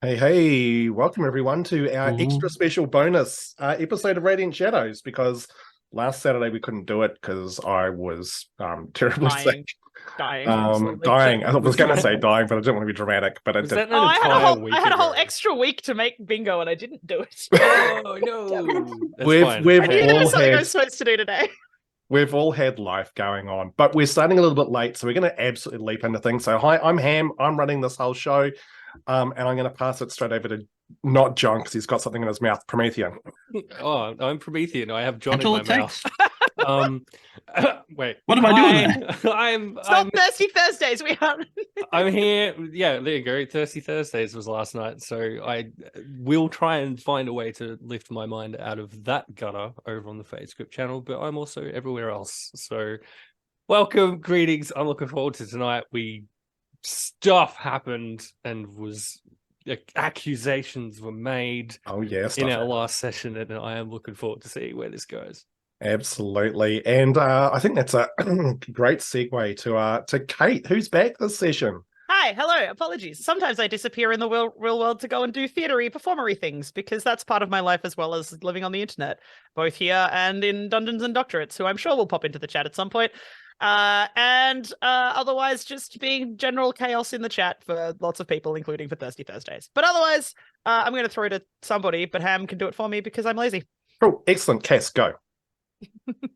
Hey, welcome everyone to our Ooh. extra special bonus episode of Radiant Shadows because last Saturday we couldn't do it because I was terribly sick. Dying slowly. Dying. I was going to say dying, but I didn't want to be dramatic, but it Was did. that Oh, an entire week I had a whole ago? extra week to make bingo and I didn't do it. Oh no, that's We've fine. we've I knew there all was something I had was supposed to do today. we've all had life going on, but we're starting a little bit late, so we're going to absolutely leap into things. So hi, I'm Ham. I'm running this whole show, and I'm going to pass it straight over to not John because he's got something in his mouth. Promethean. Oh, I'm Promethean. I have John That's in all my it mouth. takes. Wait. What am I doing there? I'm It's not Thirsty Thursdays. We are. I'm here. Yeah, there you go. Thirsty Thursdays was last night, so I will try and find a way to lift my mind out of that gutter over on the Fate Script channel. But I'm also everywhere else. So, welcome, greetings. I'm looking forward to tonight. Stuff happened and was accusations were made Oh yeah, in our last session, and I am looking forward to see where this goes. Absolutely. And I think that's a great segue to Kate, who's back this session. Hi, hello. Apologies. Sometimes I disappear in the real world to go and do theatery, performery things because that's part of my life as well as living on the internet, both here and in Dungeons and Doctorates, who I'm sure will pop into the chat at some point. And otherwise just being general chaos in the chat for lots of people, including for Thirsty Thursdays. But otherwise, I'm going to throw it at somebody, but Ham can do it for me because I'm lazy. Oh, excellent. Cass, go.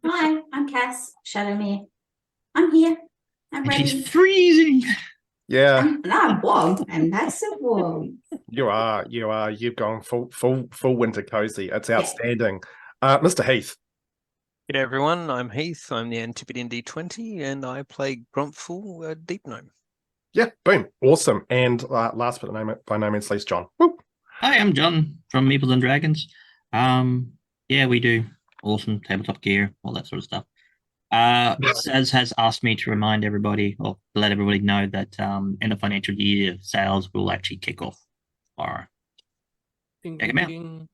Hi, I'm Cass, Shadow Me. I'm here. I'm And ready. she's freezing. Yeah, I'm warm. I'm nice and warm. you are. You've gone full winter cozy. It's outstanding. Mr. Heath. G'day everyone, I'm Heath, I'm the Antipodean D20 and I play Grumpfel, a Deep Gnome. Yeah, boom. Awesome. And last but by no means least, John. Woo. Hi, I'm John from Meeples and Dragons. Yeah, we do awesome tabletop gear, all that sort of stuff. Saz has asked me to remind everybody, or let everybody know that in the financial year, sales will actually kick off tomorrow. Ding, Check ding, 'em out. ding.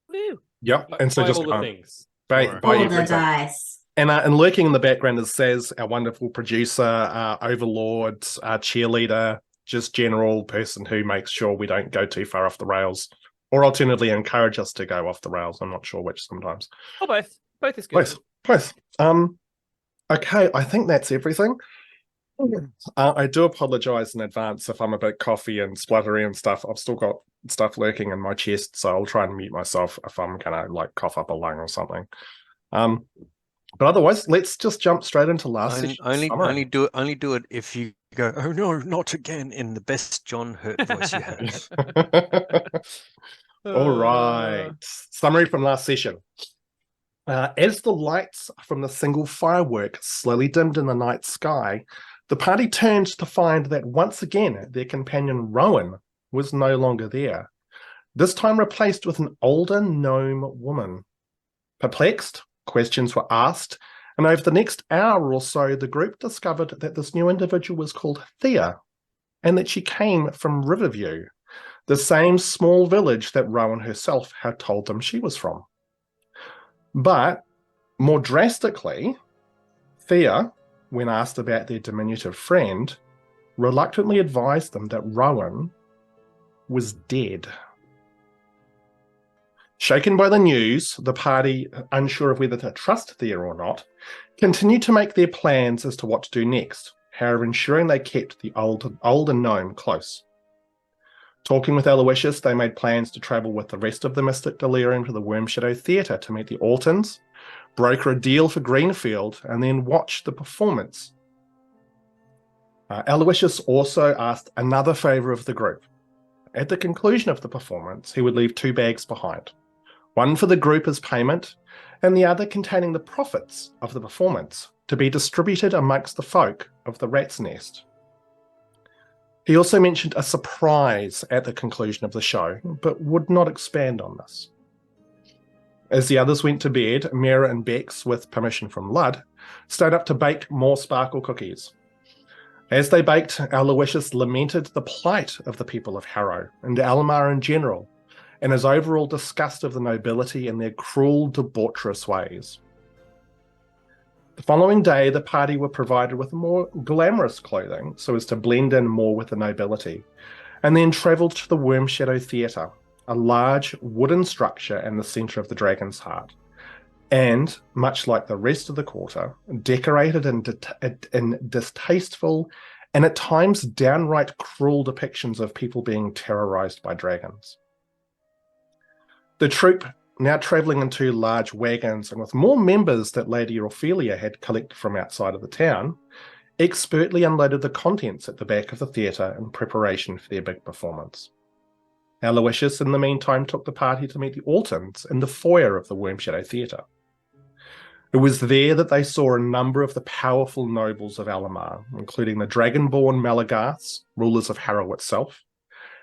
Woo. Yep. And so Buy just all the things. buy All the everything. dice. And lurking in the background is Saz, our wonderful producer, overlord, cheerleader, just general person who makes sure we don't go too far off the rails, or alternatively encourage us to go off the rails. I'm not sure which sometimes. Or both. Both is good. Both. Okay, I think that's everything. I do apologize in advance if I'm a bit coughy and spluttery and stuff. I've still got stuff lurking in my chest, so I'll try and mute myself if I'm gonna like cough up a lung or something. But otherwise, let's just jump straight into last session. Only do it if you go, oh no, not again, in the best John Hurt voice you have. All right. Summary from last session. As the lights from the single firework slowly dimmed in the night sky, the party turned to find that once again their companion Rowan was no longer there, this time replaced with an older gnome woman. Perplexed, questions were asked, and over the next hour or so, the group discovered that this new individual was called Thea, and that she came from Riverview, the same small village that Rowan herself had told them she was from. But more drastically, Thea, when asked about their diminutive friend, reluctantly advised them that Rowan was dead. Shaken by the news, the party, unsure of whether to trust Thea or not, continued to make their plans as to what to do next, however ensuring they kept the older gnome close. Talking with Aloysius, they made plans to travel with the rest of the Mystic Delirium to the Wormshadow Theatre to meet the Altons, broker a deal for Greenfield, and then watch the performance. Aloysius also asked another favour of the group. At the conclusion of the performance, he would leave 2 bags behind, one for the group as payment, and the other containing the profits of the performance, to be distributed amongst the folk of the Rat's Nest. He also mentioned a surprise at the conclusion of the show, but would not expand on this. As the others went to bed, Miera and Bex, with permission from Ludd, stayed up to bake more sparkle cookies. As they baked, Aloysius lamented the plight of the people of Harrow, and Alamar in general, and his overall disgust of the nobility and their cruel, debaucherous ways. The following day, the party were provided with more glamorous clothing so as to blend in more with the nobility, and then travelled to the Worm Shadow Theatre, a large wooden structure in the centre of the Dragon's Heart, and, much like the rest of the quarter, decorated in distasteful and at times downright cruel depictions of people being terrorised by dragons. The troupe, now travelling in 2 large wagons and with more members that Lady Ophelia had collected from outside of the town, expertly unloaded the contents at the back of the theatre in preparation for their big performance. Aloysius, in the meantime, took the party to meet the Altons in the foyer of the Worm Shadow Theatre. It was there that they saw a number of the powerful nobles of Alamar, including the Dragonborn Malagarths, rulers of Harrow itself,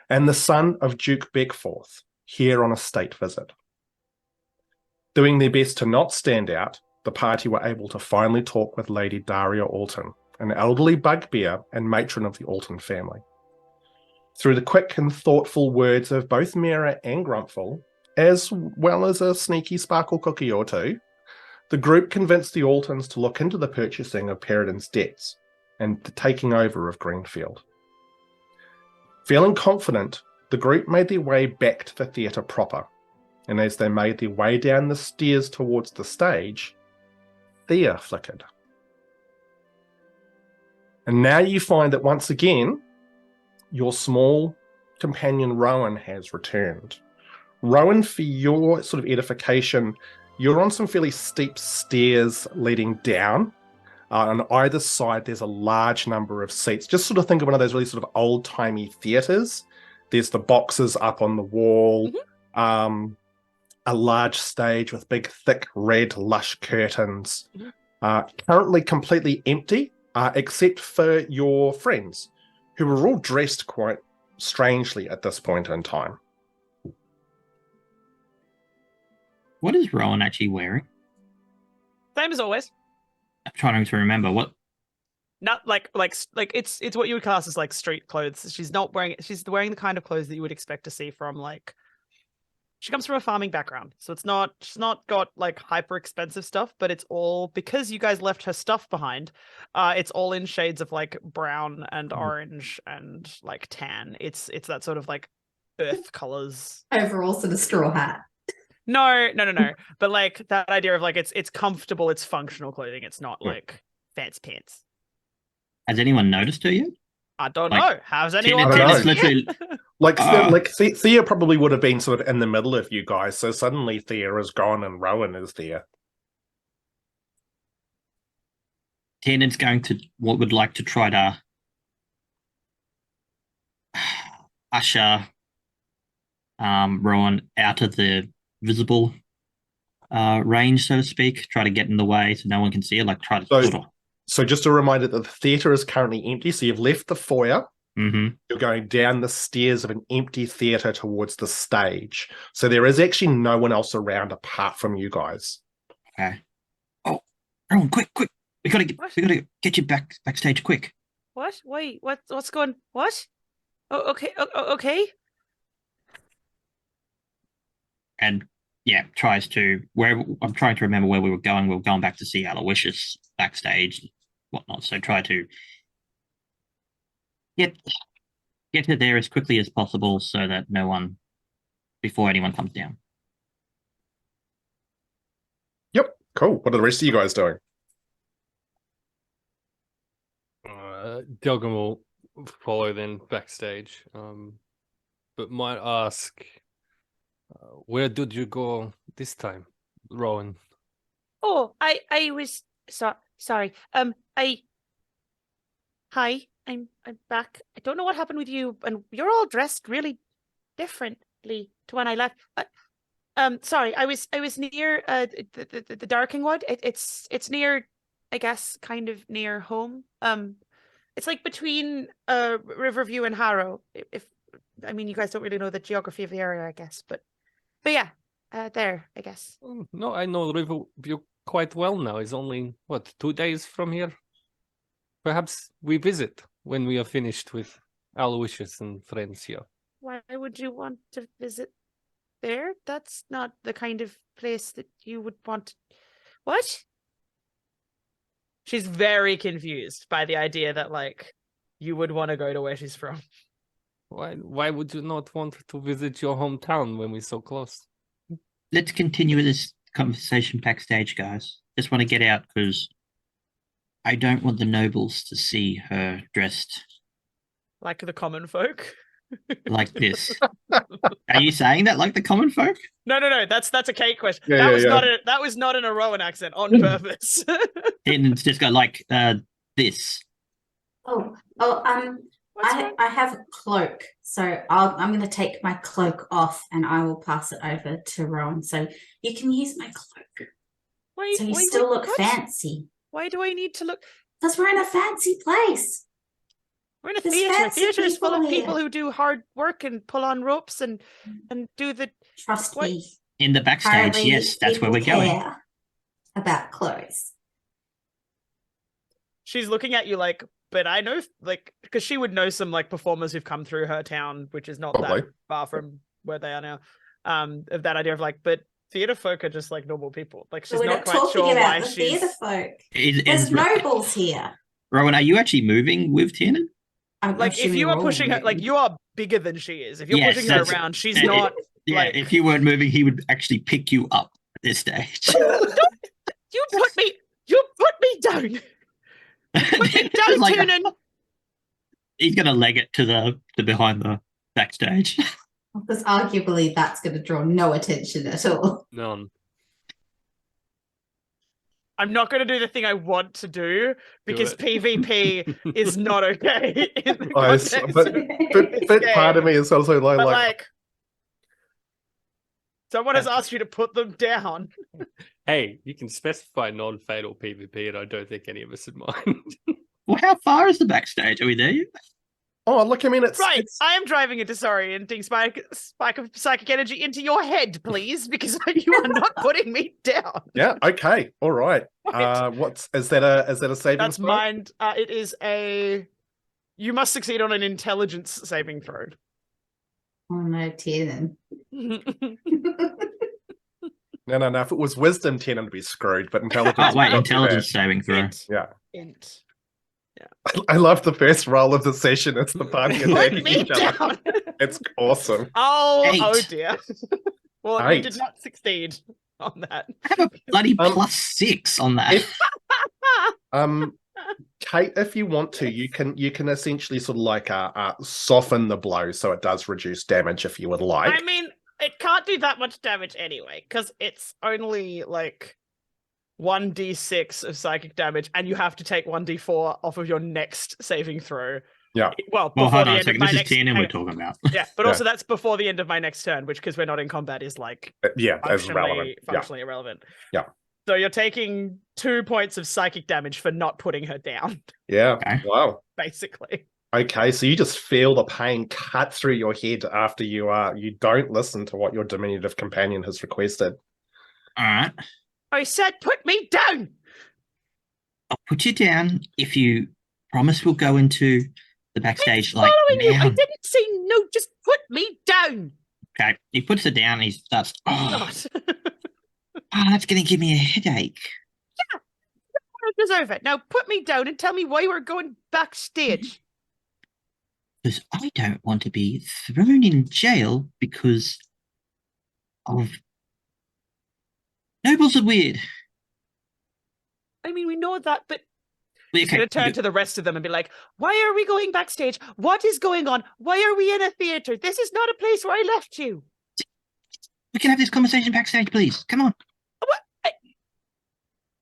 and the son of Duke Beckforth, here on a state visit. Doing their best to not stand out, the party were able to finally talk with Lady Daria Alton, an elderly bugbear and matron of the Alton family. Through the quick and thoughtful words of both Miera and Grumpfel, as well as a sneaky sparkle cookie or two, the group convinced the Altons to look into the purchasing of Peridon's debts and the taking over of Greenfield. Feeling confident, the group made their way back to the theatre proper, and as they made their way down the stairs towards the stage, Thea flickered. And now you find that once again, your small companion Rowan has returned. Rowan, for your sort of edification, you're on some fairly steep stairs leading down. On either side, there's a large number of seats. Just sort of think of one of those really sort of old-timey theatres. There's the boxes up on the wall, a large stage with big, thick, red, lush curtains. Currently completely empty, except for your friends, who are all dressed quite strangely at this point in time. What is Rowan actually wearing? Same as always. I'm trying to remember what. Not like it's what you would class as like street clothes. She's wearing the kind of clothes that you would expect to see from like. She comes from a farming background, so she's not got like hyper expensive stuff, but it's all because you guys left her stuff behind. It's all in shades of like brown and orange and like tan. It's that sort of like earth colors. Overalls and a straw hat. No. But like that idea of like it's comfortable, it's functional clothing. It's not like fancy pants. Has anyone noticed her yet? I don't Like, know. How's anyone? Tina's literally. Like Thea probably would have been sort of in the middle of you guys, so suddenly Thea is gone and Rowan is there. Tiernan's going to would like to try to usher Rowan out of the visible range, so to speak. Try to get in the way so no one can see her. Like try to sort of. So just a reminder that the theatre is currently empty. So you've left the foyer. Mm-hmm. You're going down the stairs of an empty theatre towards the stage. So there is actually no one else around apart from you guys. Okay. Oh, Rowan, quick! We gotta get you backstage quick. What? Wait, what's going? What? Oh, okay. Okay. And yeah, tries to where I'm trying to remember where we were going. We were going back to see Aloysius backstage, and whatnot. So try to get her there as quickly as possible, so that before anyone comes down. Yep, cool. What are the rest of you guys doing? Delgrim will follow then backstage, but might ask, where did you go this time, Rowan? Oh, I was sorry. Hi, I'm back. I don't know what happened with you, and you're all dressed really differently to when I left. Sorry, I was near the Darking Wood. It's near, I guess, kind of near home. It's like between Riverview and Harrow. If I mean, you guys don't really know the geography of the area, I guess, but yeah, there, I guess. No, I know Riverview quite well now. It's only 2 days from here. Perhaps we visit when we are finished with Aloysius and friends here. Why would you want to visit there? That's not the kind of place that you would want. What? She's very confused by the idea that like you would want to go to where she's from. Why would you not want to visit your hometown when we're so close? Let's continue with this conversation backstage, guys. Just want to get out because I don't want the nobles to see her dressed Like the common folk. like this. Are you saying that like the common folk? No. That's a Kate question. Yeah, that yeah, was yeah. that was not in a Rowan accent on purpose. Tiernan's just got like this. I have a cloak, so I'm going to take my cloak off and I will pass it over to Rowan. So you can use my cloak. So you still look fancy. Why do I need to look? Because we're in a fancy place. We're in a There's theater. fancy Theater is full of people people here. who do hard work and pull on ropes and do the. Trust What? me. In the backstage, Apparently yes, that's where we're people going. care about clothes. She's looking at you like, but I know, like, because she would know some like performers who've come through her town, which is not Probably. that far from where they are now. Of that idea of like, but theater folk are just like normal people. Like she's So we're not not quite talking sure about why the she's. theatre folk. Is There's nobles here. Rowan, are you actually moving with Tiernan? I'm Like if assuming you we're are all pushing her, like moving. you are bigger than she is. If you're Yes, pushing her that's- around, she's it- not. Yeah, Like- if you weren't moving, he would actually pick you up at this stage. You put me down. Put me down, Like, Tiernan. he's gonna leg it to the behind the backstage. Because arguably that's going to draw no attention at all. None. I'm not going to do the thing I want to do because it. PvP is not okay in the I s- context but- of this But part of game. me is also like, But like, someone has asked you to put them down. Hey, you can specify non-fatal PvP, and I don't think any of us would mind. Well, how far is the backstage? Are we there yet? oh, look, I mean, it's Right, it's- I am driving a disorienting spike of psychic energy into your head, please, because you are not putting me down. yeah, okay, all right. Right. What's is that a saving That's throw? mind. It is a. You must succeed on an intelligence saving throw. Oh no, Tiernan. No. If it was wisdom, Tiernan would be screwed, but intelligence. Oh wait, not too intelligence saving throw. Int. bad. Int. Yeah, I love the first roll of the session. It's the party Put attacking me each other. down. It's awesome. Oh 8. dear. Well, you 8. did not succeed on that. I have a bloody Um, +6 on that. if- Kate, if you want to, you can essentially sort of like soften the blow so it does reduce damage if you would like. I mean, it can't do that much damage anyway, because it's only like 1d6 of psychic damage, and you have to take 1d4 off of your next saving throw. Yeah. Well, Well, before hold the on a end of second. my This is next. Tiernan hang we're on. talking about. Yeah, but Yeah. also that's before the end of my next turn, which because we're not in combat is like Yeah, as relevant. Yeah. functionally irrelevant. Yeah. So you're taking 2 points of psychic damage for not putting her down, Yeah. Okay. Wow. basically. Okay, so you just feel the pain cut through your head after you don't listen to what your diminutive companion has requested. All right. I said, put me down. I'll put you down if you promise we'll go into the backstage like Following you. I now. didn't say no. Just put me down. Okay. He puts her down and he starts, God. that's going to give me a headache. I deserve it. Now put me down and tell me why we're going backstage. Because I don't want to be thrown in jail because of nobles are weird. I mean, we know that, but he's Okay, going to turn to the rest of them and be like, why are we going backstage? What is going on? Why are we in a theater? This is not a place where I left you. we can have this conversation backstage, please. Come on.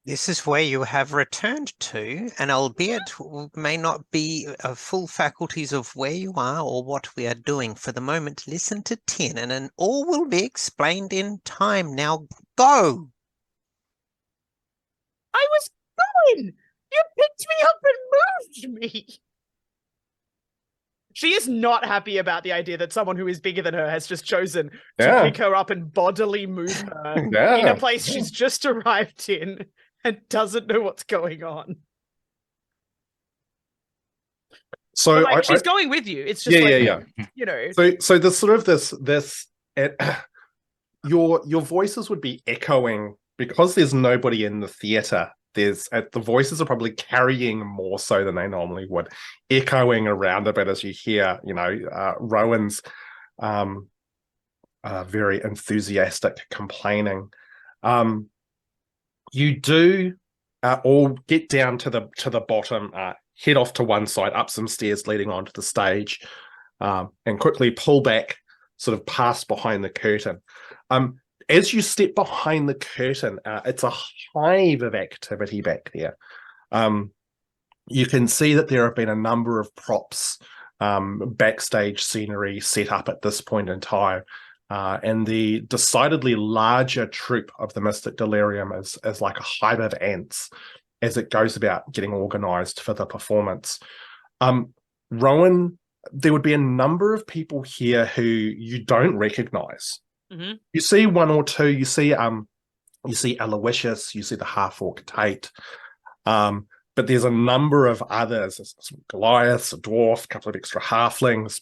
This is where you have returned to, and albeit may not be full faculties of where you are or what we are doing for the moment, listen to Tiernan and all will be explained in time. Now go! I was going. You picked me up and moved me. She is not happy about the idea that someone who is bigger than her has just chosen to Yeah. pick her up and bodily move her in Yeah. a place she's just arrived in and doesn't know what's going on. So But, like, I, she's going with you. It's just yeah. you know. So there's sort of this your voices would be echoing because there's nobody in the theater. the voices are probably carrying more so than they normally would, echoing around a bit as you hear, Rowan's very enthusiastic complaining. You do all get down to the bottom, head off to one side, up some stairs leading onto the stage, and quickly pull back, sort of past behind the curtain. As you step behind the curtain, it's a hive of activity back there. You can see that there have been a number of props, backstage scenery set up at this point in time. And the decidedly larger troop of the Mystic Delirium is like a hive of ants as it goes about getting organized for the performance. Rowan, there would be a number of people here who you don't recognize. Mm-hmm. You see one or two. You see Aloysius. You see the half-orc Tate. But there's a number of others. There's Goliath, a dwarf, a couple of extra halflings.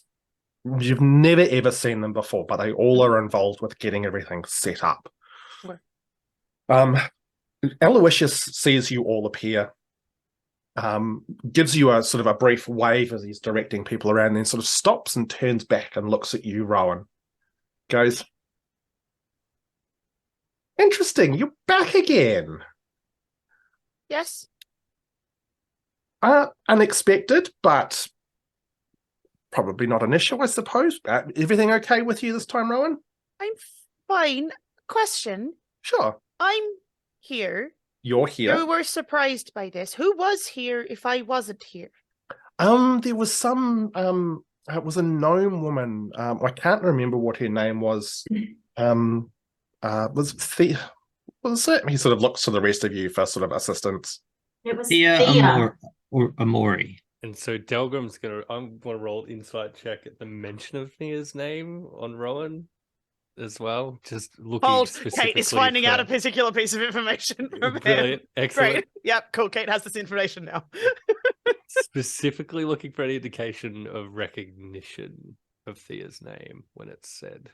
You've never ever seen them before, but they all are involved with getting everything set up. Okay. Aloysius sees you all appear, gives you a sort of a brief wave as he's directing people around, then sort of stops and turns back and looks at you, Rowan. Goes, interesting, you're back again. Yes. Unexpected, but probably not an issue, I suppose. Everything okay with you this time, Rowan? I'm fine. Question. Sure. I'm here. You're here. You were surprised by this. Who was here if I wasn't here? There was some it was a gnome woman. I can't remember what her name was. Was Thea? Was it? He sort of looks to the rest of you for sort of assistance. It was Thea or Amori. And so Delgrim's I'm gonna roll insight check at the mention of Thea's name on Rowan as well. Just looking specifically. Kate is finding out a particular piece of information from Brilliant. him. Excellent. Great. Yep, cool. Kate has this information now. Specifically looking for any indication of recognition of Thea's name when it's said.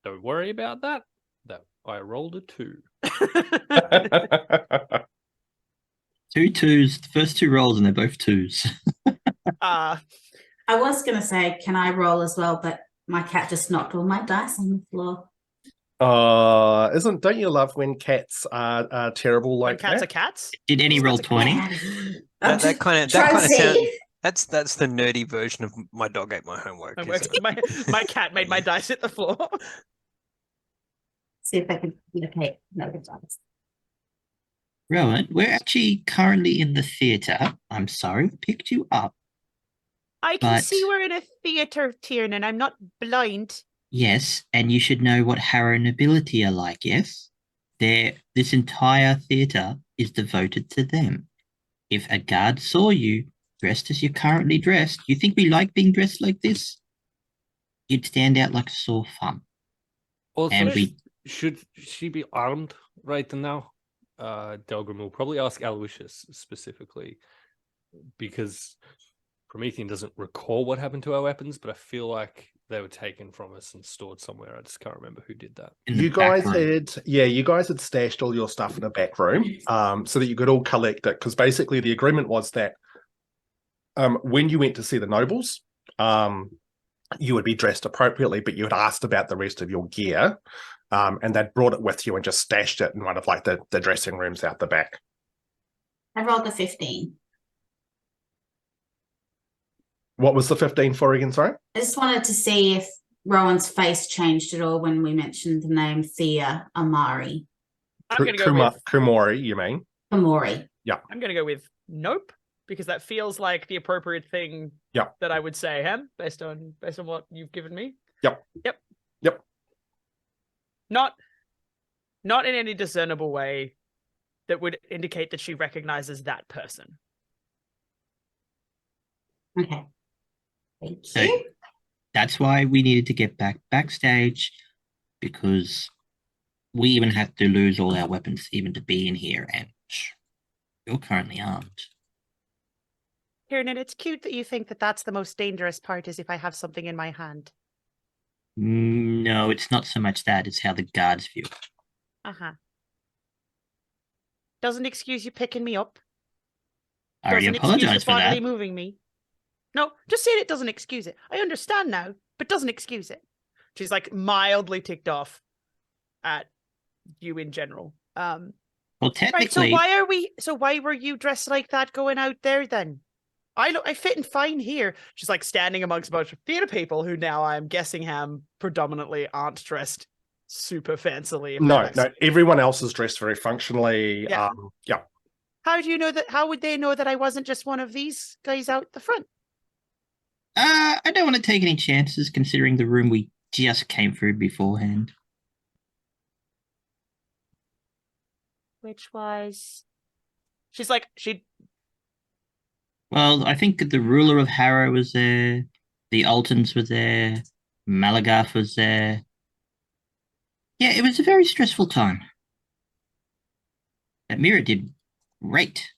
Don't worry about that. I rolled a 2. 2 2s. The first 2 rolls, and they're both 2s. I was going to say, can I roll as well? But my cat just knocked all my dice on the floor. Don't you love when cats are terrible like when cats that? are cats? Did any roll 20? That kind of sound. That's the nerdy version of my dog ate my homework. Isn't it? My cat made my dice hit the floor. See if I can locate no dice. Rowan, we're actually currently in the theatre. I'm sorry we picked you up. I can see we're in a theatre, Tiernan. I'm not blind. Yes, and you should know what Harrow nobility are like, yes? This entire theatre is devoted to them. If a guard saw you dressed as you're currently dressed, you think we like being dressed like this? You'd stand out like a sore thumb. Also, And should she be armed right now? Delgrim will probably ask Aloysius specifically, because Promethean doesn't recall what happened to our weapons, but I feel like they were taken from us and stored somewhere. I just can't remember who did that. You guys had stashed all your stuff in a back room, so that you could all collect it. Because basically, the agreement was that when you went to see the nobles, you would be dressed appropriately, but you had asked about the rest of your gear, and they'd brought it with you and just stashed it in one of like the dressing rooms out the back. I rolled a 15. What was the 15 for again, sorry? I just wanted to see if Rowan's face changed at all when we mentioned the name Thea Amari. I'm going to go with Kumori, you mean? Amori. Yeah. I'm going to go with nope, because that feels like the appropriate thing that I would say, Ham, based on what you've given me. Yep. Not in any discernible way that would indicate that she recognizes that person. Okay. Thank So you. that's why we needed to get backstage, because we even had to lose all our weapons even to be in here, and you're currently armed. Tiernan, it's cute that you think that that's the most dangerous part, is if I have something in my hand. No, it's not so much that, it's how the guards view it. Uh-huh. Doesn't excuse you picking me up. I already Doesn't excuse you apologized for bodily that. moving me. No, just saying it doesn't excuse it. I understand now, but doesn't excuse it. She's like mildly ticked off at you in general. Well, Right, technically, so why were you dressed like that going out there then? I fit in fine here. She's like standing amongst a bunch of theatre people who now I'm guessing predominantly aren't dressed super fancily. If they're No, like- no, everyone else is dressed very functionally. Yeah. Yeah. How do you know that? How would they know that I wasn't just one of these guys out the front? I don't want to take any chances considering the room we just came through beforehand. Which was, she's like, Well, I think the ruler of Harrow was there, the Altons were there, Malagarth was there. Yeah, it was a very stressful time. That Miera did great.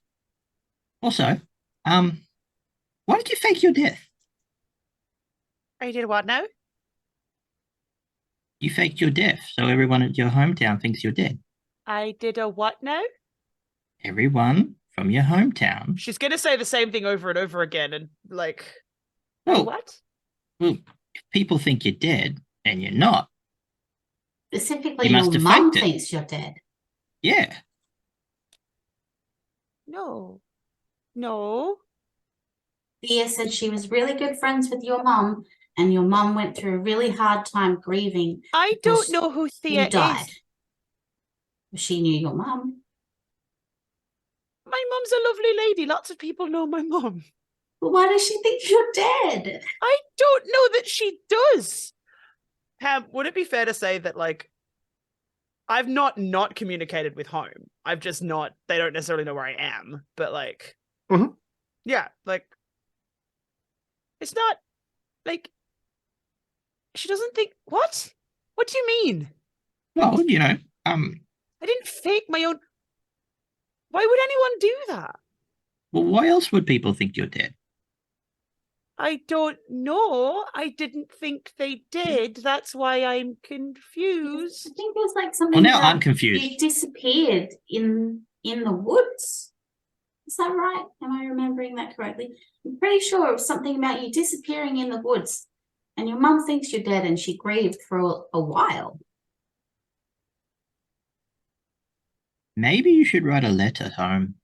Also, why did you fake your death? I did what now? You faked your death, so everyone at your hometown thinks you're dead. I did a what now? Everyone from your hometown. She's gonna say the same thing over and over again, and like, Well, what? well, if people think you're dead and you're not, Specifically, You must your have mum faked it. thinks you're dead. yeah. No. Thea said she was really good friends with your mum, and your mum went through a really hard time grieving. I don't Because know who Thea You died. is. She knew your mum. My mum's a lovely lady. Lots of people know my mum. But why does she think you're dead? I don't know that she does. Would it be fair to say that, like, I've not communicated with home. I've just not, they don't necessarily know where I am, but like, Mhm. yeah, like, it's not, like, she doesn't think, what? What do you mean? Well, I didn't fake my own. Why would anyone do that? well, why else would people think you're dead? I don't know. I didn't think they did. That's why I'm I confused. think it was like something Well, now about I'm confused. you disappeared in the woods. Is that right? Am I remembering that correctly? I'm pretty sure it was something about you disappearing in the woods, and your mum thinks you're dead, and she grieved for a while. Maybe you should write a letter home.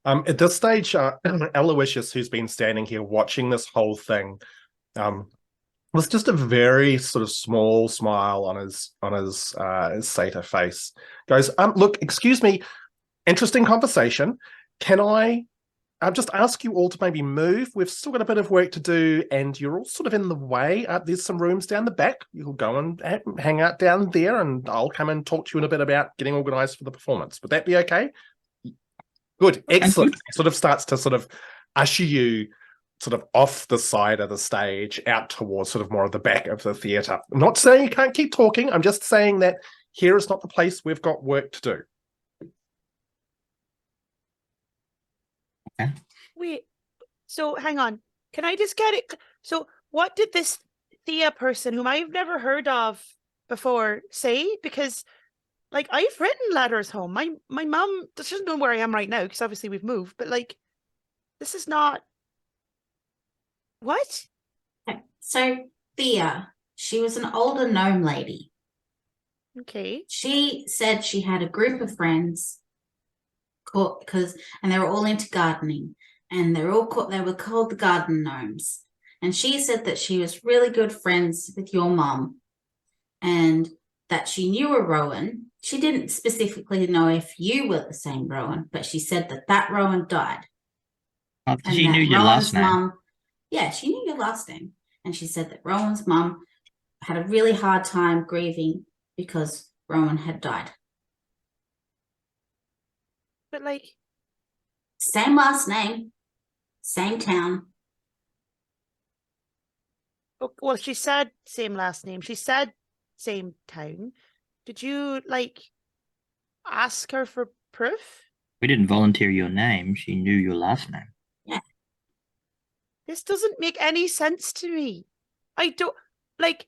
At this stage, Aloysius, who's been standing here watching this whole thing, was just a very sort of small smile on his satyr face. Goes, look, excuse me, interesting conversation. Can I just ask you all to maybe move? We've still got a bit of work to do, and you're all sort of in the way. There's some rooms down the back. You'll go and hang out down there, and I'll come and talk to you in a bit about getting organised for the performance. Would that be okay? Good, excellent. good. Sort of starts to sort of usher you sort of off the side of the stage out towards sort of more of the back of the theatre. I'm not saying you can't keep talking. I'm just saying that here is not the place. We've got work to do. Okay. Wait, so hang on. Can I just get it? So what did this Thea person, whom I've never heard of before, say? Because, like, I've written letters home. My mum doesn't know where I am right now, because obviously we've moved, but, like, this is not... What? Okay, so Thea, she was an older gnome lady. Okay. She said she had a group of friends and they were all into gardening, and they were called the garden gnomes. And she said that she was really good friends with your mum, and that she knew a Rowan. She didn't specifically know if you were the same Rowan, but she said that Rowan died. Oh, And she that knew your Rowan's last name. mum, yeah, she knew your last name. And she said that Rowan's mum had a really hard time grieving because Rowan had died. But, like... Same last name, same town. Well, she said same last name. She said same town. Did you, like, ask her for proof? We didn't volunteer your name. She knew your last name. This doesn't make any sense to me. I don't like.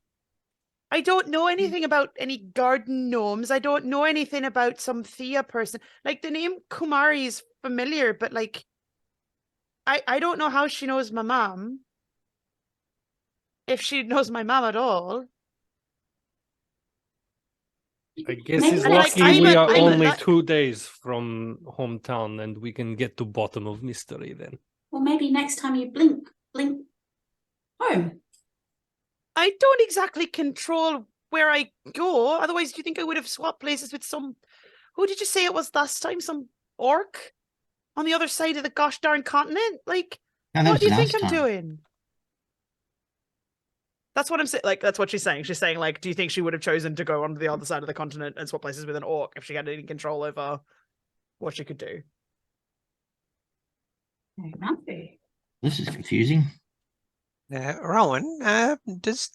I don't know anything about any garden gnomes. I don't know anything about some Thea person. Like the name Kumari is familiar, but like I don't know how she knows my mom. If she knows my mom at all. I guess Maybe he's And, like, lucky I'm we a- are I'm a only nut- 2 days from hometown and we can get to bottom of mystery then. Well, maybe next time you blink home. I don't exactly control where I go. Otherwise, do you think I would have swapped places with some? Who did you say it was last time? Some orc on the other side of the gosh darn continent? Like, No, that what was do you think last I'm time. doing? That's what I'm saying. Like, that's what she's saying. She's saying, like, do you think she would have chosen to go on the other side of the continent and swap places with an orc if she had any control over what she could do? I don't know. This is confusing. Rowan,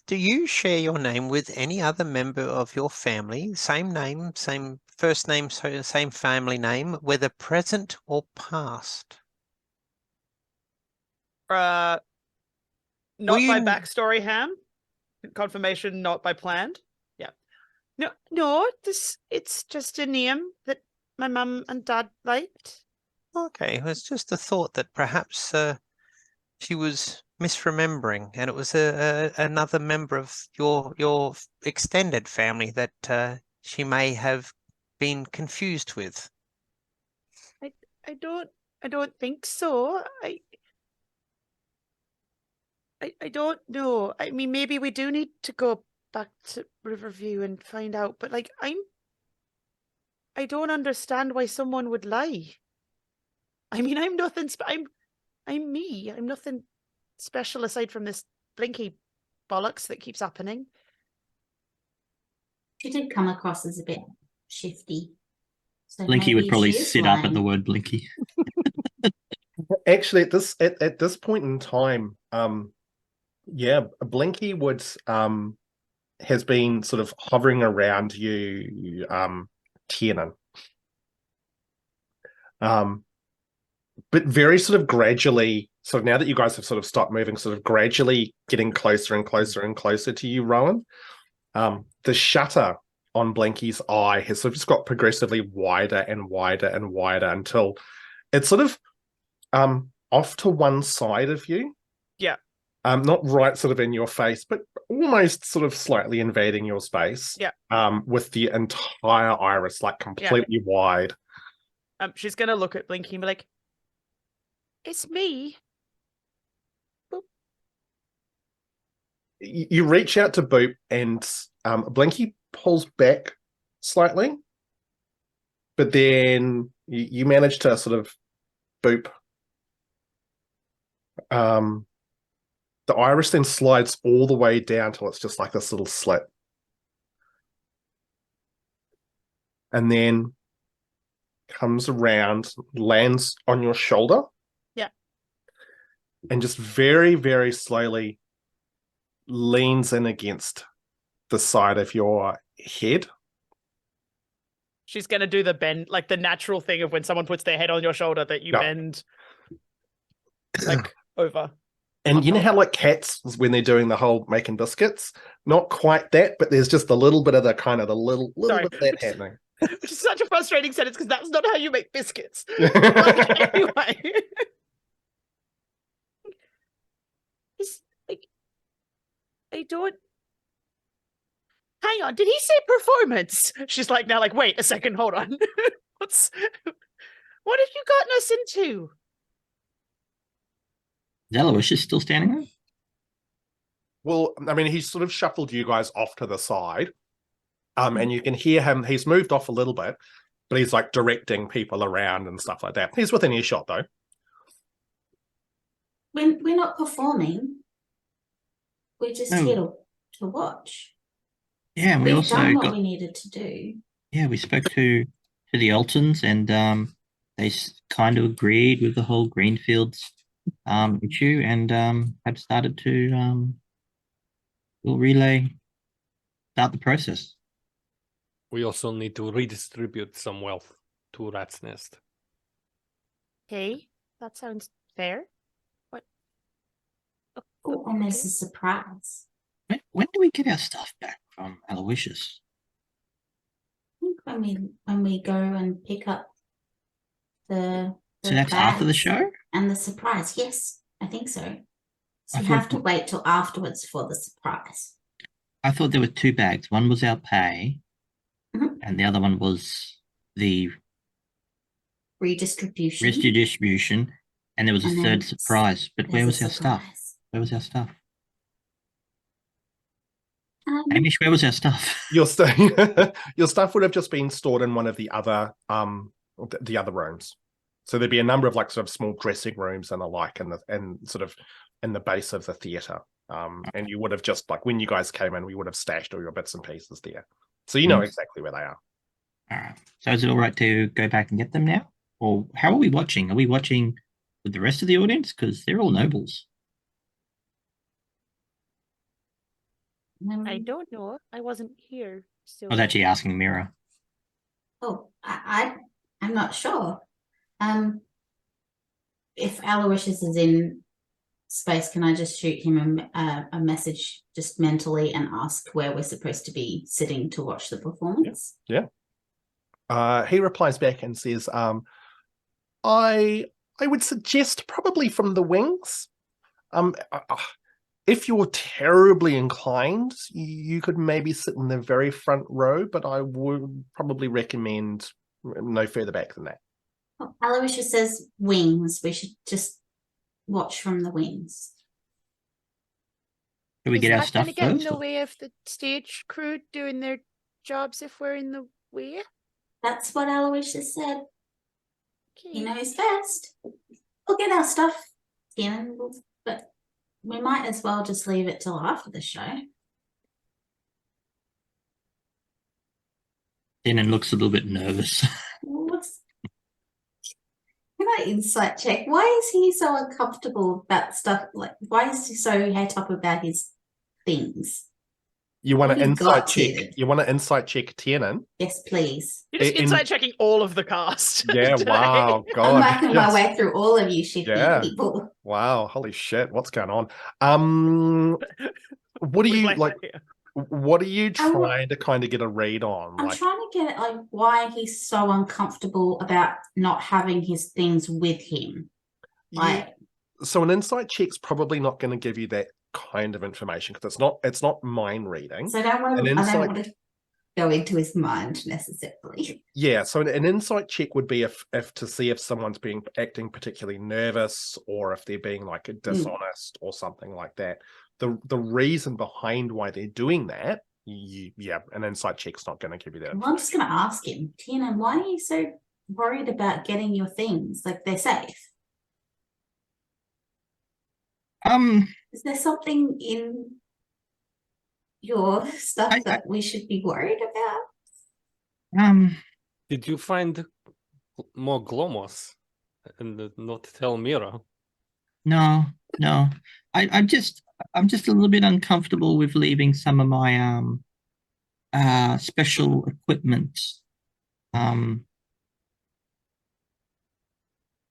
do you share your name with any other member of your family? Same name, same first name, same family name, whether present or past? Not Were by you- backstory, Ham. Confirmation, not by planned. Yeah. No, it's just a name that my mum and dad liked. Okay, it was just a thought that perhaps she was misremembering, and it was another member of your extended family that she may have been confused with. I don't think so. I don't know. I mean, maybe we do need to go back to Riverview and find out. But like, I don't understand why someone would lie. I mean, I'm nothing. I'm me. I'm nothing special aside from this blinky bollocks that keeps happening. She did come across as a bit shifty. So Blinky would maybe probably she is sit up at lying. the word Blinky. Actually, at this point in time, yeah, Blinky would has been sort of hovering around you, Tiernan. But very sort of gradually, sort of now that you guys have sort of stopped moving, sort of gradually getting closer and closer and closer to you, Rowan. The shutter on Blinky's eye has sort of just got progressively wider and wider and wider until it's sort of off to one side of you. Yeah. Not right sort of in your face, but almost sort of slightly invading your space. Yeah. With the entire iris like completely wide. She's gonna look at Blinky and be like, "It's me." Boop. You reach out to Boop and Blinky pulls back slightly, but then you manage to sort of Boop. The iris then slides all the way down till it's just like this little slit. And then comes around, lands on your shoulder. Yeah. And just very, very slowly leans in against the side of your head. She's gonna do the bend, like the natural thing of when someone puts their head on your shoulder that you Yeah. bend like over. And you know how like cats, when they're doing the whole making biscuits, not quite that, but there's just a little bit of the kind of the little Sorry. bit of that happening. Which is such a frustrating sentence because that's not how you make biscuits. Like, anyway. It's like, I don't. Hang on, did he say performance? She's like, now, like, wait a second, hold on. What have you gotten us into? Zeloish is still standing there? Well, I mean, he's sort of shuffled you guys off to the side. And you can hear him, he's moved off a little bit, but he's like directing people around and stuff like that. He's within earshot though. We're not performing. We're just No. here to watch. Yeah, and we We've also done what got... we needed to do. Yeah, we spoke to the Altons, and they kind of agreed with the whole Greenfields issue, and have started to will relay start the process. We also need to redistribute some wealth to Rat's Nest. Okay, that sounds fair. What? Oh, and there's a surprise. When do we get our stuff back from Aloysius? I think when we go and pick up the So that's after the bags show? and the surprise. Yes, I think so. So I you thought- have to wait till afterwards for the surprise. I thought there were 2 bags. One was our pay, Mhm. and the other one was the Redistribution. redistribution, and there was a And then third surprise. But where There's was a our stuff? surprise. Where was our stuff? Um, Hamish, where was our stuff? Your stuff, your stuff would have just been stored in one of the other the other rooms. So there'd be a number of like sort of small dressing rooms and the like, and sort of in the base of the theater. And you would have just like when you guys came in, we would have stashed all your bits and pieces there. So you know exactly where they are. All right. So is it all right to go back and get them now? Or how are we watching? Are we watching with the rest of the audience? Because they're all nobles. I don't know. I wasn't here. So I was actually asking Miera. Oh, I'm not sure. If Aloysius is in space, can I just shoot him a message just mentally and ask where we're supposed to be sitting to watch the performance? Yeah. He replies back and says, I would suggest probably from the wings. If you're terribly inclined, you could maybe sit in the very front row, but I would probably recommend no further back than that. Oh, Aloysius says wings. We should just watch from the wings. Do we is get our that stuff gonna get in first? the or- way of the stage crew doing their jobs if we're in the way? That's what Aloysius said. Okay. He knows best. We'll get our stuff, Tiernan, but we might as well just leave it till after the show. Tiernan looks a little bit nervous. Can I insight check? Why is he so uncomfortable about stuff? Like, why is he so het up about his things? You want What to have you insight got, check? Tiernan? You want to insight check Tiernan? Yes, please. You're just In- insight checking all of the cast. Yeah, today. wow, I'm God. working my yes. way through all of you shifty Yeah. people. Wow, holy shit, what's going on? What do We you blame like? that here. What are you I wa- trying to kind of get a read on? I'm Like, trying to get like why he's so uncomfortable about not having his things with him. Like, so an insight check's probably not going to give you that kind of information because it's not mind reading. so I don't want An to. I insight- don't want to go into his mind necessarily. Yeah, so an insight check would be if to see if someone's acting particularly nervous or if they're being like dishonest or something like that. The reason behind why they're doing that, an insight check's not going to give you that. Well, I'm just going to ask him, Tiernan, why are you so worried about getting your things? Like, they're safe. Is there something in your stuff that we should be worried about? Did you find more glomos in the not tell Miera? No. I'm just a little bit uncomfortable with leaving some of my special equipment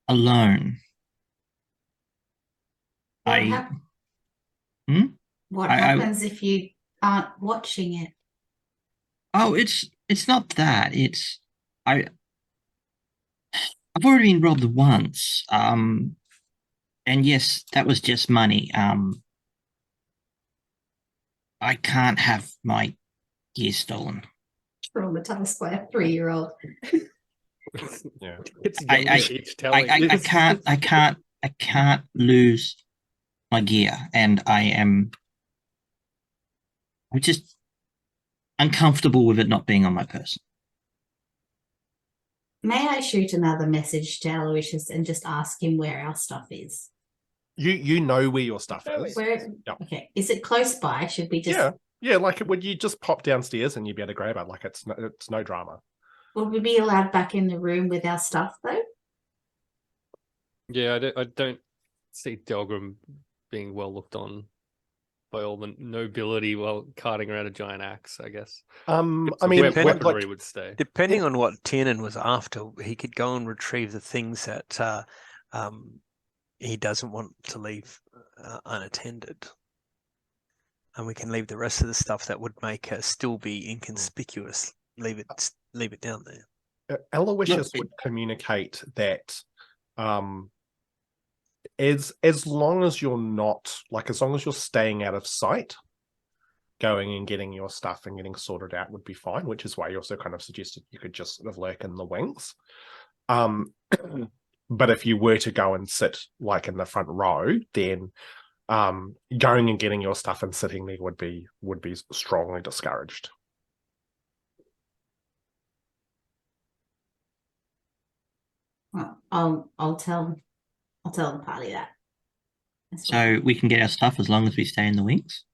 alone. What I- happens if you aren't watching it? Oh, it's not that. I've already been robbed once. And yes, that was just money. I can't have my gear stolen. Traumatized by a 3-year-old. Yeah. It's I- younger each telling. I can't lose my gear, and I'm just uncomfortable with it not being on my person. May I shoot another message to Aloysius and just ask him where our stuff is? You know where your stuff is. Where? Yeah. Okay. Is it close by? Should we just? Yeah, like would you just pop downstairs and you'd be able to grab it? Like it's no drama. Would we be allowed back in the room with our stuff though? Yeah, I don't see Delgrim being well looked on by all the nobility while carting around a giant axe, I guess. I It's mean, where depending- weaponry would stay. Depending on what Tiernan was after, he could go and retrieve the things that he doesn't want to leave unattended. And we can leave the rest of the stuff that would make her still be inconspicuous. Leave it down there. Aloysius would communicate that as long as you're not, like, as long as you're staying out of sight, going and getting your stuff and getting sorted out would be fine, which is why he also kind of suggested you could just sort of lurk in the wings. But if you were to go and sit like in the front row, then going and getting your stuff and sitting there would be strongly discouraged. Well, I'll tell the party that. as well. So we can get our stuff as long as we stay in the wings.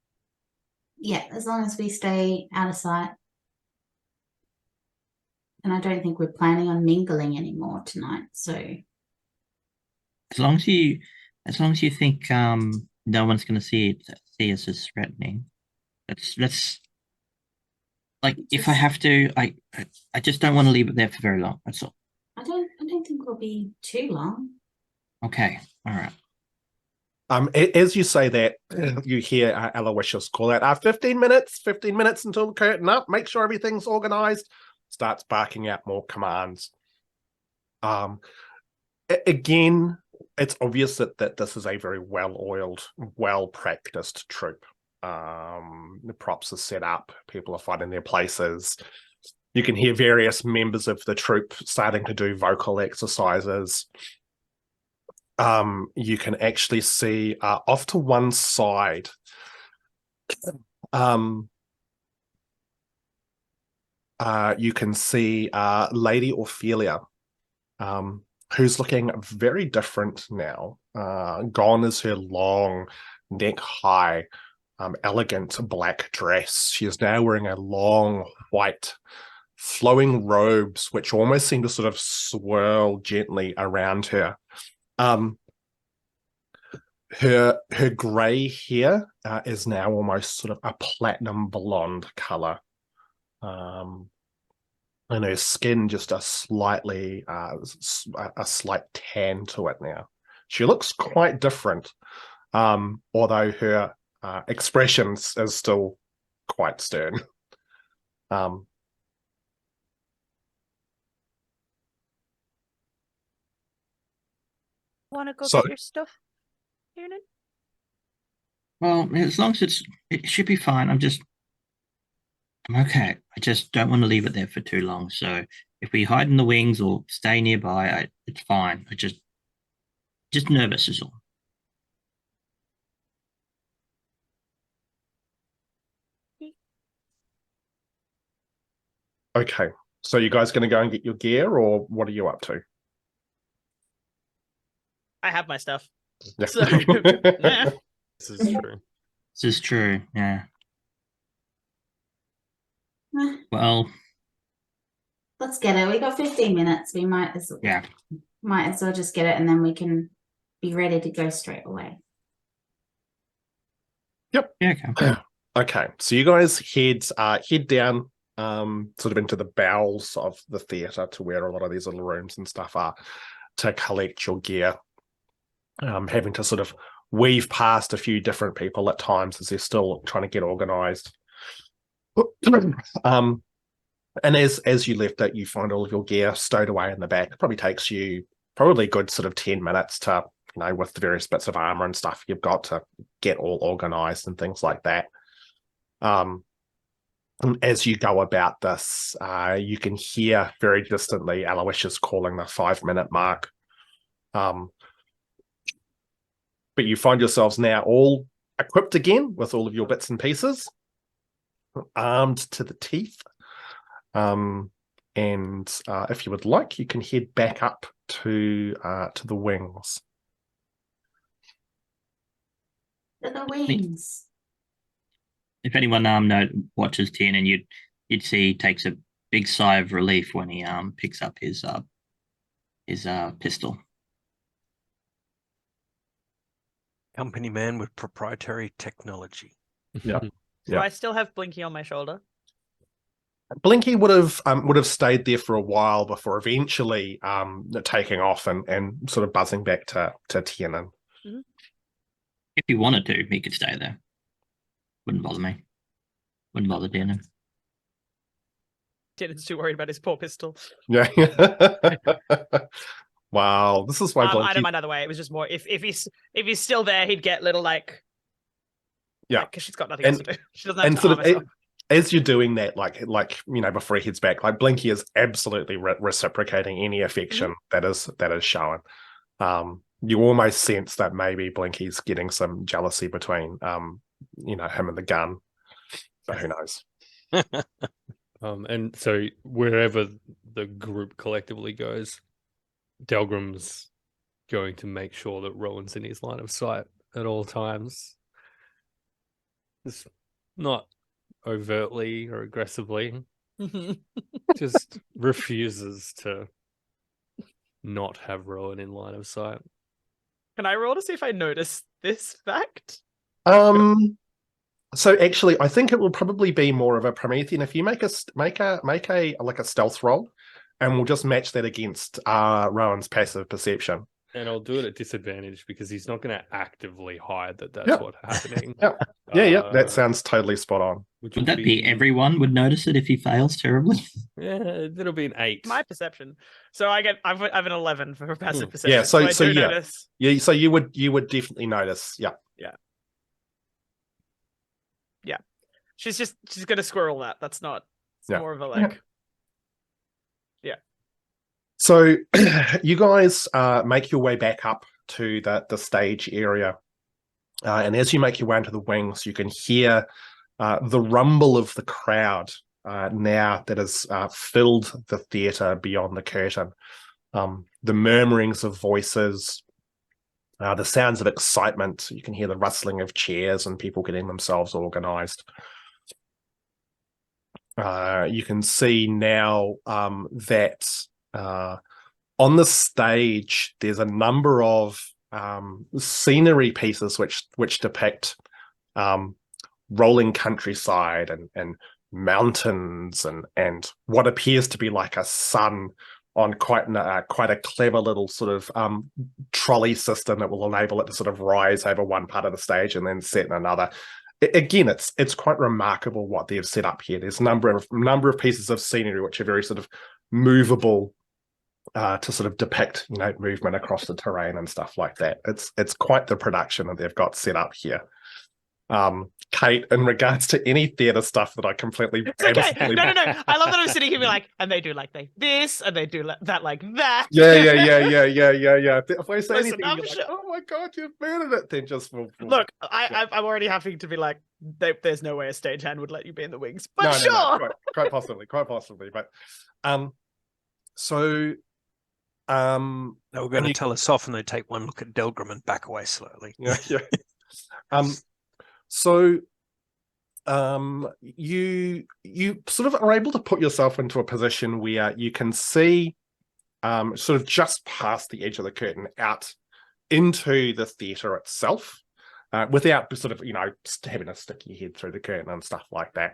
Yeah, as long as we stay out of sight. And I don't think we're planning on mingling anymore tonight. So As long as you think no one's going to see us as threatening. Let's like, if I have to, I just don't want to leave it there for very long. That's all. I don't think we'll be too long. Okay, all right. As you say that, you hear Aloysius call out, 15 minutes until the curtain up, make sure everything's organized, starts barking out more commands. Again, it's obvious that this is a very well-oiled, well-practiced troop. The props are set up, people are finding their places. You can hear various members of the troop starting to do vocal exercises. You can actually see off to one side, you can see Lady Ophelia, who's looking very different now. Gone is her long, neck-high, elegant black dress. She is now wearing a long, white, flowing robes, which almost seem to sort of swirl gently around her. Her grey hair is now almost sort of a platinum blonde color, and her skin just a slight tan to it now. She looks quite different, although her expression is still quite stern. Want to go So- get your stuff, Tiernan? Well, as long as it should be fine. I'm okay. I just don't want to leave it there for too long. So if we hide in the wings or stay nearby, it's fine. I just nervous is all. Okay, so you guys going to go and get your gear, or what are you up to? I have my stuff. Yeah. So, nah. This is true. This is true. Yeah. Eh, Well, let's get it. We got 15 minutes. We might as well just get it, and then we can be ready to go straight away. yeah. Okay. Okay, so you guys head down sort of into the bowels of the theatre to where a lot of these little rooms and stuff are to collect your gear. Having to sort of weave past a few different people at times as they're still trying to get organized. And as you left it, you find all of your gear stowed away in the back. It probably takes you a good sort of 10 minutes to, with the various bits of armor and stuff you've got, to get all organized and things like that. And as you go about this, you can hear very distantly Aloysius calling the 5-minute mark. But you find yourselves now all equipped again with all of your bits and pieces, armed to the teeth. And if you would like, you can head back up to the wings. To the wings. If anyone watches Tiernan, you'd see he takes a big sigh of relief when he picks up his pistol. Company man with proprietary technology. Yeah. Do Yeah. I still have Blinky on my shoulder? Blinky would have stayed there for a while before eventually taking off and sort of buzzing back to Tiernan. If he wanted to, he could stay there. Wouldn't bother me. Wouldn't bother Tiernan. Tiernan's too worried about his poor pistol. Yeah. Wow, this is why I don't Blinky. mind either way. It was just more if he's still there, he'd get little like Yeah. because she's got nothing else And- to do. She doesn't have And to sort arm of herself. as you're doing that, like before he heads back, like Blinky is absolutely reciprocating any affection that is shown. You almost sense that maybe Blinky's getting some jealousy between him and the gun, but who knows? And so wherever the group collectively goes, Delgrim's going to make sure that Rowan's in his line of sight at all times. It's not overtly or aggressively, just refuses to not have Rowan in line of sight. Can I roll to see if I notice this fact? So actually, I think it will probably be more of a Promethean. If you make a like a stealth roll, and we'll just match that against Rowan's passive perception. And I'll do it at disadvantage because he's not going to actively hide that that's Yep. what's happening. Yep. Yeah, that sounds totally spot on. Which Would that be everyone would notice it if he fails terribly? Yeah, it'll be an 8. My perception. So I've an 11 for passive perception. Yeah, so I do yeah. notice. Yeah, so you would definitely notice. Yeah. She's gonna squirrel that. That's not. It's Yeah. more of a like. So you guys make your way back up to the stage area. And as you make your way into the wings, you can hear the rumble of the crowd now that has filled the theatre beyond the curtain. The murmurings of voices, the sounds of excitement. You can hear the rustling of chairs and people getting themselves organised. You can see now that on the stage there's a number of scenery pieces which depict rolling countryside and mountains and what appears to be like a sun on quite a clever little sort of trolley system that will enable it to sort of rise over one part of the stage and then set in another. Again, it's quite remarkable what they've set up here. There's a number of pieces of scenery which are very sort of movable to sort of depict movement across the terrain and stuff like that. It's quite the production that they've got set up here. Kate, in regards to any theatre stuff that I completely It's okay. No. I love that I'm sitting here being like, and they do like this, and they do that like that. Yeah. If I say Listen, anything, I'm you're like, sure- oh my god, you've murdered it. Then just Look, I'm already having to be like, there's no way a stagehand would let you be in the wings, but no, sure. quite possibly. But so They were going to tell us off, and they take one look at Delgrim and back away slowly. yeah. So you sort of are able to put yourself into a position where you can see sort of just past the edge of the curtain out into the theatre itself, without sort of having to stick your head through the curtain and stuff like that.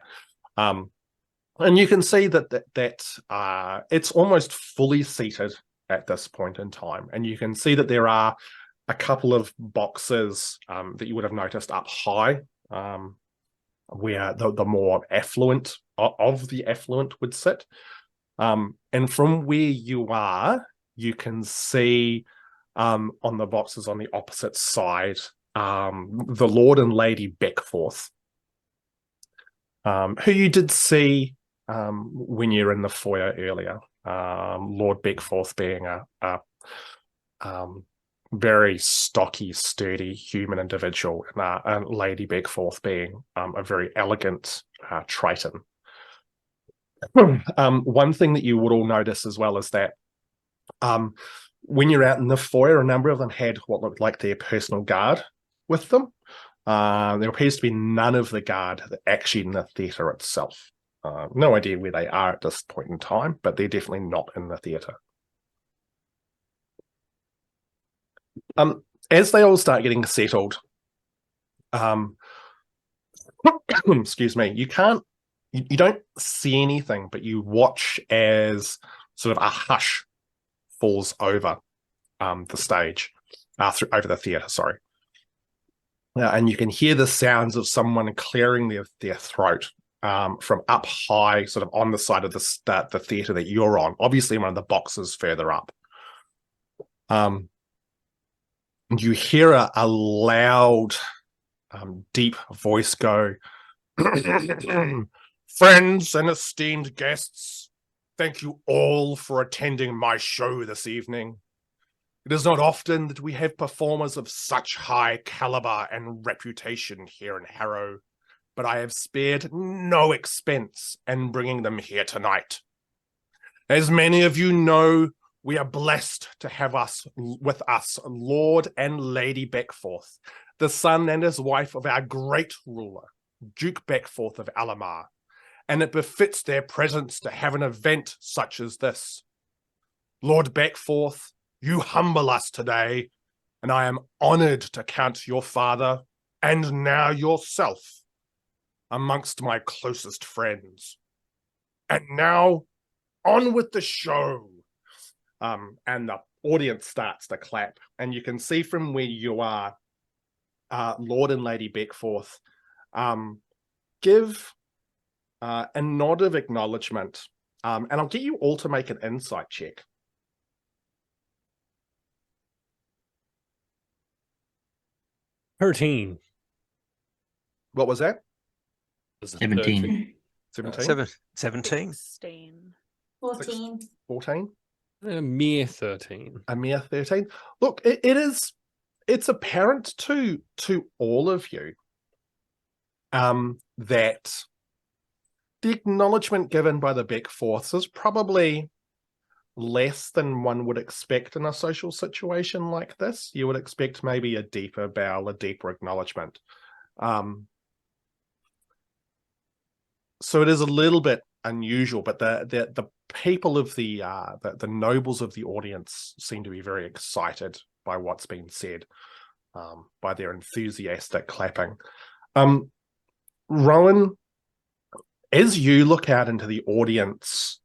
And you can see that it's almost fully seated at this point in time, and you can see that there are a couple of boxes that you would have noticed up high, where the more affluent of the affluent would sit. And from where you are, you can see on the boxes on the opposite side, the Lord and Lady Beckforth, who you did see when you were in the foyer earlier. Lord Beckforth being a very stocky, sturdy human individual, and Lady Beckforth being a very elegant Triton. One thing that you would all notice as well is that when you're out in the foyer, a number of them had what looked like their personal guard with them. There appears to be none of the guard actually in the theatre itself. No idea where they are at this point in time, but they're definitely not in the theatre. As they all start getting settled, excuse me, you don't see anything, but you watch as sort of a hush falls over the stage, over the theatre, sorry. and you can hear the sounds of someone clearing their throat from up high, sort of on the side of the theatre that you're on. Obviously, one of the boxes further up. And you hear a loud, deep voice go, "Friends and esteemed guests, thank you all for attending my show this evening. It is not often that we have performers of such high caliber and reputation here in Harrow, but I have spared no expense in bringing them here tonight. As many of you know, we are blessed to have with us Lord and Lady Beckforth, the son and his wife of our great ruler, Duke Beckforth of Alamar, and it befits their presence to have an event such as this. Lord Beckforth, you humble us today, and I am honored to count your father, and now yourself, amongst my closest friends. And now, on with the show." And the audience starts to clap, and you can see from where you are, Lord and Lady Beckforth give a nod of acknowledgement, and I'll get you all to make an insight check. $13. What was that? 17. 17? 17. 16. 14. 14? A mere 13. A mere 13? Look, it's apparent to all of you that the acknowledgement given by the Beckforths is probably less than one would expect in a social situation like this. You would expect maybe a deeper bow, a deeper acknowledgement. So it is a little bit unusual, but the people of the nobles of the audience seem to be very excited by what's been said, by their enthusiastic clapping. Rowan, as you look out into the audience,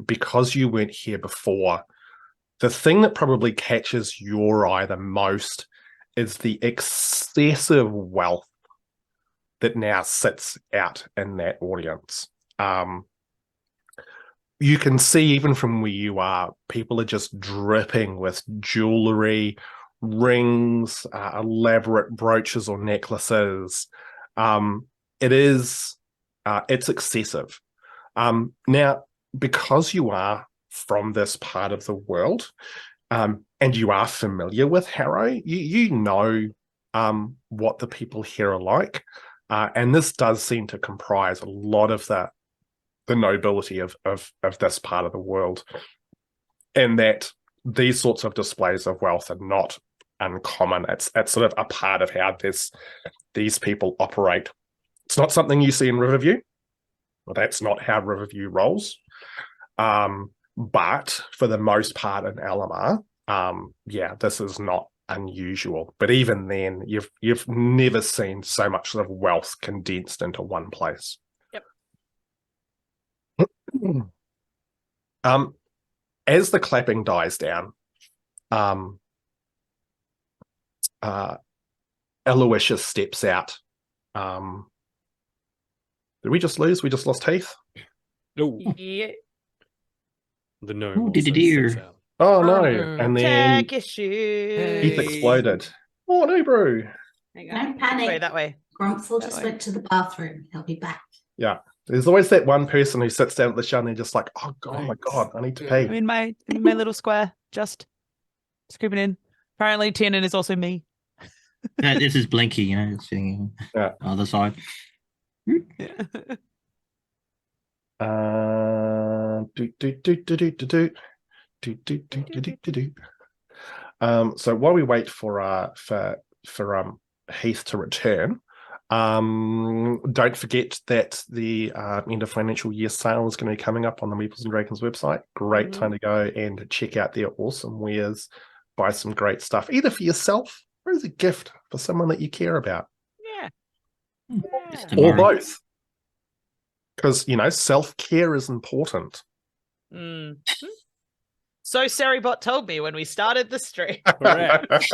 because you weren't here before, the thing that probably catches your eye the most is the excessive wealth that now sits out in that audience. You can see even from where you are, people are just dripping with jewelry, rings, elaborate brooches or necklaces. It's excessive. Now, because you are from this part of the world, and you are familiar with Harrow, you know what the people here are like. And this does seem to comprise a lot of the nobility of this part of the world, and that these sorts of displays of wealth are not uncommon. It's sort of a part of how these people operate. It's not something you see in Riverview. Well, that's not how Riverview rolls. But for the most part in Alamar, this is not unusual. But even then, you've never seen so much sort of wealth condensed into one place. Yep. As the clapping dies down, Aloysius steps out. Did we just lose? We just lost Heath? No. Yeah. The gnome. Oh, did also it hear? steps out. Oh no! no. And then Tech issues. Heath exploded. Oh no, bro! Hang No on. panic. That way. Grumpfel That just way. went to the bathroom. He'll be back. Yeah. There's always that one person who sits down at the show and they're just like, oh my god, I need to pee. I'm in my little square, just scooping in. Apparently, Tiernan is also me. This is Blinky, sitting Yeah. on the other side. So while we wait for Heath to return, don't forget that the end of financial year sale is going to be coming up on the Meeples and Dragons website. Great time to go and check out their awesome wares, buy some great stuff, either for yourself or as a gift for someone that you care about. Yeah. Mr. Or Murray. both. Because, self-care is important. Mm. So Seribot told me when we started the stream. Correct.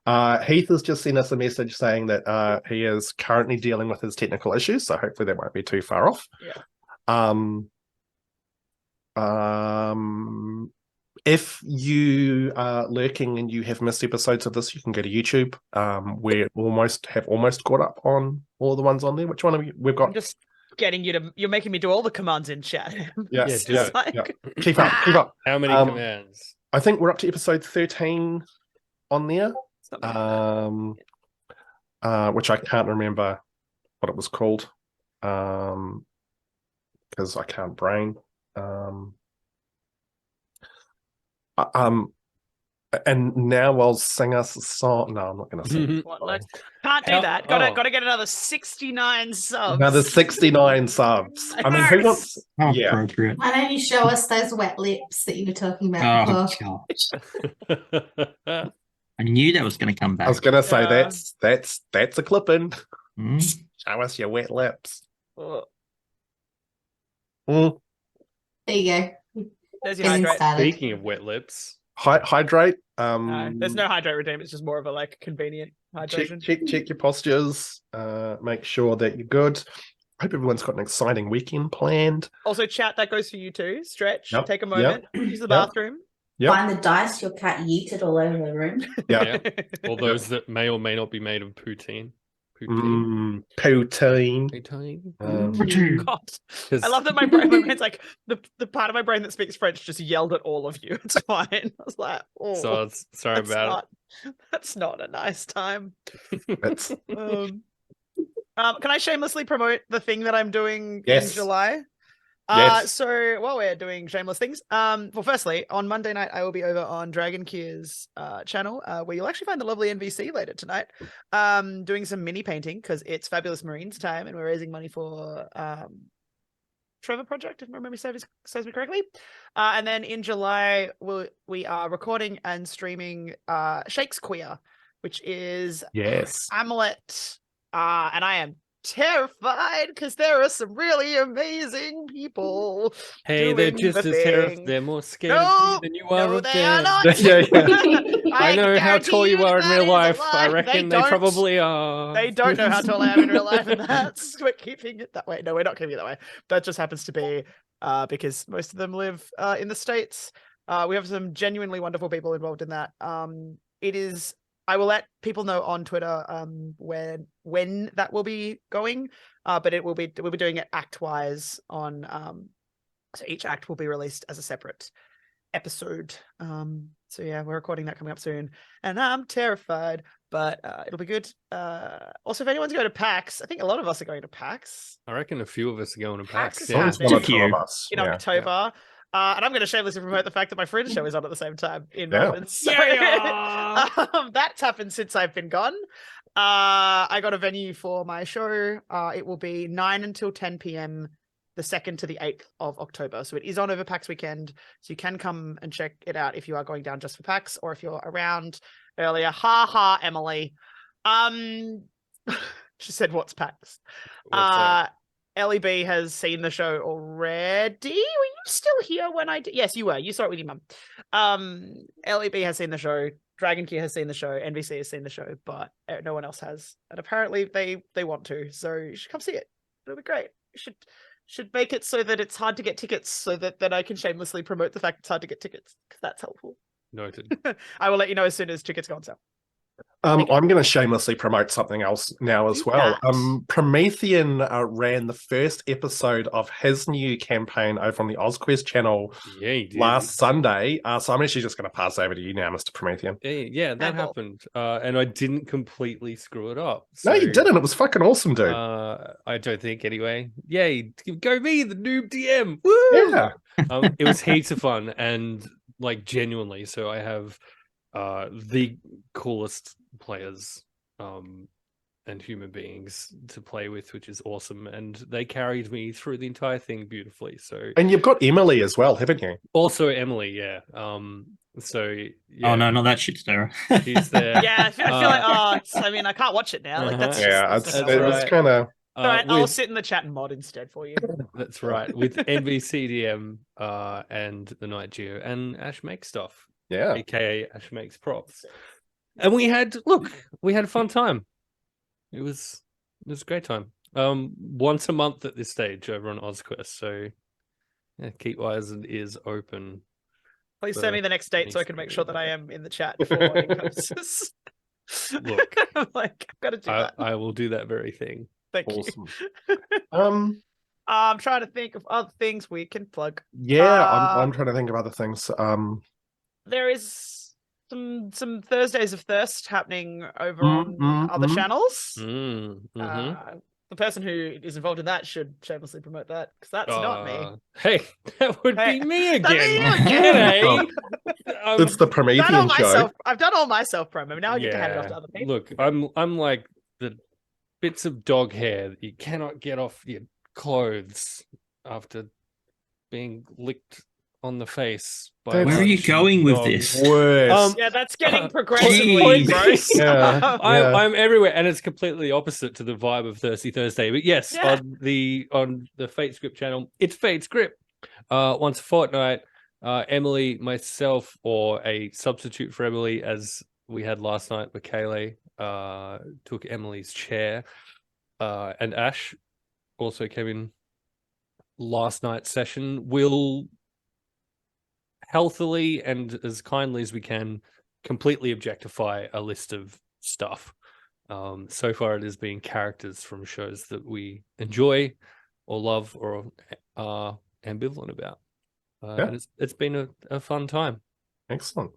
Heath has just sent us a message saying that he is currently dealing with his technical issues, so hopefully that won't be too far off. Yeah. If you are lurking and you have missed episodes of this, you can go to YouTube. We're almost caught up on all the ones on there. Which one have you? We've I'm got. just getting you to. You're making me do all the commands in chat. Yes, Yeah, do It's it. like- Keep up. How many Um, commands? I think we're up to episode 13 on there. something like that. Which I can't remember what it was called. Because I can't brain. And now I'll sing us a song. No, I'm not going to sing. What, let's- Can't do How- that. Got to oh. got to get another 69 subs. Another 69 subs. I mean, who wants? How Yeah. appropriate. Why don't you show us those wet lips that you were talking about Oh, before? God. I knew that was going to come I was back. going to say Yeah. that's a clipping. Hmm? Show us your wet lips. Oh, Mm. There you go. there's your Getting hydrate. started. Speaking of wet lips, Hydrate. No, there's no hydrate redeem. It's just more of a like convenient hydration. check your postures. Make sure that you're good. Hope everyone's got an exciting weekend planned. Also, chat, that goes for you too. Stretch, Yep, take a moment, use the yep. bathroom. Yep. Find the dice your cat yeeted all over the room. Yeah. all those that may or may not be made of poutine. Poutine. Poutine. Poutine. God, 'Cause- I love that my brain's like the part of my brain that speaks French just yelled at all of you. It's fine. I was like, oh, So sorry that's about that's not a nice time. That's Can I shamelessly promote the thing that I'm doing Yes. in July? Yes. So while we're doing shameless things, well, firstly, on Monday night, I will be over on Dragon Kier's channel, where you'll actually find the lovely NVC later tonight, doing some mini painting because it's Fabulous Marines time and we're raising money for Trevor Project, if my memory serves me correctly. And then in July, we are recording and streaming Shakespeare, which is yes. Hamlet, and I am terrified because there are some really amazing people. Hey, they're doing just the as terrified. thing. They're more scared No, of you than you are no, of they them. are not. Yeah. I know how guarantee tall you are in that real is a life. I lie. reckon they don't. probably are. They don't know how tall I am in real life, and that's we're keeping it that way. No, we're not keeping it that way. That just happens to be because most of them live in the States. We have some genuinely wonderful people involved in that. It is. I will let people know on Twitter when that will be going. But we'll be doing it act wise on so each act will be released as a separate episode. So yeah, we're recording that coming up soon, and I'm terrified, but it'll be good. Also, if anyone's going to PAX, I think a lot of us are going to PAX I reckon a few of us are going to PAX PAX. is Yeah. Always happening. one or two of us. in Yeah. October. And I'm going to shamelessly promote the fact that my Fringe show is on at the same time in Yeah. Melbourne. So Yeah. that's happened since I've been gone. I got a venue for my show. It will be 9 until 10 p.m. the 2nd to the 8th of October. So it is on over PAX weekend. So you can come and check it out if you are going down just for PAX or if you're around earlier. Ha ha, Emily. She said, "What's PAX?" What's that? Ellie has seen the show already. Were you still here when I did? Yes, you were. You saw it with your mum. Ellie has seen the show. Dragon Key has seen the show. NBC has seen the show, but no one else has. And apparently they want to. So you should come see it. It'll be great. You should make it so that it's hard to get tickets, so that then I can shamelessly promote the fact it's hard to get tickets, because that's helpful. Noted. I will let you know as soon as tickets go on sale. I'm going to shamelessly promote something else now as Do well. that. Promethean ran the first episode of his new campaign over on the OzQuest channel Yeah, you did. last Sunday. So I'm actually just going to pass over to you now, Mr. Promethean. Yeah, that Handball. happened. And I didn't completely screw it up. No, you So, didn't. It was fucking awesome, dude. I don't think anyway. Yay, go me, the noob DM. Woo! Yeah. It was heaps of fun and like genuinely. So I have the coolest players and human beings to play with, which is awesome. And they carried me through the entire thing beautifully. So And you've got Emily as well, haven't you? also Emily, yeah. So yeah, Oh no, not that shit stirrer. she's there. Yeah, I feel like I mean, I can't watch it now. Like that's Yeah, just, it's, that's that's not- it's right. kind of... All right, I'll with- sit in the chat and mod instead for you. That's right. With NBCDM and the Night Geo and Ash Makes Stuff, Yeah. aka Ash Makes Props. And we had a fun time. It was a great time. Once a month at this stage over on OzQuest. So yeah, keep eyes and ears open. Please send me the next date so I can make sure that I am in the chat before it comes. Look, I'm like, I've got to do that. I will do that very thing. Thank Awesome. you. I'm trying to think of other things we can plug. Yeah, I'm trying to think of other things. There is some Thursdays of Thirst happening over on other channels. The person who is involved in that should shamelessly promote that, because that's not me. Hey, that would be me That'd be again. you again. G'day. It's the Promethean show. I've done all my self promo. Now I get to hand it off to other people. Look, I'm like the bits of dog hair that you cannot get off your clothes after being licked on the face. By Where are you going with this? Worse. Yeah, that's getting progressively Jeez. gross. Yeah. I'm everywhere, and it's completely opposite to the vibe of Thirsty Thursday. But yes, Yeah. on the Fate Script channel, it's Fate Script. Once a fortnight, Emily, myself, or a substitute for Emily, as we had last night, Michele, took Emily's chair, and Ash also came in last night's session. Will healthily and as kindly as we can completely objectify a list of stuff. So far it has been characters from shows that we enjoy or love or are ambivalent about. And it's been a fun time. Excellent.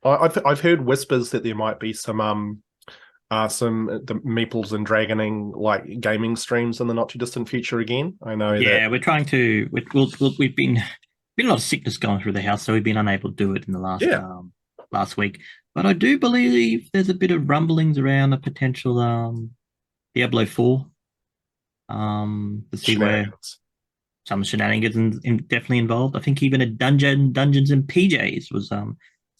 I've heard whispers that there might be some the Meeples and Dragoning like gaming streams in the not too distant future again. I know. Yeah, we're trying to. We've been a lot of sickness going through the house, so we've been unable to do it in the last week. But I do believe there's a bit of rumblings around a potential Diablo 4. To see where some shenanigans definitely involved. I think even a Dungeons and PJs was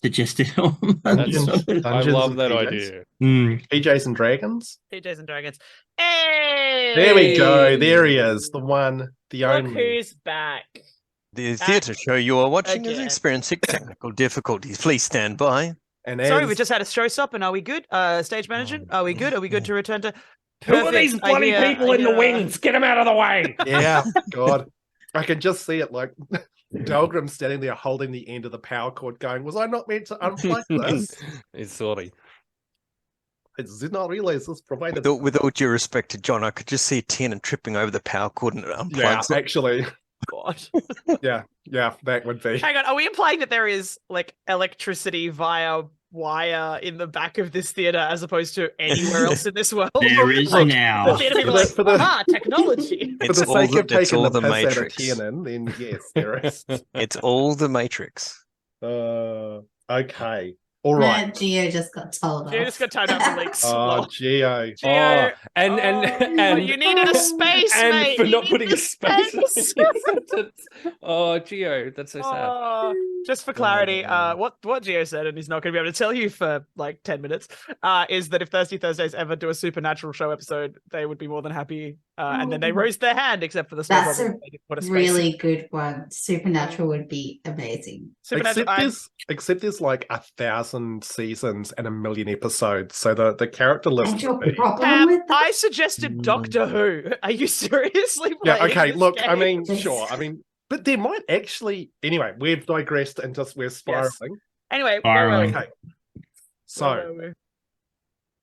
suggested. I love that idea. PJs and Dragons. PJs and Dragons. Hey! There we go. There he is. The one, the Look only. who's back. The theatre show you are watching is again. experiencing technical difficulties. Please stand by. And Sorry, as- we just had a showstop, and are we good? Stage management, are we good? Are we good to return to? Who are these Perfect. bloody people in the wings? Get them out of the way. Yeah, God. I can just see it like Delgrim standing there holding the end of the power cord going, was I not meant to unplug this? It's sorry. I did not realize this provided. With all due respect to John, I could just see Tiernan tripping over the power cord and it Yeah, unplugs. actually. God. Yeah, that would be. Hang on, are we implying that there is like electricity via wire in the back of this theater as opposed to anywhere else in this world? There is Look, now. The theater people are For like, the- technology. For the all sake of it's taking all the the piss out of Matrix. Tiernan, then yes, there is. It's all the Matrix. Okay. All right. Geo just got told off. You just got timed out for leaks. Oh, Geo. Geo, And you needed a space, and mate. for You not needed putting a space. space. in the sentence. Oh, Geo, that's so sad. Oh, just for clarity, what Gio said, and he's not going to be able to tell you for like 10 minutes, is that if Thirsty Thursdays ever do a Supernatural show episode, they would be more than happy. And then they raised their hand, except for the small That's problem they didn't put a space in. Really good one. Supernatural would be amazing. Except there's like 1,000 seasons and 1 million episodes, so the character list. And your would be- problem with that? I suggested Doctor Who. Are you seriously Yeah. playing Okay. this Look. game? I mean, Yes. sure. I mean, but there might actually. Anyway, we've digressed and we're spiraling. Anyway, Spiraling. Okay. So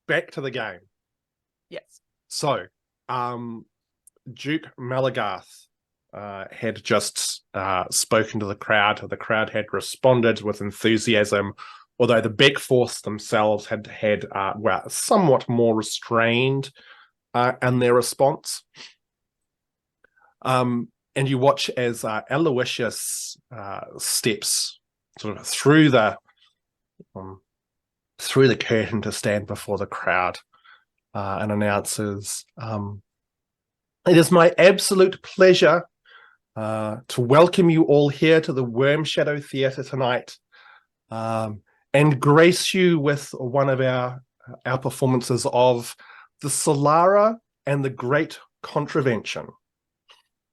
back to the game. yes. So, Duke Malagarth had just spoken to the crowd. The crowd had responded with enthusiasm, although the Beck Force themselves had somewhat more restrained in their response. And you watch as Aloysius steps sort of through the curtain to stand before the crowd and announces, "It is my absolute pleasure to welcome you all here to the Worm Shadow Theatre tonight, and grace you with one of our performances of the Talera and the Great Contravention."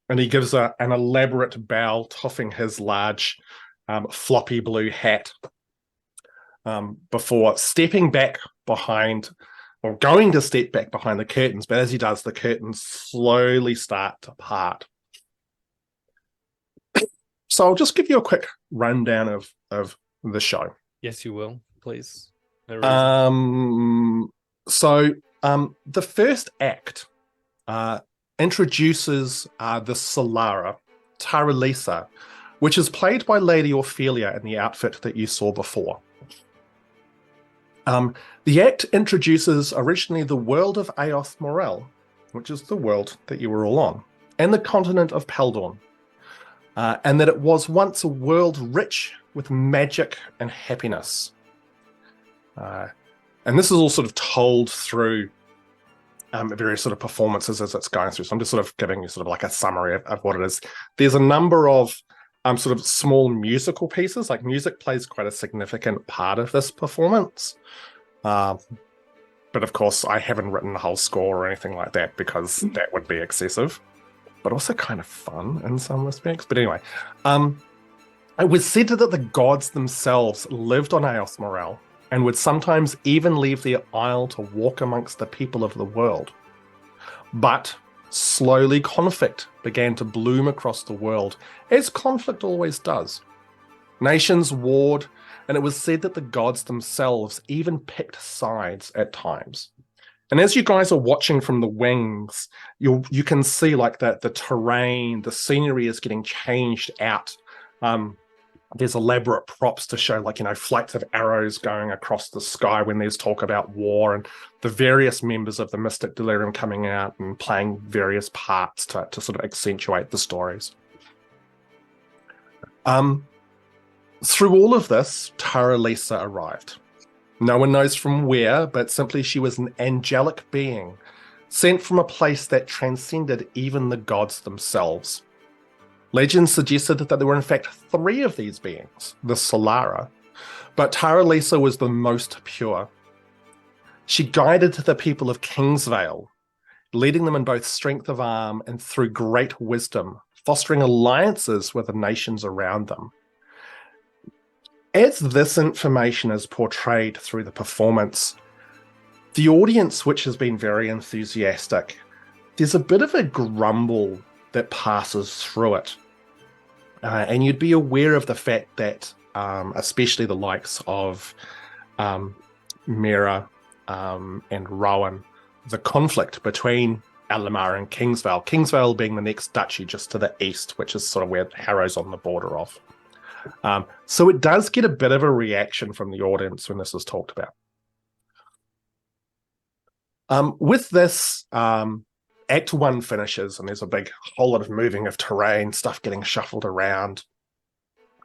And he gives an elaborate bow, toffing his large floppy blue hat. before stepping back behind, or going to step back behind the curtains. But as he does, the curtains slowly start to part. So I'll just give you a quick rundown of the show. Yes, you will, please. No reason. The first act introduces the Solara, Taralisa, which is played by Lady Ophelia in the outfit that you saw before. The act introduces originally the world of Aoth Morel, which is the world that you were all on, and the continent of Peldorn, and that it was once a world rich with magic and happiness. And this is all sort of told through various sort of performances as it's going through. So I'm just sort of giving you sort of like a summary of what it is. There's a number of sort of small musical pieces, like music plays quite a significant part of this performance. But of course, I haven't written the whole score or anything like that because that would be excessive, but also kind of fun in some respects. But anyway, it was said that the gods themselves lived on Aoth Morel and would sometimes even leave their isle to walk amongst the people of the world. But slowly conflict began to bloom across the world, as conflict always does. Nations warred, and it was said that the gods themselves even picked sides at times. And as you guys are watching from the wings, you can see like that the terrain, the scenery is getting changed out. There's elaborate props to show, like, flights of arrows going across the sky when there's talk about war, and the various members of the Mystic Delirium coming out and playing various parts to sort of accentuate the stories. Through all of this, Taralisa arrived. No one knows from where, but simply she was an angelic being, sent from a place that transcended even the gods themselves. Legends suggested that there were in fact 3 of these beings, the Solara, but Taralisa was the most pure. She guided the people of Kingsvale, leading them in both strength of arm and through great wisdom, fostering alliances with the nations around them. As this information is portrayed through the performance, the audience, which has been very enthusiastic, there's a bit of a grumble that passes through it. And you'd be aware of the fact that, especially the likes of Miera and Rowan, the conflict between Alamar and Kingsvale, Kingsvale being the next duchy just to the east, which is sort of where Harrow's on the border of. So it does get a bit of a reaction from the audience when this is talked about. With this, Act 1 finishes, and there's a big whole lot of moving of terrain, stuff getting shuffled around,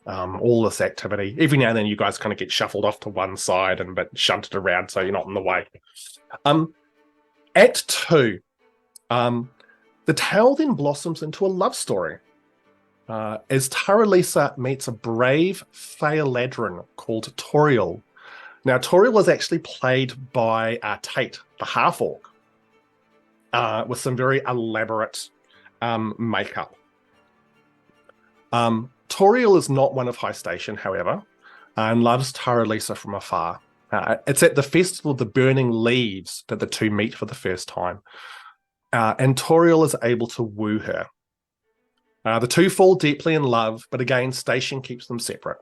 all this activity. Every now and then you guys kind of get shuffled off to one side and but shunted around so you're not in the way. Act 2, the tale then blossoms into a love story. As Taralisa meets a brave Thealadrin called Toriel. Now, Toriel is actually played by Tate, the half-orc, with some very elaborate makeup. Toriel is not one of high station, however, and loves Taralisa from afar. It's at the Festival of the Burning Leaves that the two meet for the first time, and Toriel is able to woo her. The two fall deeply in love, but again, station keeps them separate.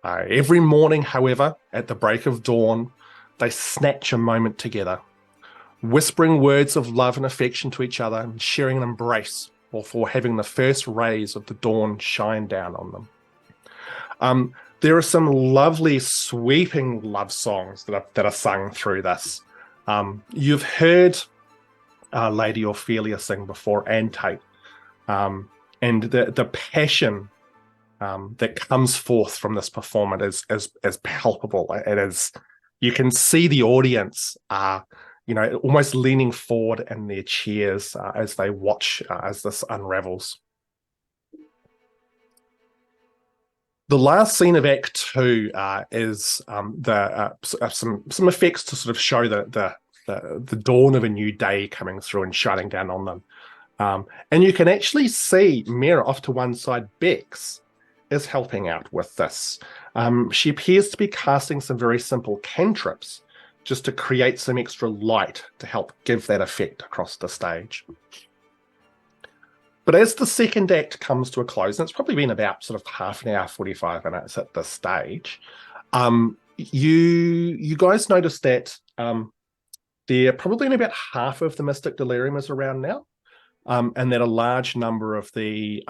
Every morning, however, at the break of dawn, they snatch a moment together, whispering words of love and affection to each other and sharing an embrace before having the first rays of the dawn shine down on them. There are some lovely, sweeping love songs that are sung through this. You've heard Lady Ophelia sing before, and Tate. And the passion that comes forth from this performance is palpable. It is, you can see the audience almost leaning forward in their chairs as they watch as this unravels. The last scene of Act 2 is some effects to sort of show the dawn of a new day coming through and shining down on them. And you can actually see Miera off to one side, Bex, is helping out with this. She appears to be casting some very simple cantrips just to create some extra light to help give that effect across the stage. But as the second act comes to a close, and it's probably been about sort of half an hour, 45 minutes at this stage, you guys notice that there probably only about half of the Mystic Delirium is around now, and that a large number of the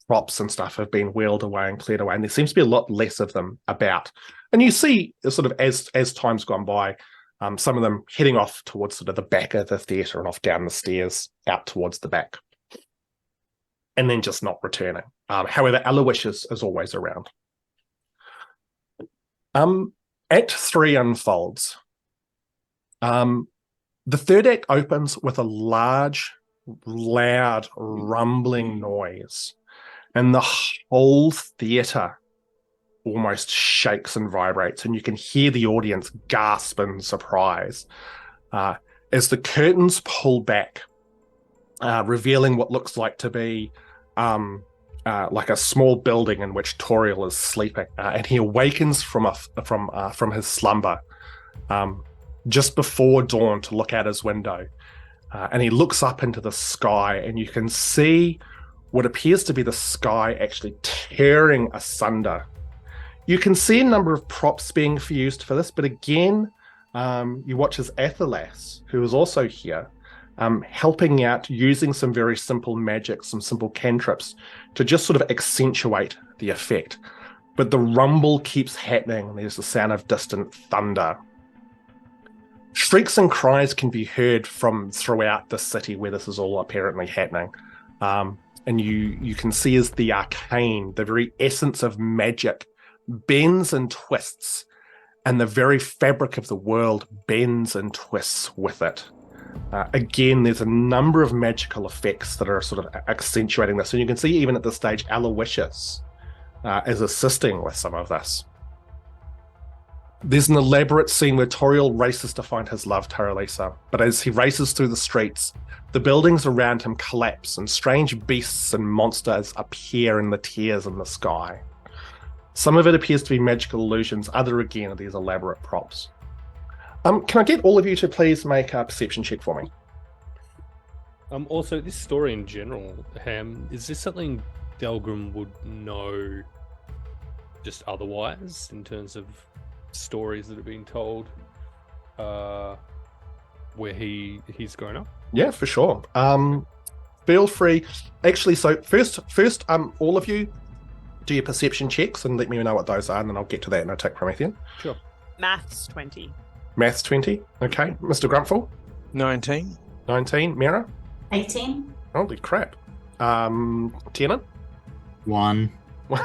props and stuff have been wheeled away and cleared away, and there seems to be a lot less of them about. And you see, sort of as time's gone by, some of them heading off towards sort of the back of the theatre and off down the stairs out towards the back, and then just not returning. However, Aloysius is always around. Act 3 unfolds. The third act opens with a large, loud, rumbling noise, and the whole theatre almost shakes and vibrates, and you can hear the audience gasp in surprise as the curtains pull back, revealing what looks like to be like a small building in which Toriel is sleeping, and he awakens from his slumber just before dawn to look out his window, and he looks up into the sky, and you can see what appears to be the sky actually tearing asunder. You can see a number of props being used for this, but again, you watch as Athelas, who is also here, helping out using some very simple magic, some simple cantrips to just sort of accentuate the effect. But the rumble keeps happening, and there's the sound of distant thunder. Shrieks and cries can be heard from throughout the city where this is all apparently happening. And you can see as the arcane, the very essence of magic, bends and twists, and the very fabric of the world bends and twists with it. Again, there's a number of magical effects that are sort of accentuating this. And you can see even at this stage, Aloysius is assisting with some of this. There's an elaborate scene where Toriel races to find his love, Taralisa, but as he races through the streets, the buildings around him collapse and strange beasts and monsters appear in the tears in the sky. Some of it appears to be magical illusions, other again are these elaborate props. Can I get all of you to please make a perception check for me? Also, this story in general, Ham, is this something Delgrim would know just otherwise in terms of stories that have been told where he's grown up? Yeah, for sure. Feel free. Actually, so first, all of you do your perception checks and let me know what those are, and then I'll get to that in a tick, Promethean. Sure. Maths 20. Maths 20. Okay. Mr. Grumpfel? 19. 19. Miera? 18. Holy crap. Tiernan? 1.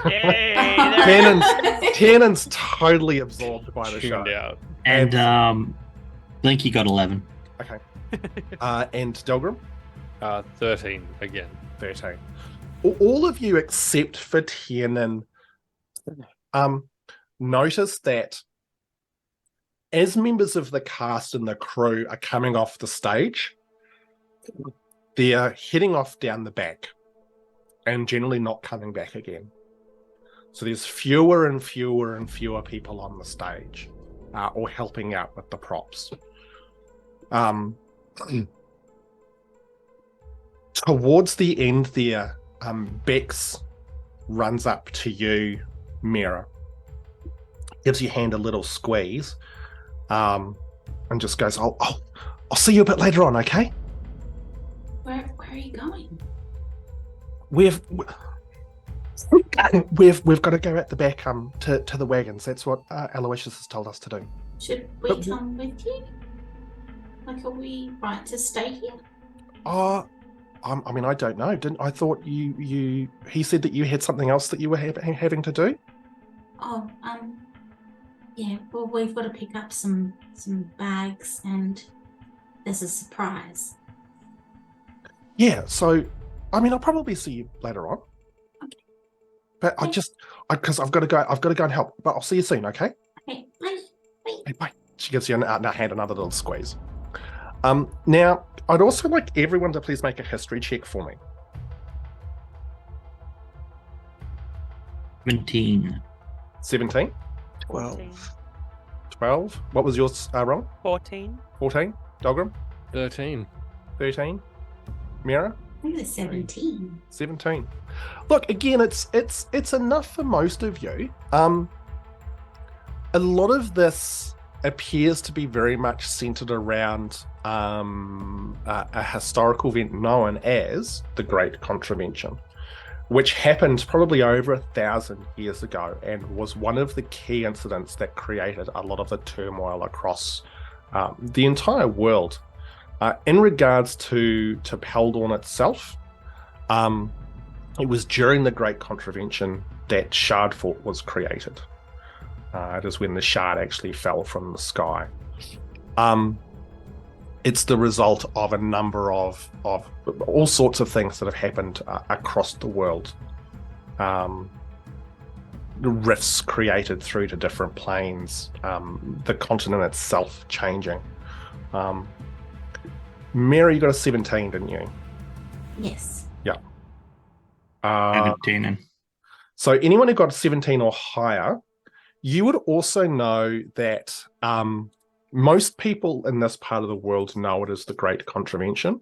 Yay, Tiernan's totally absorbed by the show. Tuned out. And Blinky got 11. Okay. And Delgrim? 13 again. 13. All of you except for Tiernan notice that as members of the cast and the crew are coming off the stage, they're heading off down the back and generally not coming back again. So there's fewer and fewer and fewer people on the stage or helping out with the props. Towards the end there, Bex runs up to you, Miera, gives your hand a little squeeze, and just goes, I'll see you a bit later on, okay? Where are you going? We've got to go at the back to the wagons. That's what Aloysius has told us to do. Should we come with you? Like, are we right to stay here? I mean, I don't know. I thought he said that you had something else that you were having to do? Oh, yeah, well, we've got to pick up some bags, and there's a surprise. Yeah, so, I mean, I'll probably see you later on. Okay. But because I've got to go and help. But I'll see you soon, okay? Okay, bye. Hey, bye. She gives you hand another little squeeze. Now, I'd also like everyone to please make a history check for me. 17. 17? 14. 12? What was yours, Ron? 14. 14? Delgrim? 13. 13? Miera? I think it's 17. 17. Look, again, it's enough for most of you. A lot of this appears to be very much centered around a historical event known as the Great Contravention, which happened probably over 1,000 years ago and was one of the key incidents that created a lot of the turmoil across the entire world. In regards to Peldorn itself, it was during the Great Contravention that Shardfort was created. It is when the shard actually fell from the sky. It's the result of a number of all sorts of things that have happened across the world. The rifts created through to different planes, the continent itself changing. Mary, you got a 17, didn't you? Yes. Yeah. And 10. So anyone who got 17 or higher, you would also know that most people in this part of the world know it as the Great Contravention.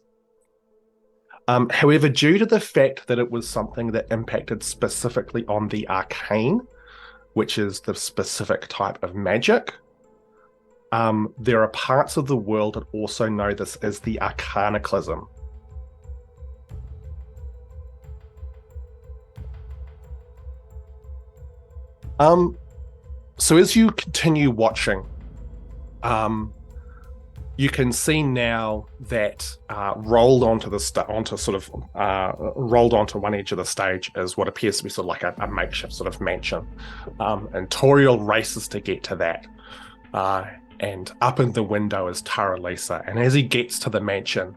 However, due to the fact that it was something that impacted specifically on the arcane, which is the specific type of magic, there are parts of the world that also know this as the Arcanaclysm. So as you continue watching, you can see now that rolled onto one edge of the stage is what appears to be sort of like a makeshift sort of mansion, and Toriel races to get to that. And up in the window is Taralisa, and as he gets to the mansion,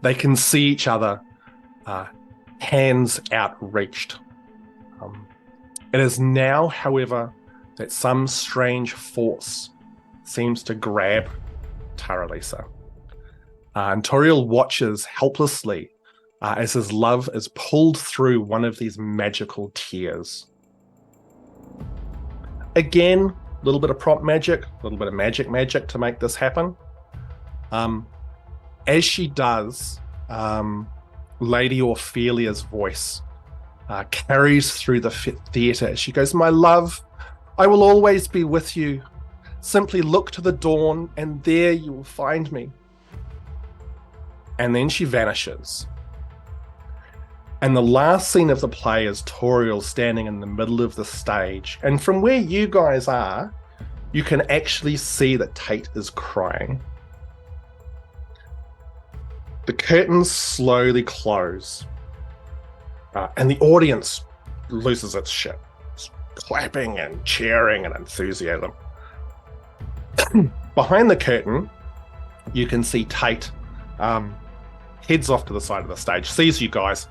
they can see each other, hands outreached. It is now, however, that some strange force seems to grab Taralisa. And Toriel watches helplessly as his love is pulled through one of these magical tears. Again, a little bit of prompt magic, a little bit of magic to make this happen. As she does, Lady Ophelia's voice carries through the theatre. She goes, "My love, I will always be with you. Simply look to the dawn, and there you will find me." And then she vanishes. And the last scene of the play is Toriel standing in the middle of the stage. And from where you guys are, you can actually see that Tate is crying. The curtains slowly close. And the audience loses its shit. It's clapping and cheering and enthusiasm. Behind the curtain, you can see Tate heads off to the side of the stage, sees you guys,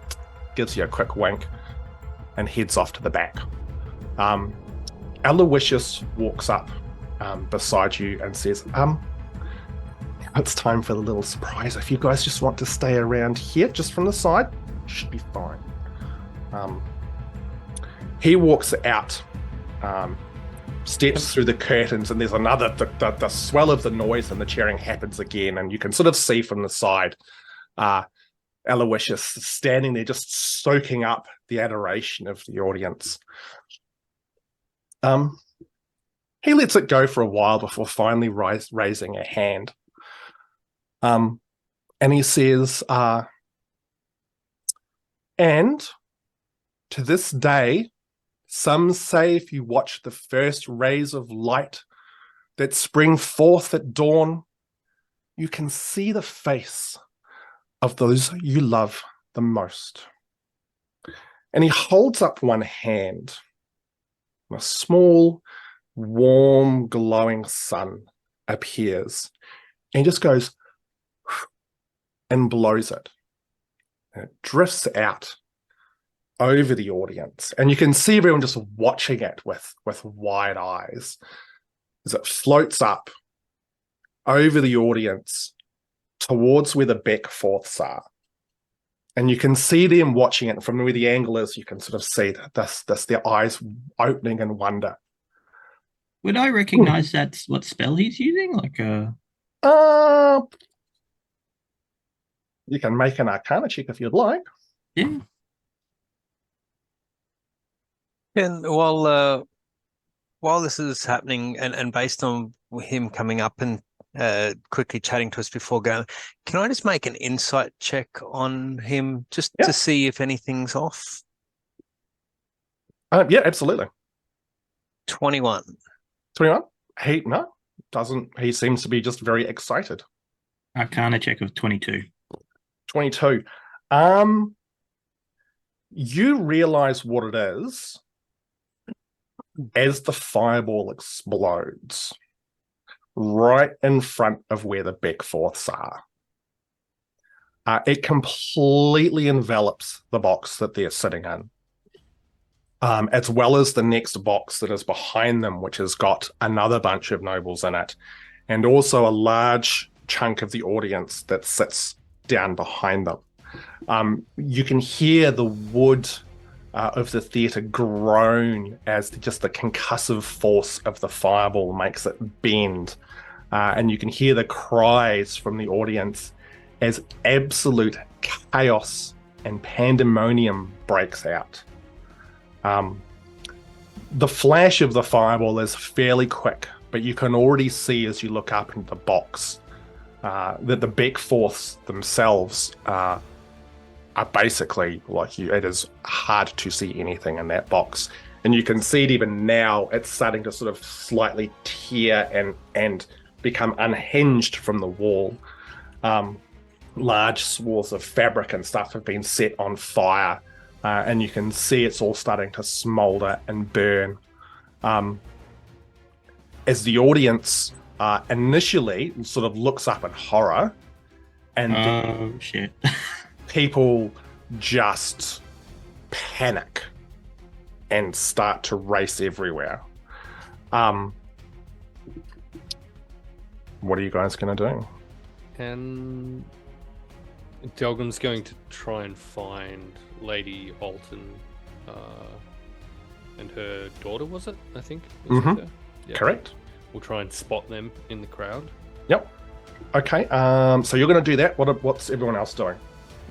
gives you a quick wink, and heads off to the back. Aloysius walks up beside you and says, it's time for the little surprise. If you guys just want to stay around here, just from the side, should be fine. He walks out, steps through the curtains, and there's another, the swell of the noise and the cheering happens again, and you can sort of see from the side Aloysius standing there just soaking up the adoration of the audience. He lets it go for a while before finally raising a hand. And he says, and to this day, some say if you watch the first rays of light that spring forth at dawn, you can see the face of those you love the most. And he holds up one hand. A small, warm, glowing sun appears. And he just goes and blows it. And it drifts out over the audience. And you can see everyone just watching it with wide eyes as it floats up over the audience towards where the Beckforths are. And you can see them watching it from where the angle is. You can sort of see this their eyes opening in wonder. Would I recognize that's what spell he's using? Like You can make an Arcana check if you'd like. yeah. And while this is happening, and based on him coming up and quickly chatting to us before going, can I just make an insight check on him just to see if anything's off? Yeah, absolutely. 21. 21? He seems to be just very excited. Arcana check of 22. 22. You realize what it is as the fireball explodes right in front of where the Beckforths are. It completely envelops the box that they're sitting in, as well as the next box that is behind them, which has got another bunch of nobles in it, and also a large chunk of the audience that sits down behind them. You can hear the wood of the theatre groan as just the concussive force of the fireball makes it bend. And you can hear the cries from the audience as absolute chaos and pandemonium breaks out. The flash of the fireball is fairly quick, but you can already see as you look up into the box that the Beckforths themselves are basically like you. It is hard to see anything in that box, and you can see it even now. It's starting to sort of slightly tear and become unhinged from the wall. Large swaths of fabric and stuff have been set on fire, and you can see it's all starting to smolder and burn. As the audience initially sort of looks up in horror, and shit. people just panic and start to race everywhere. What are you guys going to do? And Delgrim's going to try and find Lady Alton and her daughter, was it? I think. Mhm. Correct. We'll try and spot them in the crowd. Yep. Okay. So you're going to do that. What's everyone else doing?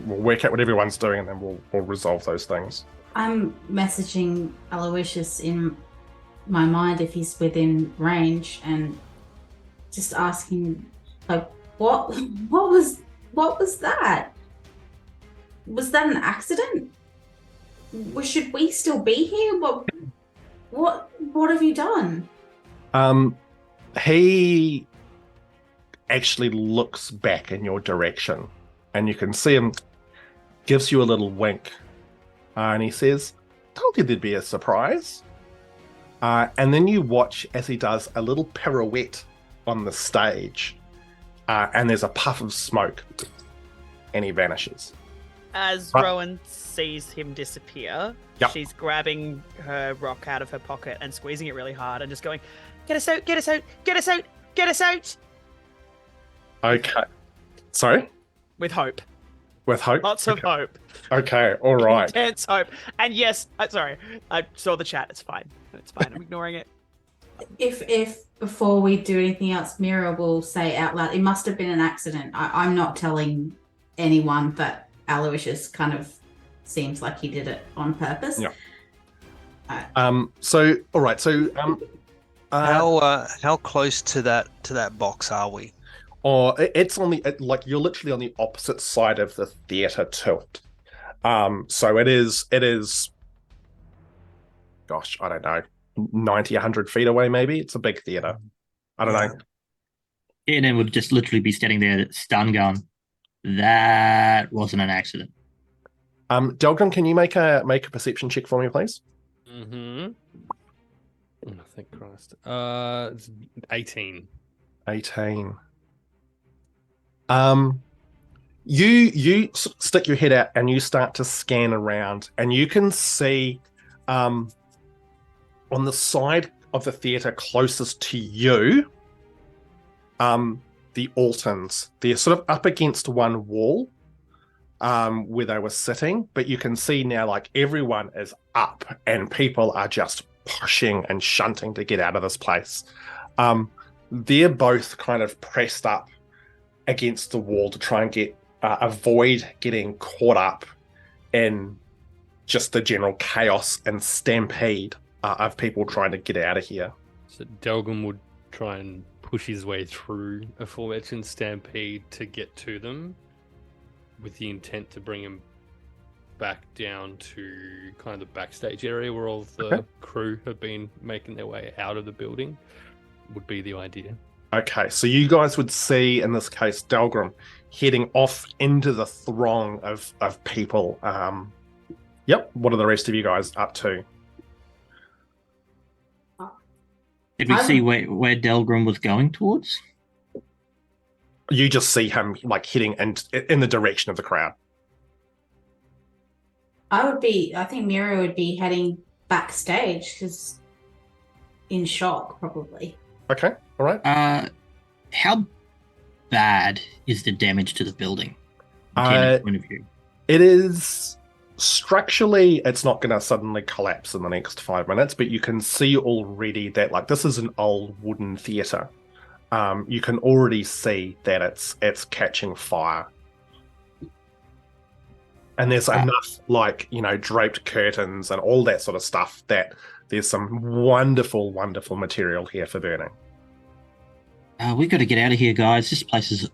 We'll work out what everyone's doing, and then we'll resolve those things. I'm messaging Aloysius in my mind if he's within range, and just asking, like, what was that? Was that an accident? Should we still be here? What have you done? He actually looks back in your direction, and you can see him gives you a little wink, and he says, "Told you there'd be a surprise." And then you watch as he does a little pirouette on the stage, and there's a puff of smoke, and he vanishes. As Rowan sees him disappear, Yep. she's grabbing her rock out of her pocket and squeezing it really hard and just going, "Get us out, get us out, get us out, get us out!" Okay. Sorry? With hope. With hope? Lots of hope. Okay, all right. Intense hope. And yes, sorry, I saw the chat. It's fine. It's fine. I'm ignoring it. If before we do anything else, Miera will say out loud, "It must have been an accident." I'm not telling anyone, but Aloysius kind of seems like he did it on purpose. Yeah. So all right. So how close to that box are we? It's on the like you're literally on the opposite side of the theater to it. So it is. Gosh, I don't know, 90, 100 feet away. Maybe it's a big theater. I don't know. Tiernan would just literally be standing there, stun gun. That wasn't an accident. Delgrim, can you make a perception check for me, please? Mm-hmm. Oh, thank Christ. It's 18. 18. You stick your head out and you start to scan around, and you can see on the side of the theater closest to you, the Altons. They're sort of up against one wall, where they were sitting, but you can see now like everyone is up and people are just pushing and shunting to get out of this place. They're both kind of pressed up against the wall to try and get avoid getting caught up in just the general chaos and stampede of people trying to get out of here. So Delgrim would try and push his way through aforementioned stampede to get to them, with the intent to bring him back down to kind of the backstage area where all the crew have been making their way out of the building, would be the idea. Okay, so you guys would see, in this case, Delgrim heading off into the throng of people. Yep, what are the rest of you guys up to? Did we see where Delgrim was going towards? You just see him like heading in the direction of the crowd. I think Miera would be heading backstage because in shock, probably. Okay, all right. How bad is the damage to the building? From Tiernan's point of view? It is structurally, it's not going to suddenly collapse in the next 5 minutes, but you can see already that like this is an old wooden theatre. You can already see that it's catching fire. And there's enough, like, you know, draped curtains and all that sort of stuff that there's some wonderful, wonderful material here for burning. We got to get out of here, guys.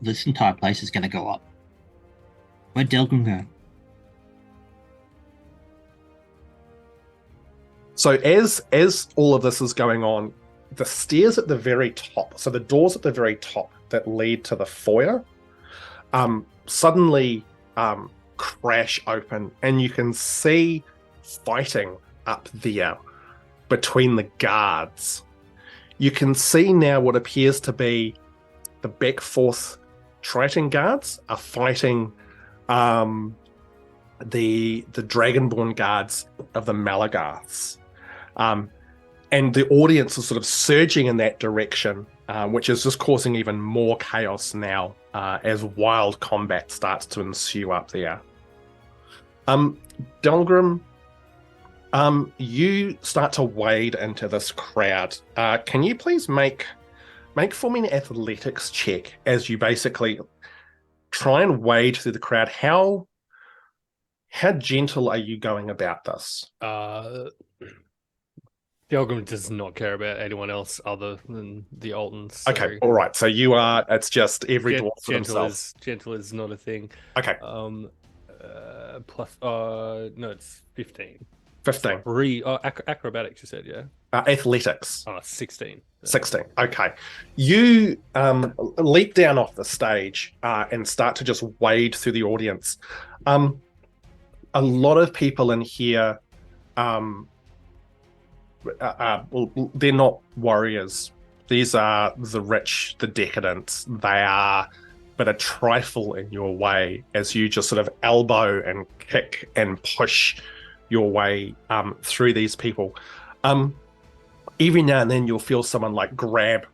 This entire place is going to go up. Where'd Delgrim go? So as all of this is going on, the stairs at the very top, so the doors at the very top that lead to the foyer, suddenly crash open, and you can see fighting up there between the guards. You can see now what appears to be the back fourth Triton guards are fighting the Dragonborn guards of the Malagarths. And the audience is sort of surging in that direction, which is just causing even more chaos now as wild combat starts to ensue up there. Delgrim, you start to wade into this crowd. Can you please make for me an athletics check as you basically try and wade through the crowd? How gentle are you going about this? Delgrim does not care about anyone else other than the Altons. So okay, all right. So you are. It's just every dwarf for themselves. Gentle is not a thing. Okay. Plus, no, it's 15. 15. Acrobatics, you said, yeah? Athletics. 16. 16. Okay. You leap down off the stage and start to just wade through the audience. A lot of people in here, they're not warriors. These are the rich, the decadent. They are but a trifle in your way as you just sort of elbow and kick and push your way through these people. Every now and then you'll feel someone like grab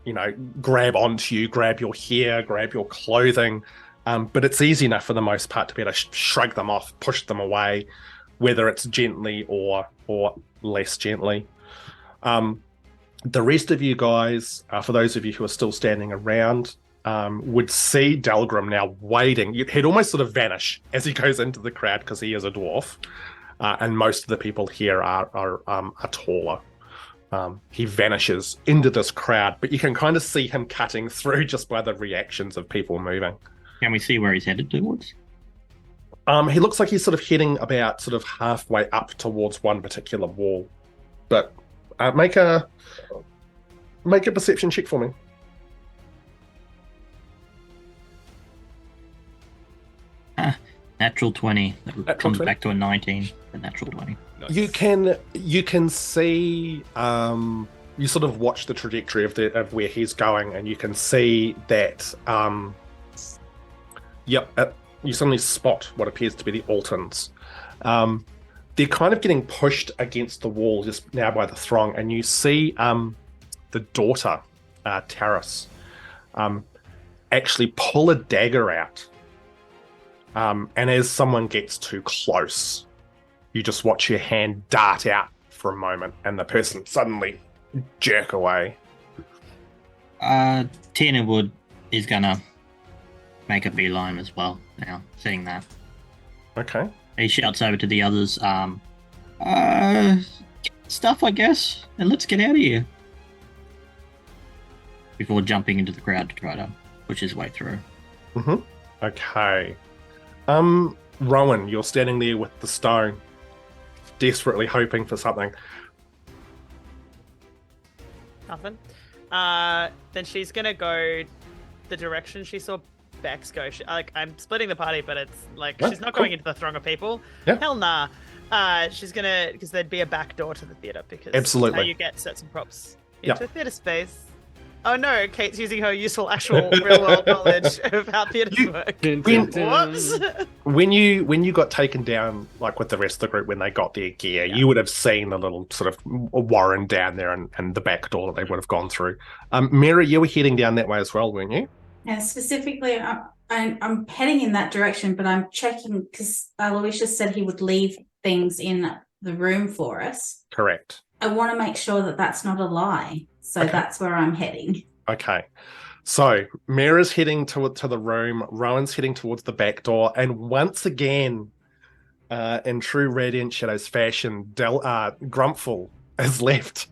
onto you, grab your hair, grab your clothing. But it's easy enough for the most part to be able to shrug them off, push them away, whether it's gently or less gently. The rest of you guys, for those of you who are still standing around, would see Delgrim now wading. He'd almost sort of vanish as he goes into the crowd because he is a dwarf, and most of the people here are taller. He vanishes into this crowd, but you can kind of see him cutting through just by the reactions of people moving. Can we see where he's headed towards? He looks like he's sort of heading about sort of halfway up towards one particular wall. But make a perception check for me. Natural 20. That comes 20? back to a 19. A natural 20. Nice. You can see. You sort of watch the trajectory of where he's going, and you can see that. You suddenly spot what appears to be the Altons. They're kind of getting pushed against the wall just now by the throng, and you see the daughter, Taris, actually pull a dagger out And as someone gets too close, you just watch your hand dart out for a moment, and the person suddenly jerk away. Tiernan is gonna make a beeline as well now, seeing that. Okay. He shouts over to the others, stuff, I guess, and let's get out of here. Before jumping into the crowd to try to push his way through. Mm-hmm. Okay. Rowan, you're standing there with the stone, desperately hoping for something. Nothing. Then she's gonna go the direction she saw Bex go. I'm splitting the party, but it's like Yeah, she's not cool. going into the throng of people. Yeah. Hell nah. She's gonna, because there'd be a back door to the theater, because Absolutely. how you get sets and props Yep. into theater space. Oh no, Kate's using her useful actual real world knowledge of how theaters work. Dun, dun, dun. Whoops. When you got taken down, like with the rest of the group, when they got their gear, you would have seen the little sort of warren down there and the back door that they would have gone through. Miera, you were heading down that way as well, weren't you? And specifically, I'm heading in that direction, but I'm checking because Aloysius said he would leave things in the room for us. Correct. I want to make sure that that's not a lie. So Okay. that's where I'm heading. Okay. So Miera's heading to the room, Rowan's heading towards the back door, and once again, in true Radiant Shadows fashion, Grumpfel is left,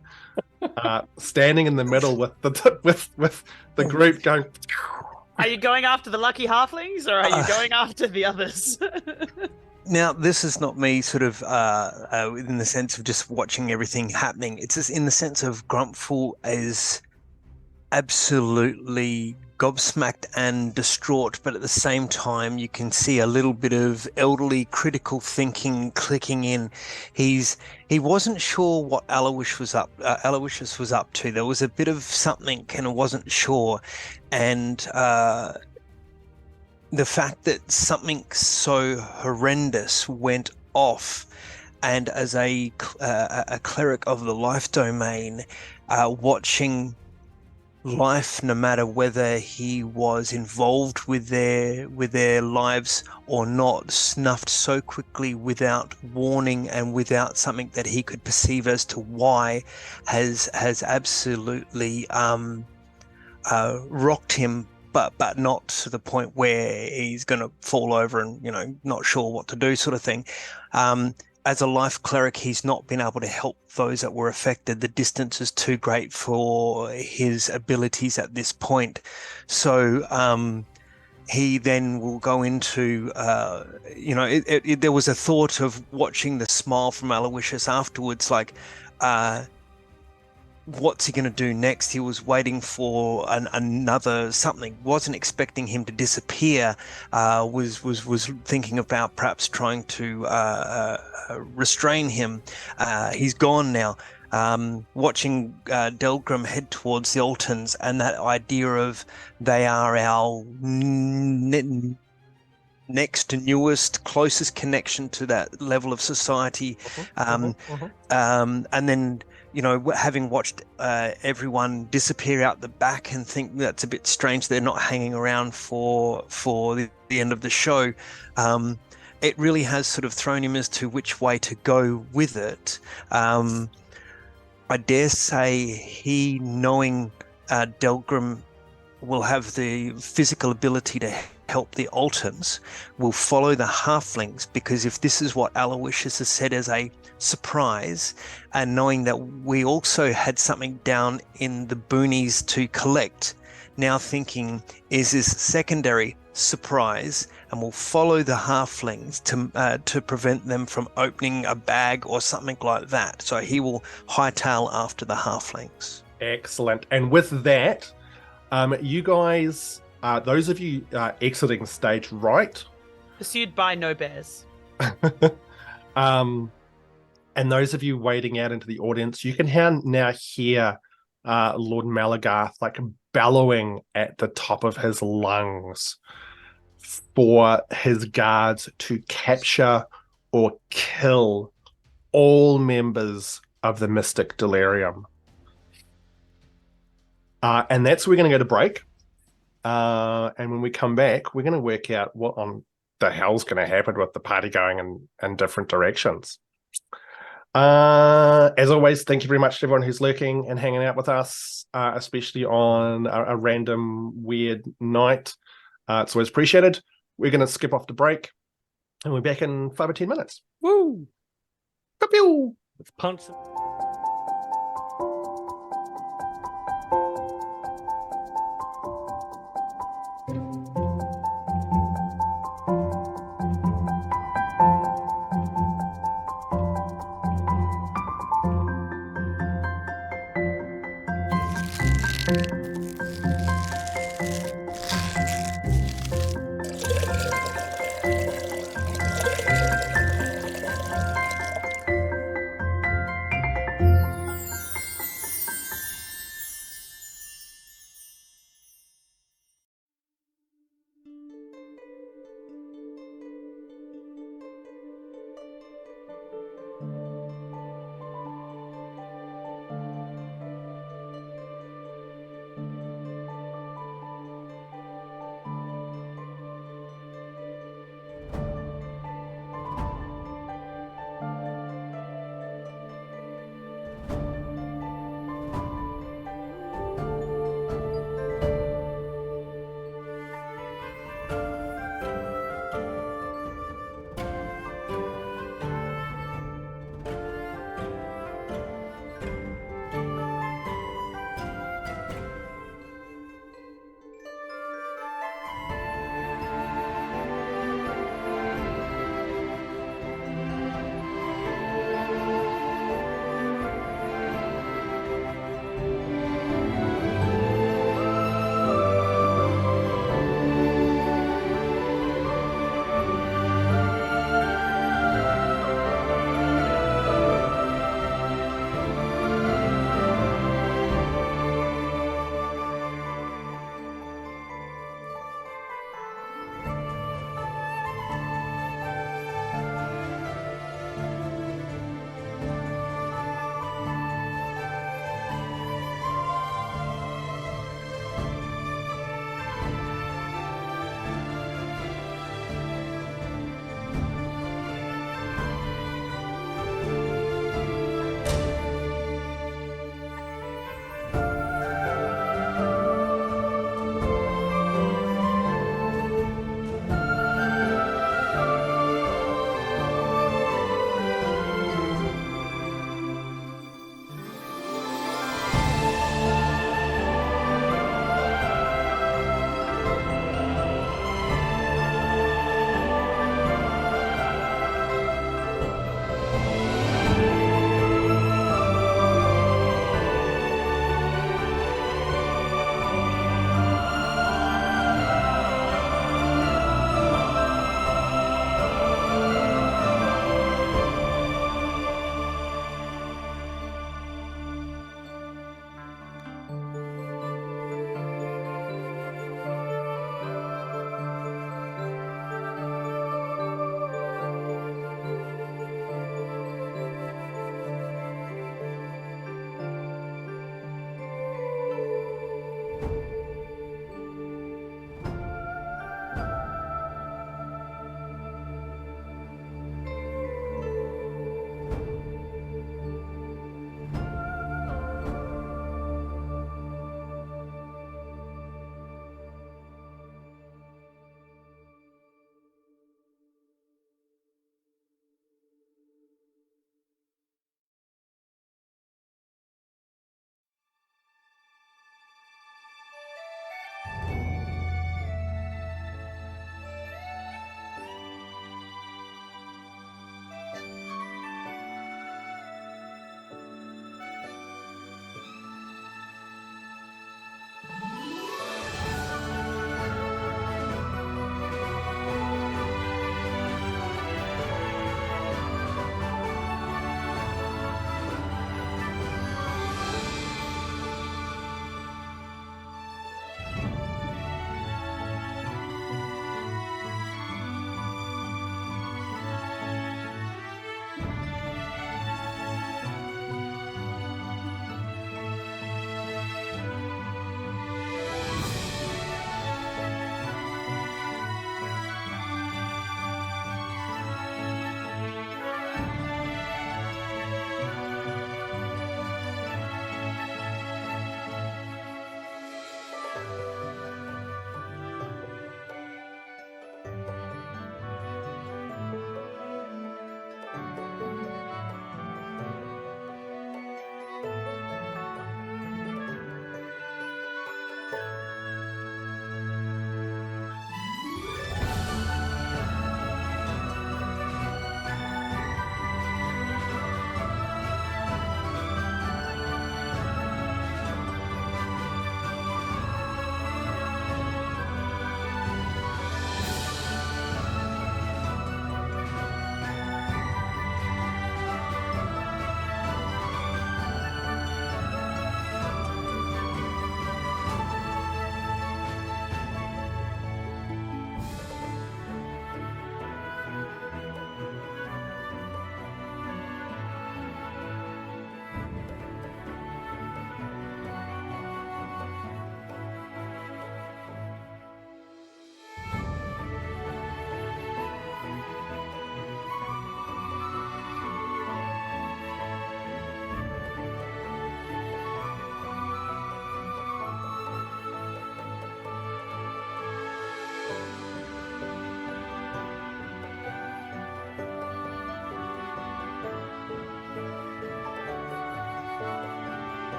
standing in the middle with the group going. Are you going after the lucky halflings, or are you going after the others? Now, this is not me sort of in the sense of just watching everything happening. It's just in the sense of Grumpfel is absolutely gobsmacked and distraught, but at the same time, you can see a little bit of elderly critical thinking clicking in. He wasn't sure what Aloysius was up to. There was a bit of something, and I wasn't sure. And the fact that something so horrendous went off, and as a cleric of the life domain, watching life, no matter whether he was involved with their lives or not, snuffed so quickly without warning and without something that he could perceive as to why, has absolutely rocked him, but not to the point where he's going to fall over and not sure what to do, sort of thing. As a life cleric, he's not been able to help those that were affected. The distance is too great for his abilities at this point. So he then will go into, there was a thought of watching the smile from Aloysius afterwards, like, what's he going to do next? He was waiting for another something, wasn't expecting him to disappear, was thinking about perhaps trying to restrain him. He's gone now. Watching Delgrim head towards the Altons, and that idea of they are our next to newest, closest connection to that level of society. And then, having watched everyone disappear out the back and think that's a bit strange they're not hanging around for the end of the show, it really has sort of thrown him as to which way to go with it. I dare say he, knowing Delgrim will have the physical ability to help the Altons, will follow the halflings, because if this is what Aloysius has said as a surprise, and knowing that we also had something down in the boonies to collect, now thinking, is this secondary surprise, and will follow the halflings to prevent them from opening a bag or something like that. So he will hightail after the halflings. Excellent. And with that, you guys, those of you exiting stage right, Pursued by no bears. and those of you wading out into the audience, you can now hear Lord Malagarth like bellowing at the top of his lungs for his guards to capture or kill all members of the Mystic Delirium. And that's where we're going to go to break. And when we come back, we're going to work out what on the hell's going to happen with the party going in different directions. As always, thank you very much to everyone who's lurking and hanging out with us, especially on a random weird night. It's always appreciated. We're going to skip off the break, and we're back in 5 or 10 minutes. Woo! Pew! Let's punch.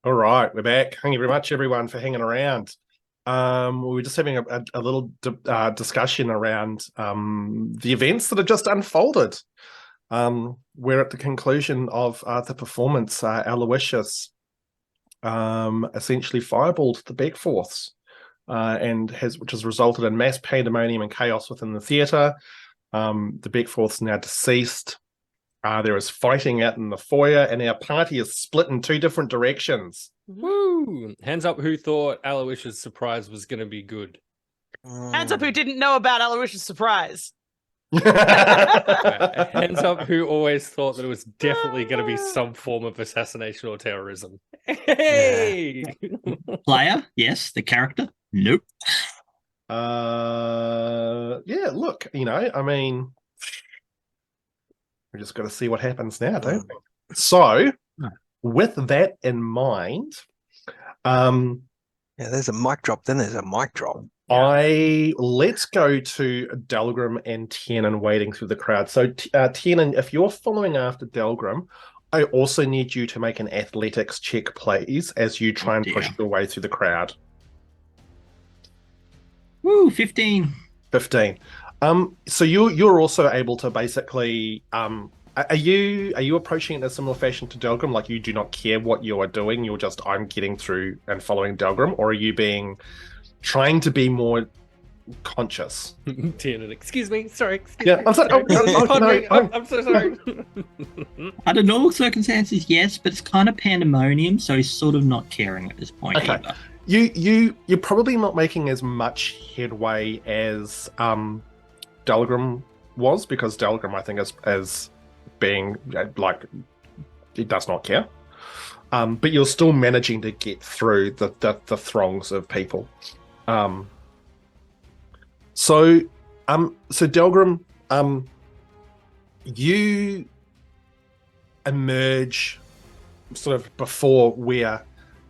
All right, we're back. Thank you very much, everyone, for hanging around. We were just having a little discussion around the events that have just unfolded. We're at the conclusion of the performance. Aloysius essentially fireballed the Beckforths, which has resulted in mass pandemonium and chaos within the theatre. The Beckforths now deceased. There is fighting out in the foyer, and our party is split in two different directions. Woo! Hands up who thought Aloysius' surprise was going to be good. Hands up who didn't know about Aloysius' surprise. Hands up who always thought that it was definitely going to be some form of assassination or terrorism. Hey! Player, yes. The character, nope. Yeah, look, I mean, we just got to see what happens now, don't we? So, with that in mind, Yeah, there's a mic drop, then there's a mic drop. let's go to Delgrim and Tiernan wading through the crowd. So, Tiernan, if you're following after Delgrim, I also need you to make an athletics check, please, as you try and push your way through the crowd. Woo, 15. 15. So you're also able to basically Are you approaching it in a similar fashion to Delgrim? Like you do not care what you are doing, you're just I'm getting through and following Delgrim, or are you trying to be more conscious? Tiernan, excuse me, sorry. Excuse Yeah, me, I'm sorry. Pardon No, me, I'm so sorry. Under normal circumstances, yes, but it's kind of pandemonium, so he's sort of not caring at this point Okay. either. You're probably not making as much headway as Delgrim was, because Delgrim, I think, is being like he does not care. But you're still managing to get through the throngs of people. So Delgrim, you emerge sort of before where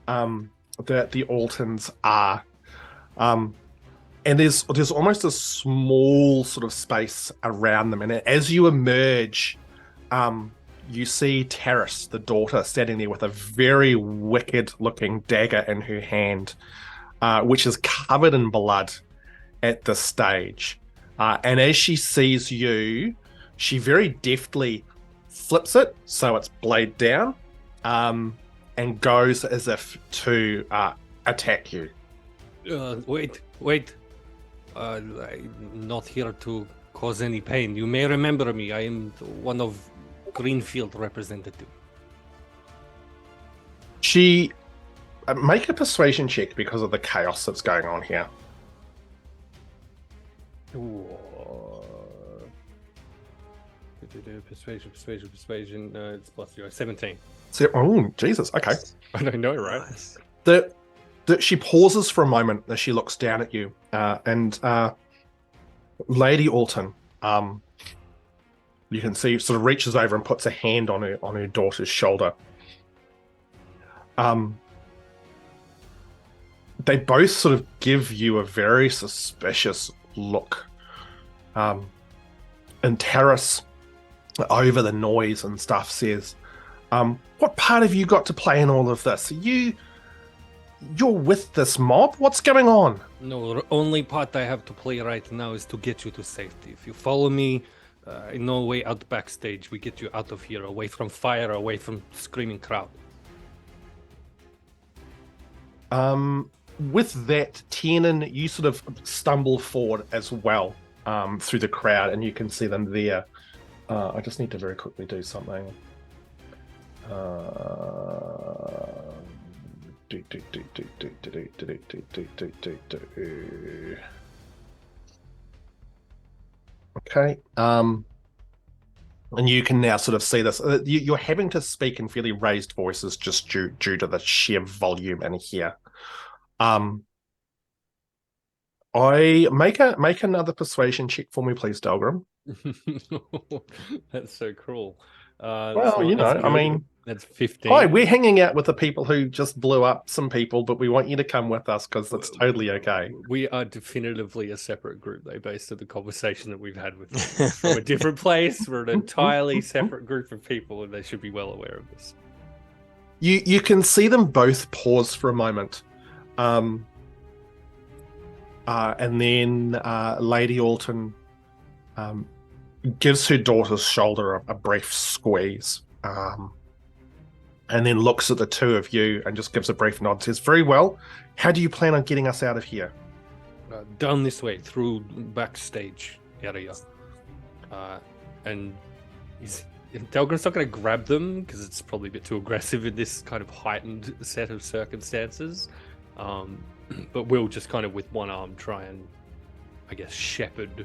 the Altons are, and there's almost a small sort of space around them, and as you emerge, you see Terrace, the daughter, standing there with a very wicked-looking dagger in her hand, which is covered in blood at this stage. And as she sees you, she very deftly flips it so it's blade down, and goes as if to attack you. Wait. I'm not here to cause any pain. You may remember me. I am one of Greenfield representative. She make a persuasion check because of the chaos that's going on here. Persuasion. It's plus 0. 17. So, oh, Jesus. Okay. I don't know, right? Nice. She pauses for a moment as she looks down at you, and Lady Alton, you can see, sort of reaches over and puts a hand on her daughter's shoulder. They both sort of give you a very suspicious look. And Terrace, over the noise and stuff, says, what part have you got to play in all of this? You're with this mob? What's going on? No, the only part I have to play right now is to get you to safety. If you follow me, in no way out backstage, we get you out of here, away from fire, away from screaming crowd. With that, Tiernan, you sort of stumble forward as well, through the crowd, and you can see them there. I just need to very quickly do something. Okay. And you can now sort of see this. You're having to speak in fairly raised voices just due to the sheer volume in here. I make another persuasion check for me, please, Delgrim. That's so cruel. Well, you know, I mean, that's 15. Hi, we're hanging out with the people who just blew up some people, but we want you to come with us because that's totally okay. We are definitively a separate group, though, based on the conversation that we've had with them. From a different place. We're an entirely separate group of people, and they should be well aware of this. You can see them both pause for a moment. And then Lady Alton gives her daughter's shoulder a brief squeeze, and then looks at the two of you and just gives a brief nod. Says, "Very well. How do you plan on getting us out of here?" Down this way, through backstage area. And Delgrim's not going to grab them because it's probably a bit too aggressive in this kind of heightened set of circumstances. But we'll just kind of with one arm try and, I guess, shepherd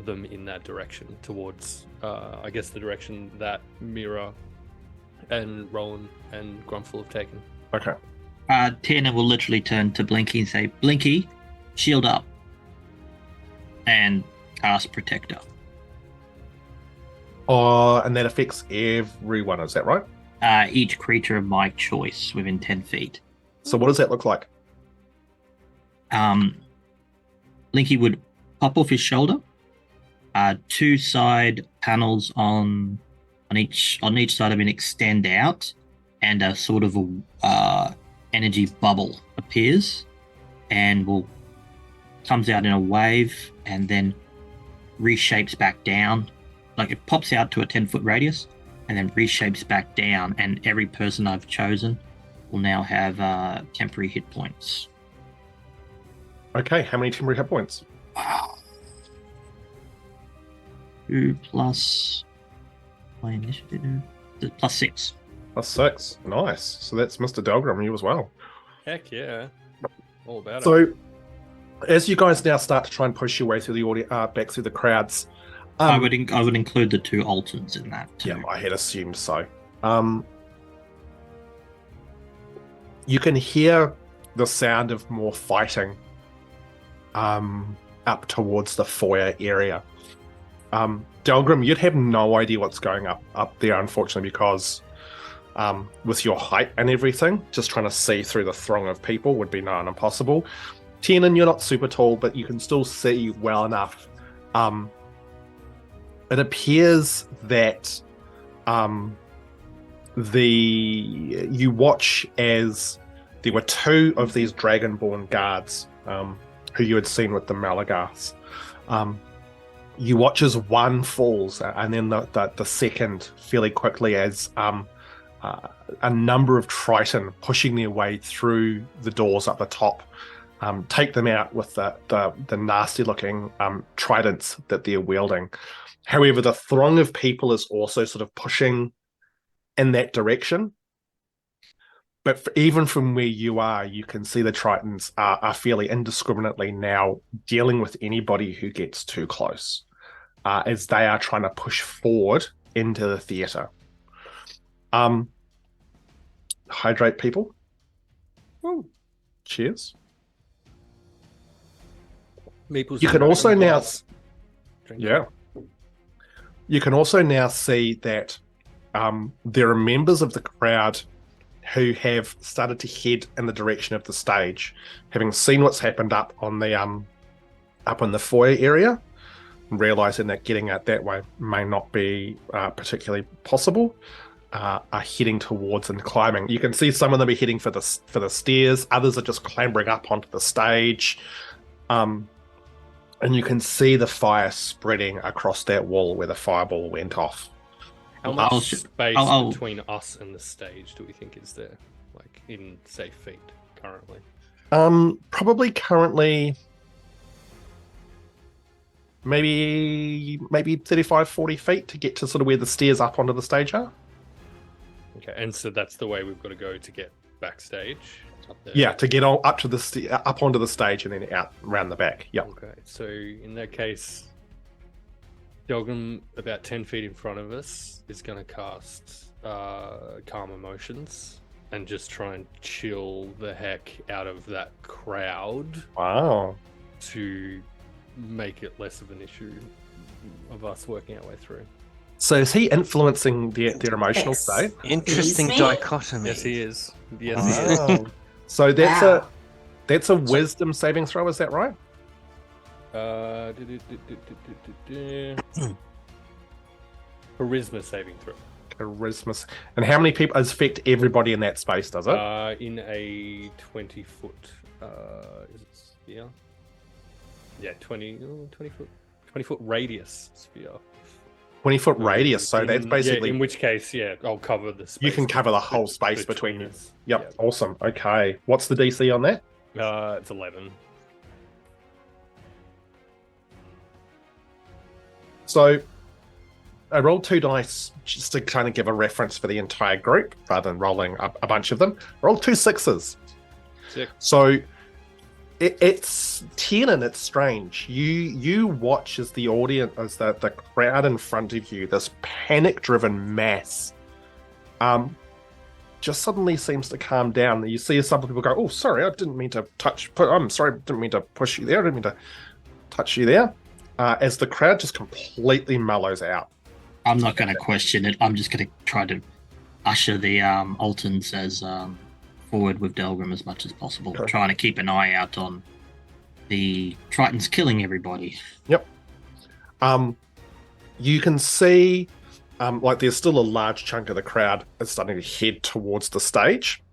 them in that direction towards, I guess, the direction that Miera and Rowan and Grumpfel have taken. Okay. Tiernan will literally turn to Blinky and say, Blinky, shield up. And cast Protector. And that affects everyone, is that right? Each creature of my choice within 10 feet. So what does that look like? Blinky would pop off his shoulder. Two side panels on each side of him extend out, and a sort of a energy bubble appears, and comes out in a wave, and then reshapes back down. Like it pops out to a 10-foot radius, and then reshapes back down, and every person I've chosen will now have temporary hit points. Okay, how many temporary hit points? 2 plus my initiative. Plus 6. Plus 6. Nice. So that's Mr. Delgrim, you as well. Heck yeah. All about it. So, as you guys now start to try and push your way through the audience, back through the crowds, I would include the 2 Altons in that too. yeah, I had assumed so. You can hear the sound of more fighting up towards the foyer area. Delgrim, you'd have no idea what's going up there, unfortunately, because with your height and everything, just trying to see through the throng of people would be nigh on impossible. Tiernan, you're not super tall, but you can still see well enough. It appears that you watch as there were 2 of these dragonborn guards who you had seen with the Malagas. You watch as one falls, and then the second fairly quickly as a number of Triton pushing their way through the doors up the top take them out with the nasty-looking tridents that they're wielding. However, the throng of people is also sort of pushing in that direction. But even from where you are, you can see the Tritons are fairly indiscriminately now dealing with anybody who gets too close, as they are trying to push forward into the theatre. Hydrate, people. Ooh. Cheers. Meeples You can and also Rowan now... both drink. Yeah. You can also now see that there are members of the crowd who have started to head in the direction of the stage, having seen what's happened up on the foyer area, realizing that getting out that way may not be particularly possible, are heading towards and climbing. You can see some of them are heading for the stairs, others are just clambering up onto the stage, and you can see the fire spreading across that wall where the fireball went off. How much space between us and the stage do we think is there? Like in, say, feet currently? Probably currently maybe 35, 40 feet to get to sort of where the stairs up onto the stage are. Okay, and so that's the way we've got to go to get backstage? Up there. Yeah, to get up to up onto the stage and then out around the back. Yeah. Okay, so in that case, Delgrim, about 10 feet in front of us, is going to cast Calm Emotions and just try and chill the heck out of that crowd. Wow. To make it less of an issue of us working our way through. So is he influencing their emotional Yes. state? Interesting Excuse me? dichotomy. Yes, he is. Yes, he is. Wow. So Wow. that's a wisdom saving throw, is that right? Charisma saving throw. Charisma. And how many people affect everybody in that space, does it? In a 20-foot is it sphere? Yeah, 20 foot radius sphere. 20-foot radius, so that's basically... in which case, yeah, I'll cover the space. You can cover the whole space between you. us. Yep, awesome. Okay. What's the DC on that? It's 11. So I rolled 2 dice just to kind of give a reference for the entire group rather than rolling a bunch of them. I rolled 2 6s. Sick. So it's Tiernan, it's strange. You watch as the audience, as the crowd in front of you, this panic-driven mass, just suddenly seems to calm down. You see some people go, "Oh, sorry, I didn't mean to touch. I'm sorry, I didn't mean to push you there. I didn't mean to touch you there." As the crowd just completely mellows out. I'm not going to question it. I'm just going to try to usher the Altons as forward with Delgrim as much as possible, Okay. trying to keep an eye out on the Tritons killing everybody. Yep. You can see, like, there's still a large chunk of the crowd is starting to head towards the stage.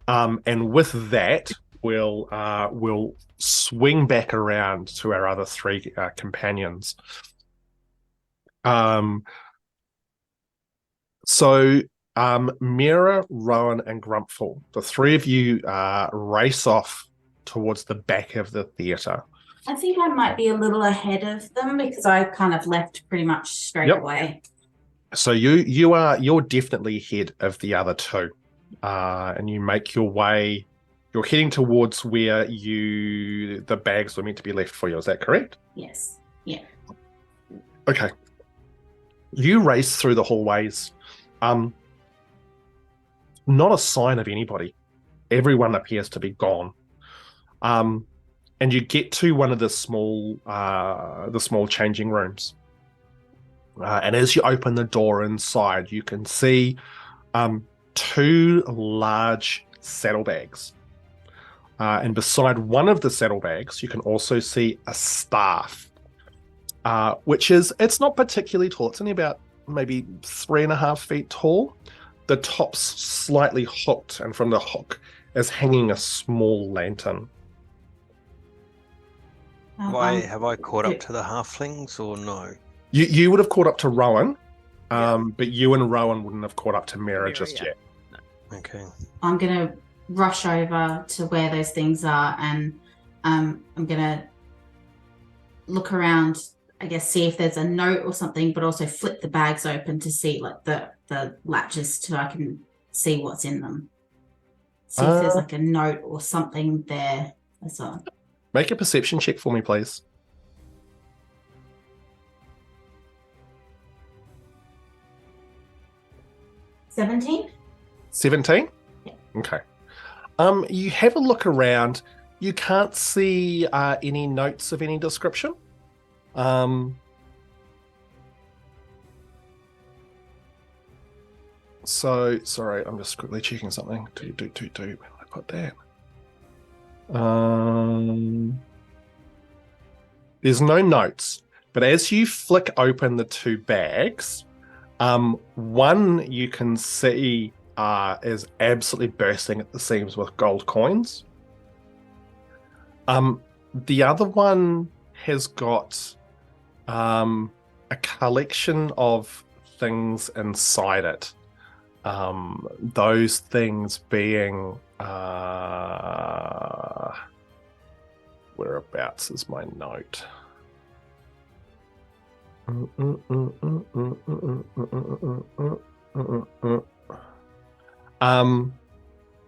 And with that, we'll swing back around to our other 3 companions. So Miera, Rowan, and Grumpfel, the three of you race off towards the back of the theatre. I think I might be a little ahead of them because I kind of left pretty much straight away. So you're definitely ahead of the other two, and you make your way. You're heading towards where the bags were meant to be left for you. Is that correct? Yes. Yeah. Okay. You race through the hallways. Not a sign of anybody. Everyone appears to be gone. And you get to one of the small changing rooms. And as you open the door inside, you can see two large saddlebags. And beside one of the saddlebags, you can also see a staff, it's not particularly tall. It's only about maybe 3.5 feet tall. The top's slightly hooked, and from the hook is hanging a small lantern. Have I caught up to the halflings or no? You would have caught up to Rowan, but you and Rowan wouldn't have caught up to Miera just yet. No. Okay. I'm going to rush over to where those things are, and I'm going to look around, I guess, see if there's a note or something, but also flip the bags open to see like the latches so I can see what's in them. See if there's like a note or something there as well. Make a perception check for me, please. $17? 17? Yeah. Okay. You have a look around. You can't see any notes of any description. So, sorry, I'm just quickly checking something. Where did I put that? There's no notes, but as you flick open the two bags, one you can see is absolutely bursting at the seams with gold coins. The other one has got a collection of things inside it. Those things being whereabouts is my note?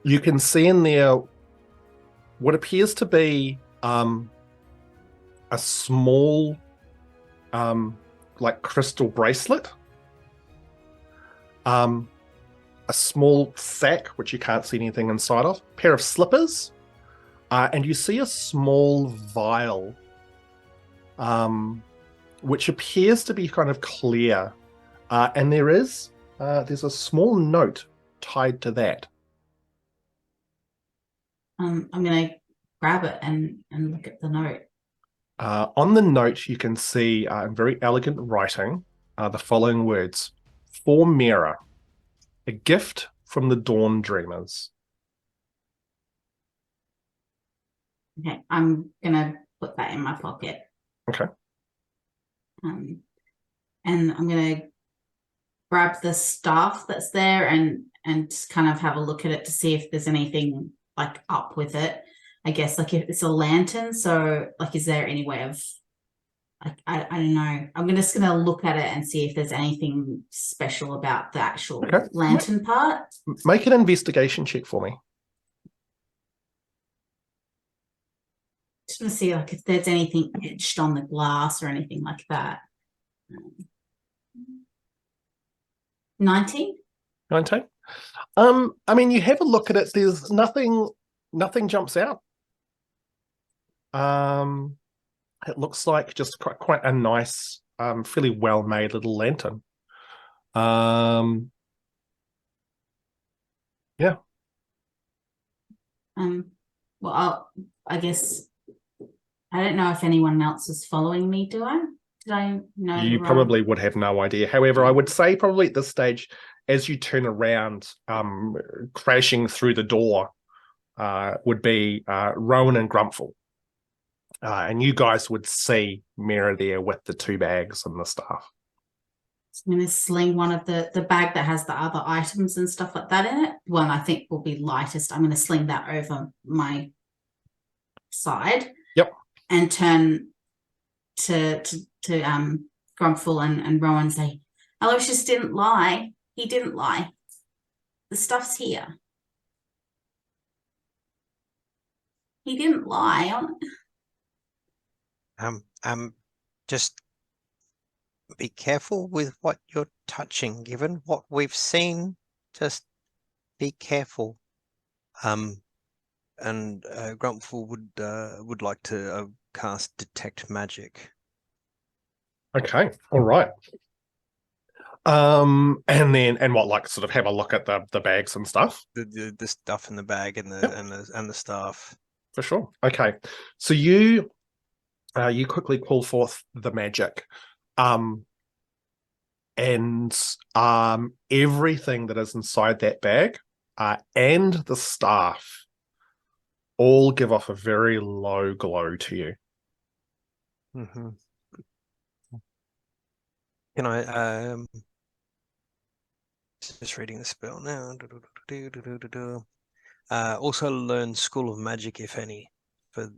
You can see in there what appears to be a small like crystal bracelet, a small sack which you can't see anything inside of, a pair of slippers, and you see a small vial which appears to be kind of clear, and there's a small note tied to that. I'm going to grab it and look at the note. On the note, you can see in very elegant writing the following words: "For Miera, a gift from the Dawn Dreamers." Okay, I'm going to put that in my pocket. Okay. And I'm going to grab the staff that's there and just kind of have a look at it to see if there's anything like up with it. I guess like if it's a lantern, so like is there any way of like I don't know. I'm just gonna look at it and see if there's anything special about the actual lantern part. Make an investigation check for me. Just want to see like if there's anything etched on the glass or anything like that. 19? 19. I mean, you have a look at it. There's nothing jumps out. It looks like just quite a nice, fairly well-made little lantern. Yeah. Well, I guess I don't know if anyone else is following me. Did I know? You probably would have no idea. However, I would say probably at this stage, as you turn around, crashing through the door, would be Rowan and Grumpfel. And you guys would see Miera there with the two bags and the stuff. I'm going to sling one of the bag that has the other items and stuff like that in it. One I think will be lightest. I'm going to sling that over my side. Yep. And turn to Grumpfel and Rowan and say, Aloysius didn't lie. He didn't lie. The stuff's here. He didn't lie. Just be careful with what you're touching, given what we've seen. Just be careful. And Grumpfel would like to cast Detect Magic. Okay, all right. And what, like, sort of have a look at the bags and stuff? The stuff in the bag and the staff. For sure. Okay, so you quickly call forth the magic, and everything that is inside that bag, and the staff, all give off a very low glow to you. Mm-hmm. Can I just reading the spell now? Also learn School of Magic, if any, for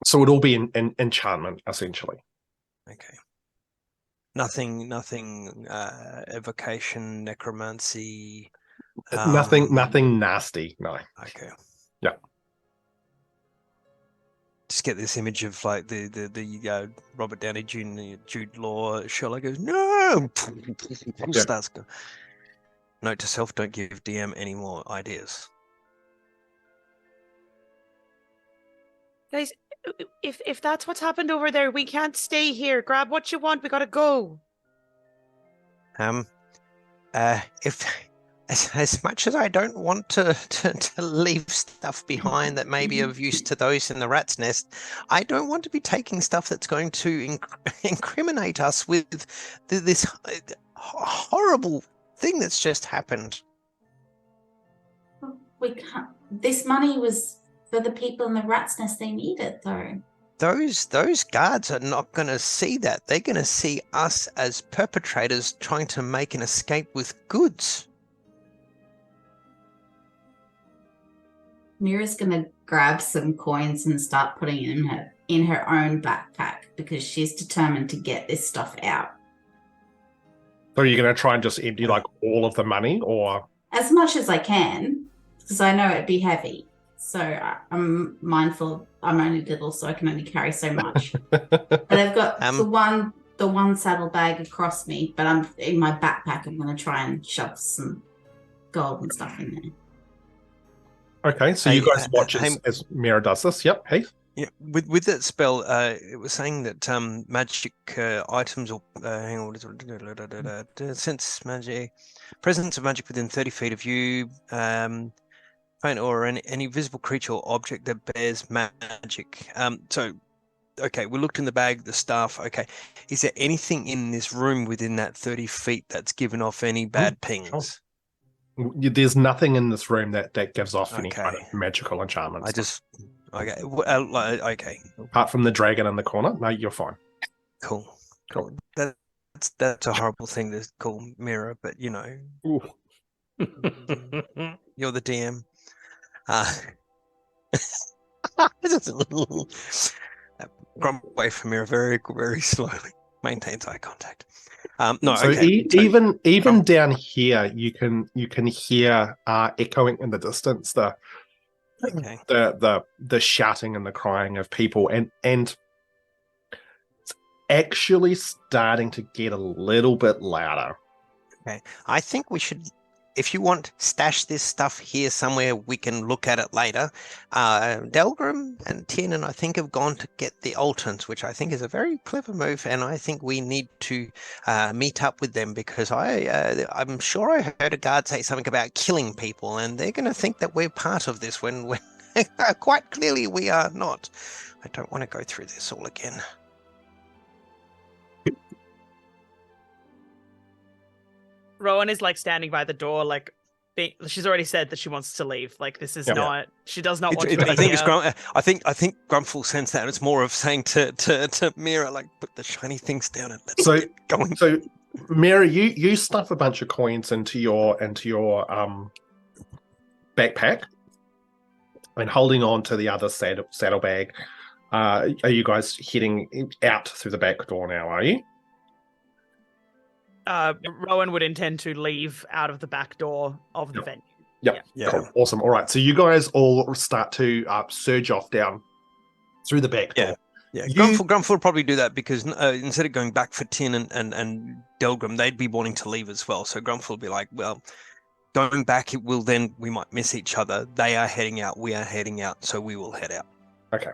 So it'd all be in enchantment, essentially. okay. Nothing evocation, necromancy. Nothing nasty. No. Okay. Yeah. Just get this image of like the Robert Downey Jr., Jude Law, Sherlock goes, no! Starts go. Note to self, don't give DM any more ideas. Guys, if that's what's happened over there, we can't stay here. Grab what you want. We gotta go. If as much as I don't want to leave stuff behind that may be of use to those in the rat's nest, I don't want to be taking stuff that's going to incriminate us with this horrible thing that's just happened. We can't. This money was for the people in the rat's nest. They need it, though. Those guards are not going to see that. They're going to see us as perpetrators trying to make an escape with goods. Miera's gonna grab some coins and start putting it in her own backpack because she's determined to get this stuff out. So you're going to try and just empty like all of the money, or As much as I can, because I know it'd be heavy. So I'm mindful. I'm only little, so I can only carry so much. But I've got the one saddlebag across me, but I'm in my backpack. I'm going to try and shove some gold and stuff in there. Okay, so you guys watch as Miera does this. Yep, Heath. Yeah, with that spell, it was saying that magic items or hang on, sense magic, presence of magic within 30 feet of you, faint or any visible creature or object that bears magic. So, okay, we looked in the bag, the staff. Okay, is there anything in this room within that 30 feet that's given off any bad pings? Sure. There's nothing in this room that gives off any kind of magical enchantments. Okay. Apart from the dragon in the corner, no, you're fine. Cool. That's a horrible thing to call Miera, but you know, you're the DM. Grump away from Miera very, very slowly. Maintains eye contact. Even down here, you can hear echoing in the distance the shouting and the crying of people, and it's actually starting to get a little bit louder. Okay, I think we should, if you want, stash this stuff here somewhere. We can look at it later. Delgrim and Tiernan, I think, have gone to get the Altons, which I think is a very clever move, and I think we need to meet up with them because I'm sure I heard a guard say something about killing people, and they're going to think that we're part of this when quite clearly we are not. I don't want to go through this all again. Rowan is like standing by the door, like she's already said that she wants to leave. Like this is Yeah. not. She does not want to I be think it's here. I think Grumpfel sensed that, and it's more of saying to Miera, like, put the shiny things down and let's So- get going. So, Mary, you stuff a bunch of coins into your backpack, and holding on to the other saddlebag. Are you guys heading out through the back door now? Are you? Rowan would intend to leave out of the back door of the venue. Yep. Yeah. Cool. Awesome. All right. So you guys all start to surge off down through the back door. Yeah, You- Grumpfel would probably do that because instead of going back for Tiernan and Delgrim, they'd be wanting to leave as well. So Grumpfel will be like, well, going back, we might miss each other. They are heading out, we are heading out, so we will head out. Okay.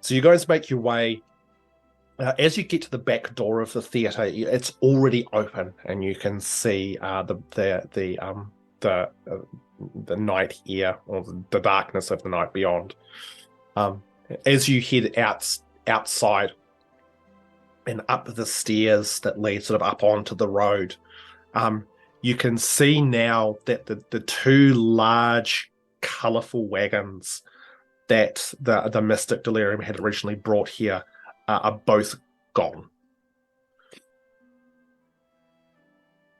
So you guys make your way. As you get to the back door of the theatre, it's already open, and you can see the night here, or the darkness of the night beyond. As you head outside and up the stairs that lead sort of up onto the road, you can see now that the two large, colourful wagons that the mystic Delirium had originally brought here are both gone.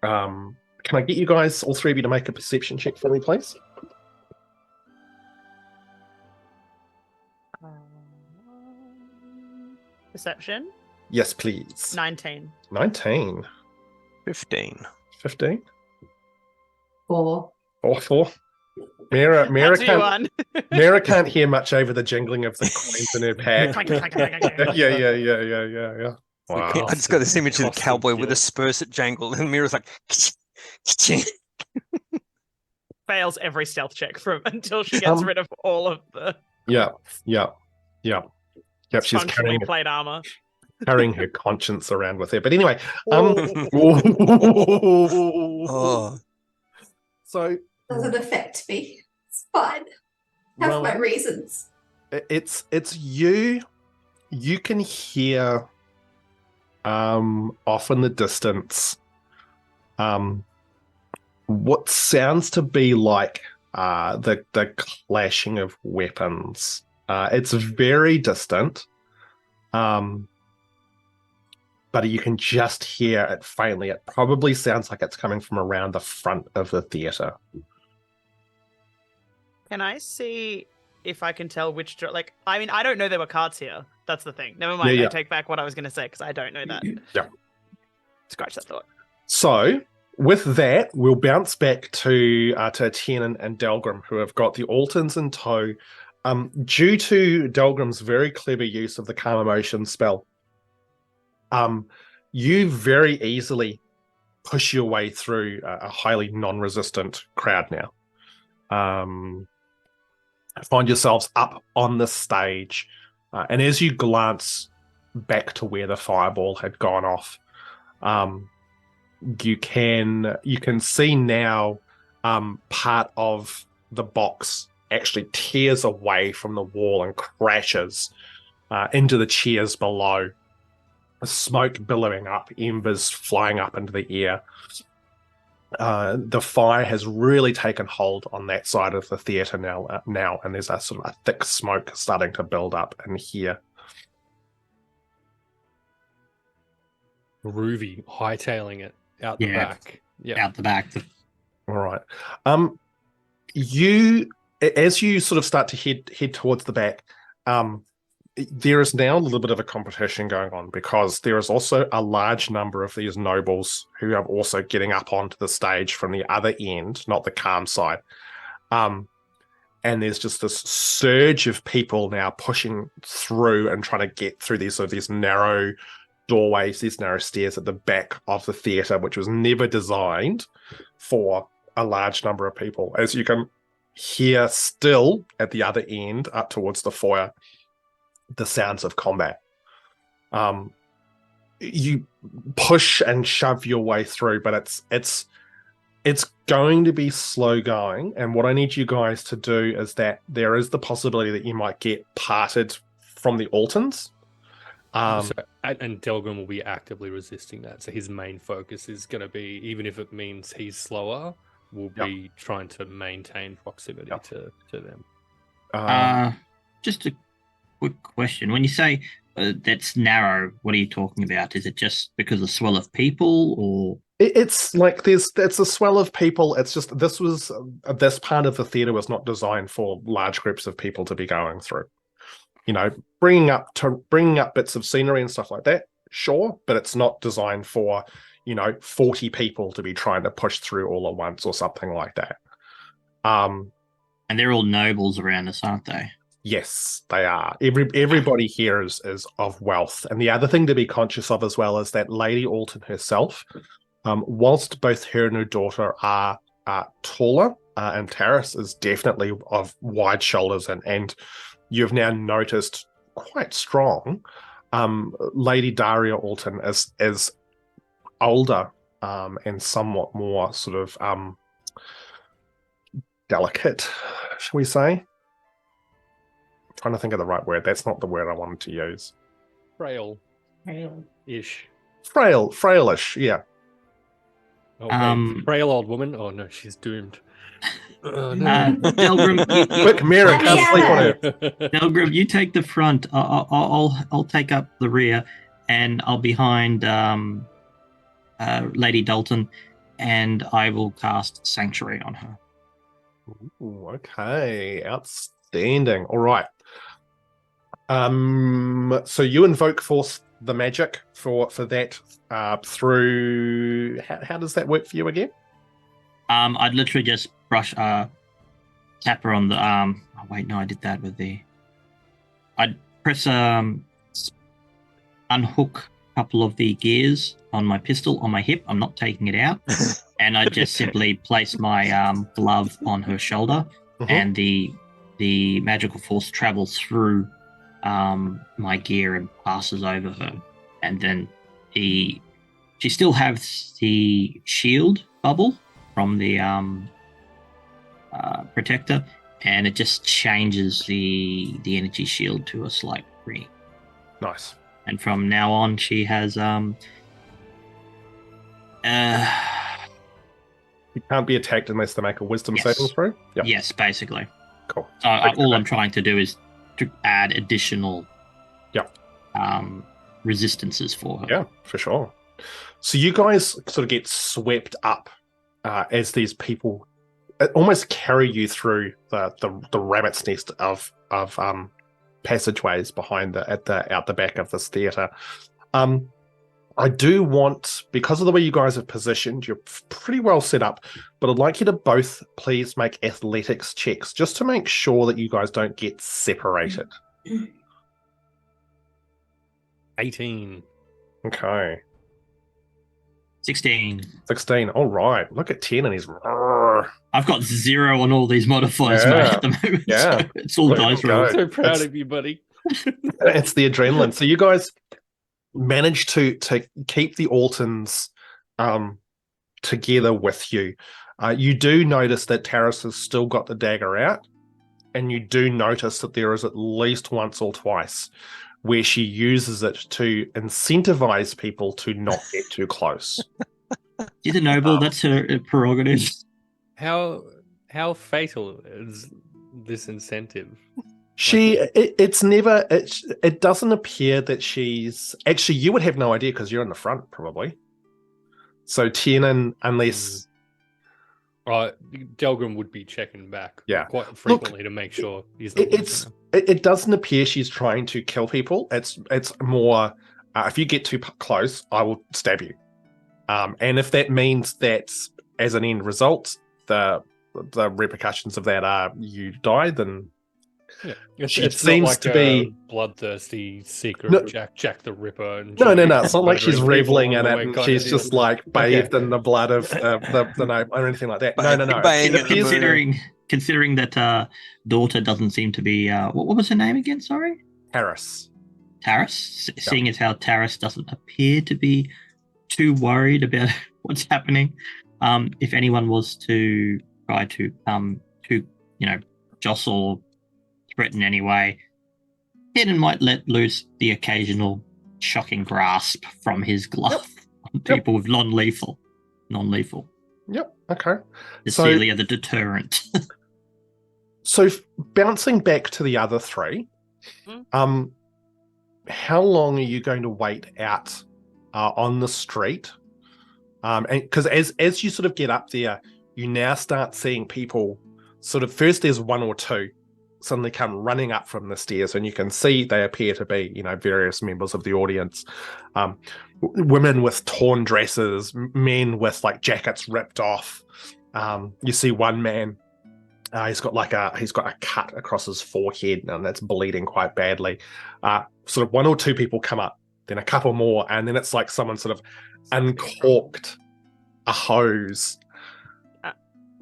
Can I get you guys, all three of you, to make a perception check for me, please? Perception. Yes, please. 19. 19. 15. 15. 4. Or 4. Mira That's Mira can't hear much over the jingling of the coins in her pack. one. Yeah. Wow. I just got this image of the Cost of cowboy with a guilt. Spurs at jangle, and Miera's like, Fails every stealth check until she gets rid of all of the Yeah. She's functionally plate armor. carrying her conscience around with her. But anyway, oh, so Doesn't affect me. It's fine. Have my Rowan, reasons. it's you. You can hear off in the distance what sounds to be like the clashing of weapons. It's very distant, but you can just hear it faintly. It probably sounds like it's coming from around the front of the theatre. Can I see if I can tell which I mean, I don't know there were cards here. That's the thing. Never mind. Yeah. I take back what I was going to say because I don't know that. Yeah. Scratch that thought. So with that, we'll bounce back to Tiernan and Delgrim, who have got the Altons in tow. Due to Delgrim's very clever use of the calm emotion spell, you very easily push your way through a highly non-resistant crowd now. Find yourselves up on the stage, and as you glance back to where the fireball had gone off, you can see now part of the box actually tears away from the wall and crashes into the chairs below. Smoke billowing up, embers flying up into the air. The fire has really taken hold on that side of the theatre now, and there's a sort of a thick smoke starting to build up in here. Groovy, hightailing it out the Yeah. back. Yeah. Out the back. All right. As you sort of start to head towards the back, there is now a little bit of a competition going on because there is also a large number of these nobles who are also getting up onto the stage from the other end, not the calm side. And there's just this surge of people now pushing through and trying to get through these narrow doorways, these narrow stairs at the back of the theatre, which was never designed for a large number of people. As you can hear still at the other end, up towards the foyer, the sounds of combat. You push and shove your way through, but it's going to be slow going. And what I need you guys to do is that there is the possibility that you might get parted from the Altons. And Delgrim will be actively resisting that. So his main focus is going to be, even if it means he's slower, will Yep. be trying to maintain proximity Yep. to them. Just a quick question. When you say that's narrow, what are you talking about? Is it just because of swell of people, or It's like it's a swell of people. It's just this part of the theater was not designed for large groups of people to be going through. You know, bringing up bits of scenery and stuff like that, sure, but it's not designed for 40 people to be trying to push through all at once or something like that. and they're all nobles around us, aren't they? Yes, they are. Everybody here is of wealth. And the other thing to be conscious of as well is that Lady Alton herself, whilst both her and her daughter are taller, and Taris is definitely of wide shoulders, and you've now noticed quite strong, Lady Daria Alton is older and somewhat more sort of delicate, shall we say? Trying to think of the right word. That's not the word I wanted to use. Frail-ish. Frailish, yeah. Oh, wait, frail old woman. Oh no, she's doomed. Oh, no. Delgrim, Quick, Miera, Let me can't sleep on have her. Delgrim, you take the front. I'll take up the rear, and I'll behind Lady Dalton, and I will cast Sanctuary on her. Ooh, okay, outstanding. All right. So you invoke force the magic for that through. How does that work for you again? I'd literally just brush tap her on the arm. Oh wait, no, I did that with the. I'd press unhook a couple of the gears on my pistol on my hip. I'm not taking it out, and I just simply place my glove on her shoulder, and the magical force travels through my gear and passes over her, and then she still has the shield bubble from the protector, and it just changes the energy shield to a slight green. Nice. And from now on, she has You can't be attacked unless they make a wisdom Yes. saving throw. Yep. yes, basically. Cool. So all I'm trying to do is to add additional resistances for her. Yeah, for sure. So you guys sort of get swept up as these people almost carry you through the rabbit's nest of passageways behind out the back of this theater. I do want, because of the way you guys have positioned, you're pretty well set up, but I'd like you to both please make athletics checks just to make sure that you guys don't get separated. 18. Okay. 16. 16. All right. Look at Tiernan. He's I've got 0 on all these modifiers, Yeah. mate, at the moment. Yeah. So it's all There dice you go. rolls. So proud It's- of you, buddy. It's the adrenaline. So you guys manage to keep the Altons together with you. You do notice that Taris has still got the dagger out, and you do notice that there is at least once or twice where she uses it to incentivize people to not get too close. She's a noble. That's her prerogative. How fatal is this incentive? It doesn't appear that she's actually, you would have no idea because you're in the front probably. So Tiernan, unless Delgrim would be checking back quite frequently to make sure he's not it doesn't appear she's trying to kill people. It's more if you get too close, I will stab you. And if that means that as an end result, the repercussions of that are you die, then she it's seems not like to be bloodthirsty secret No. of Jack the Ripper. And no. It's not like she's murdering people reveling on in the it way and kind she's of deal. just like bathed in the blood of the night or anything like that. No. Baying It at the appears moon. Considering that daughter doesn't seem to be what was her name again? Sorry, Harris. Taris. Seeing as how Taris doesn't appear to be too worried about what's happening, if anyone was to try to to jostle or threaten anyway, Tiernan might let loose the occasional shocking grasp from his glove on people with non-lethal. Yep. Okay. The So- Celia, the deterrent. So bouncing back to the other three, Mm. how long are you going to wait out on the street? And because as you sort of get up there, you now start seeing people. Sort of first, there's one or two suddenly come running up from the stairs, and you can see they appear to be, various members of the audience. Women with torn dresses, men with like jackets ripped off. You see one man. He's got a cut across his forehead, and that's bleeding quite badly. Sort of one or two people come up, then a couple more, and then it's like someone sort of uncorked a hose.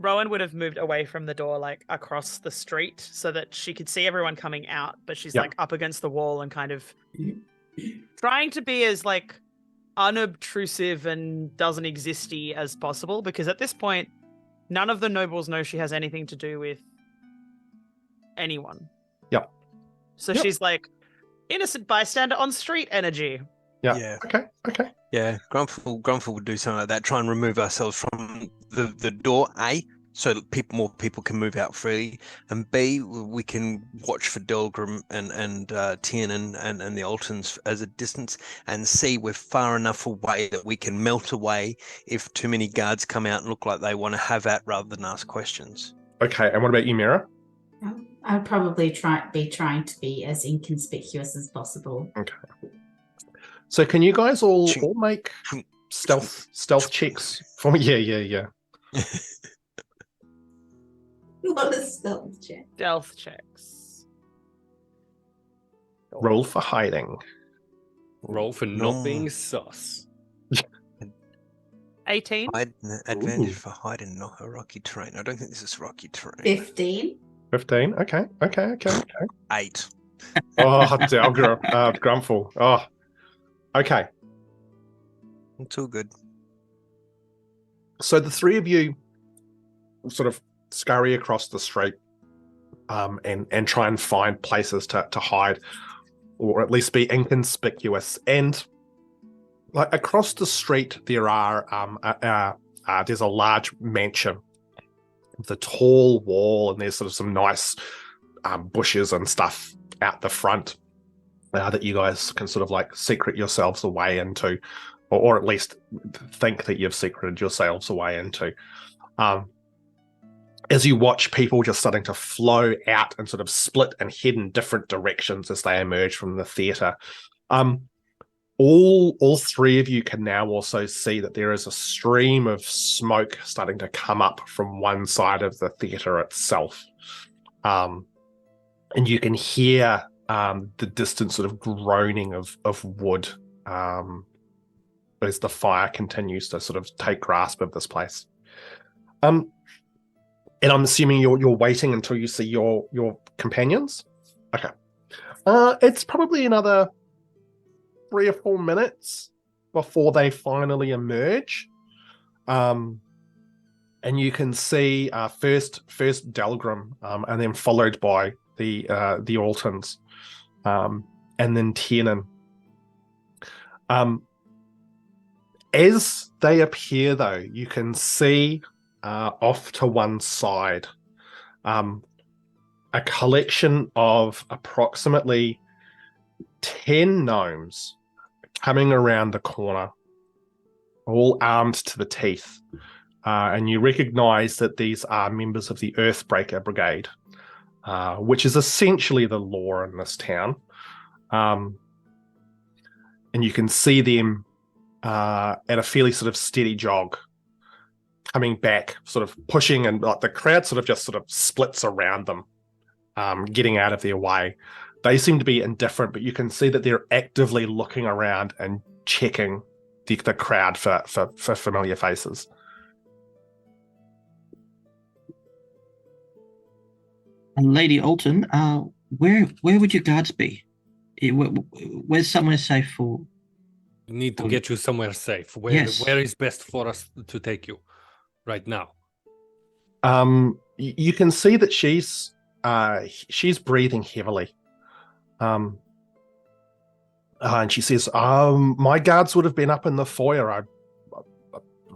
Rowan would have moved away from the door, like across the street, so that she could see everyone coming out, but she's Yeah. like up against the wall and kind of trying to be as like unobtrusive and doesn't existy as possible, because at this point, none of the nobles know she has anything to do with anyone. Yep. So Yep. she's like innocent bystander on street energy. Yeah. Okay. Yeah, Grumpfel would do something like that. Try and remove ourselves from the door, A, so that more people can move out freely, and B, we can watch for Delgrim and Tiernan and the Altons as a distance, and C, we're far enough away that we can melt away if too many guards come out and look like they want to have at rather than ask questions. Okay. And what about you, Miera? I'd probably be trying to be as inconspicuous as possible. Okay. So can you guys all Chink. make Chink. stealth checks for me? Yeah. What a stealth check. Stealth checks. Roll for hiding. Roll for not being sus. 18. Advantage Ooh. for hiding, not a rocky terrain. I don't think this is rocky terrain. 15. 15. Okay. 8. Oh, Delgrim, Grumpfel. Oh, okay. It's all good. So the three of you sort of scurry across the street, and try and find places to hide, or at least be inconspicuous. And like across the street, there are there's a large mansion with a tall wall, and there's sort of some nice bushes and stuff out the front that you guys can sort of like secret yourselves away into, or at least think that you've secreted yourselves away into. As you watch people just starting to flow out and sort of split and head in different directions as they emerge from the theatre. All three of you can now also see that there is a stream of smoke starting to come up from one side of the theatre itself. And you can hear the distant sort of groaning of wood as the fire continues to sort of take grasp of this place. And I'm assuming you're waiting until you see your companions? Okay. It's probably another 3 or 4 minutes before they finally emerge. And you can see first Delgrim, and then followed by the Altons, and then Tiernan. As they appear, though, you can see off to one side a collection of approximately 10 gnomes coming around the corner, all armed to the teeth. And you recognize that these are members of the Earthbreaker Brigade, which is essentially the law in this town. And you can see them at a fairly sort of steady jog, coming back, sort of pushing, and like the crowd sort of splits around them, getting out of their way. They seem to be indifferent, but you can see that they're actively looking around and checking the crowd for familiar faces. And Lady Alton, where would your guards be? Where's somewhere safe for? We need to get you somewhere safe. Yes. Where is best for us to take you right now? You can see that she's breathing heavily. And she says, my guards would have been up in the foyer.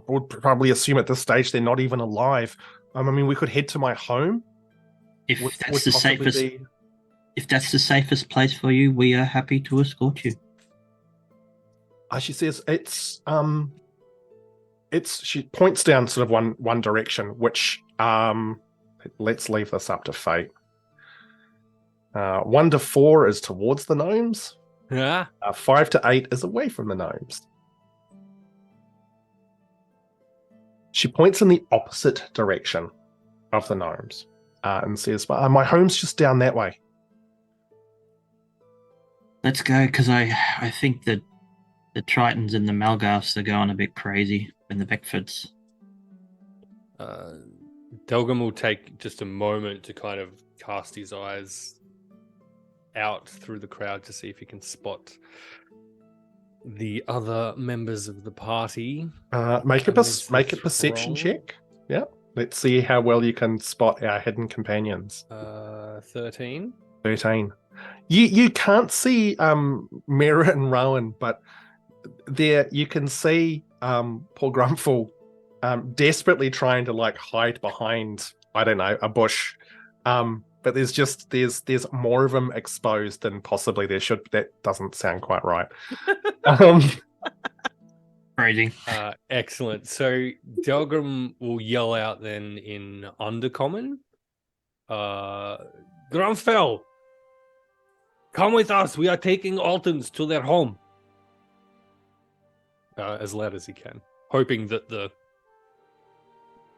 would probably assume at this stage they're not even alive. I mean, we could head to my home. If Would that's the possibly safest, be- if that's the safest place for you, we are happy to escort you. She says she points down sort of one direction, which let's leave this up to fate. 1 to 4 is towards the gnomes. Yeah. 5 to 8 is away from the gnomes. She points in the opposite direction of the gnomes and says, my home's just down that way. Let's go, because I think that the Tritons and the Malgarths are going a bit crazy in the Beckfords. Delgrim will take just a moment to kind of cast his eyes out through the crowd to see if he can spot the other members of the party. Make a amidst the perception throng. check. Yeah. Let's see how well you can spot our hidden companions. 13. 13. You can't see Miera and Rowan, but there you can see poor Grumpfel desperately trying to like hide behind, I don't know, a bush. But there's more of them exposed than possibly there should. That doesn't sound quite right. Crazy. Excellent. So Delgrim will yell out then in Undercommon. Grumpfel, come with us. We are taking Altons to their home. As loud as he can, hoping that the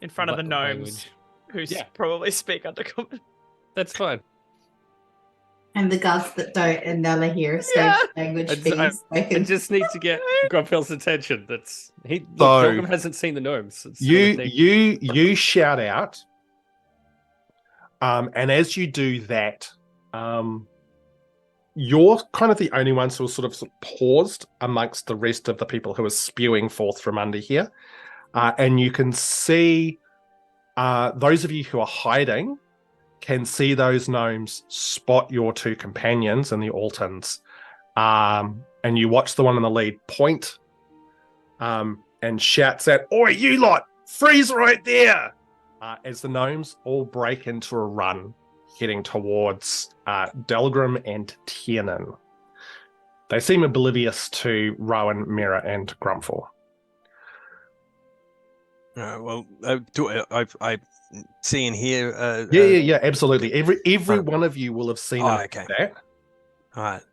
In front of the gnomes, language- who Yeah. probably speak Undercommon. That's fine. And the gods that don't and never hear a stage Yeah. language I being I spoken. just need to get Grumpfel's attention. Look, So, Delgrim hasn't seen the gnomes. It's not a thing. You shout out, and as you do that, you're kind of the only ones who are sort of paused amongst the rest of the people who are spewing forth from under here, and you can see those of you who are hiding can see those gnomes spot your two companions and the Altons, and you watch the one in the lead point and shouts out, "Oi, you lot, freeze right there!" As the gnomes all break into a run, heading towards Delgrim and Tiernan. They seem oblivious to Rowan, Miera, and Grumpfel. I see and hear. Yeah, absolutely. Every Right. one of you will have seen Okay. that. All right.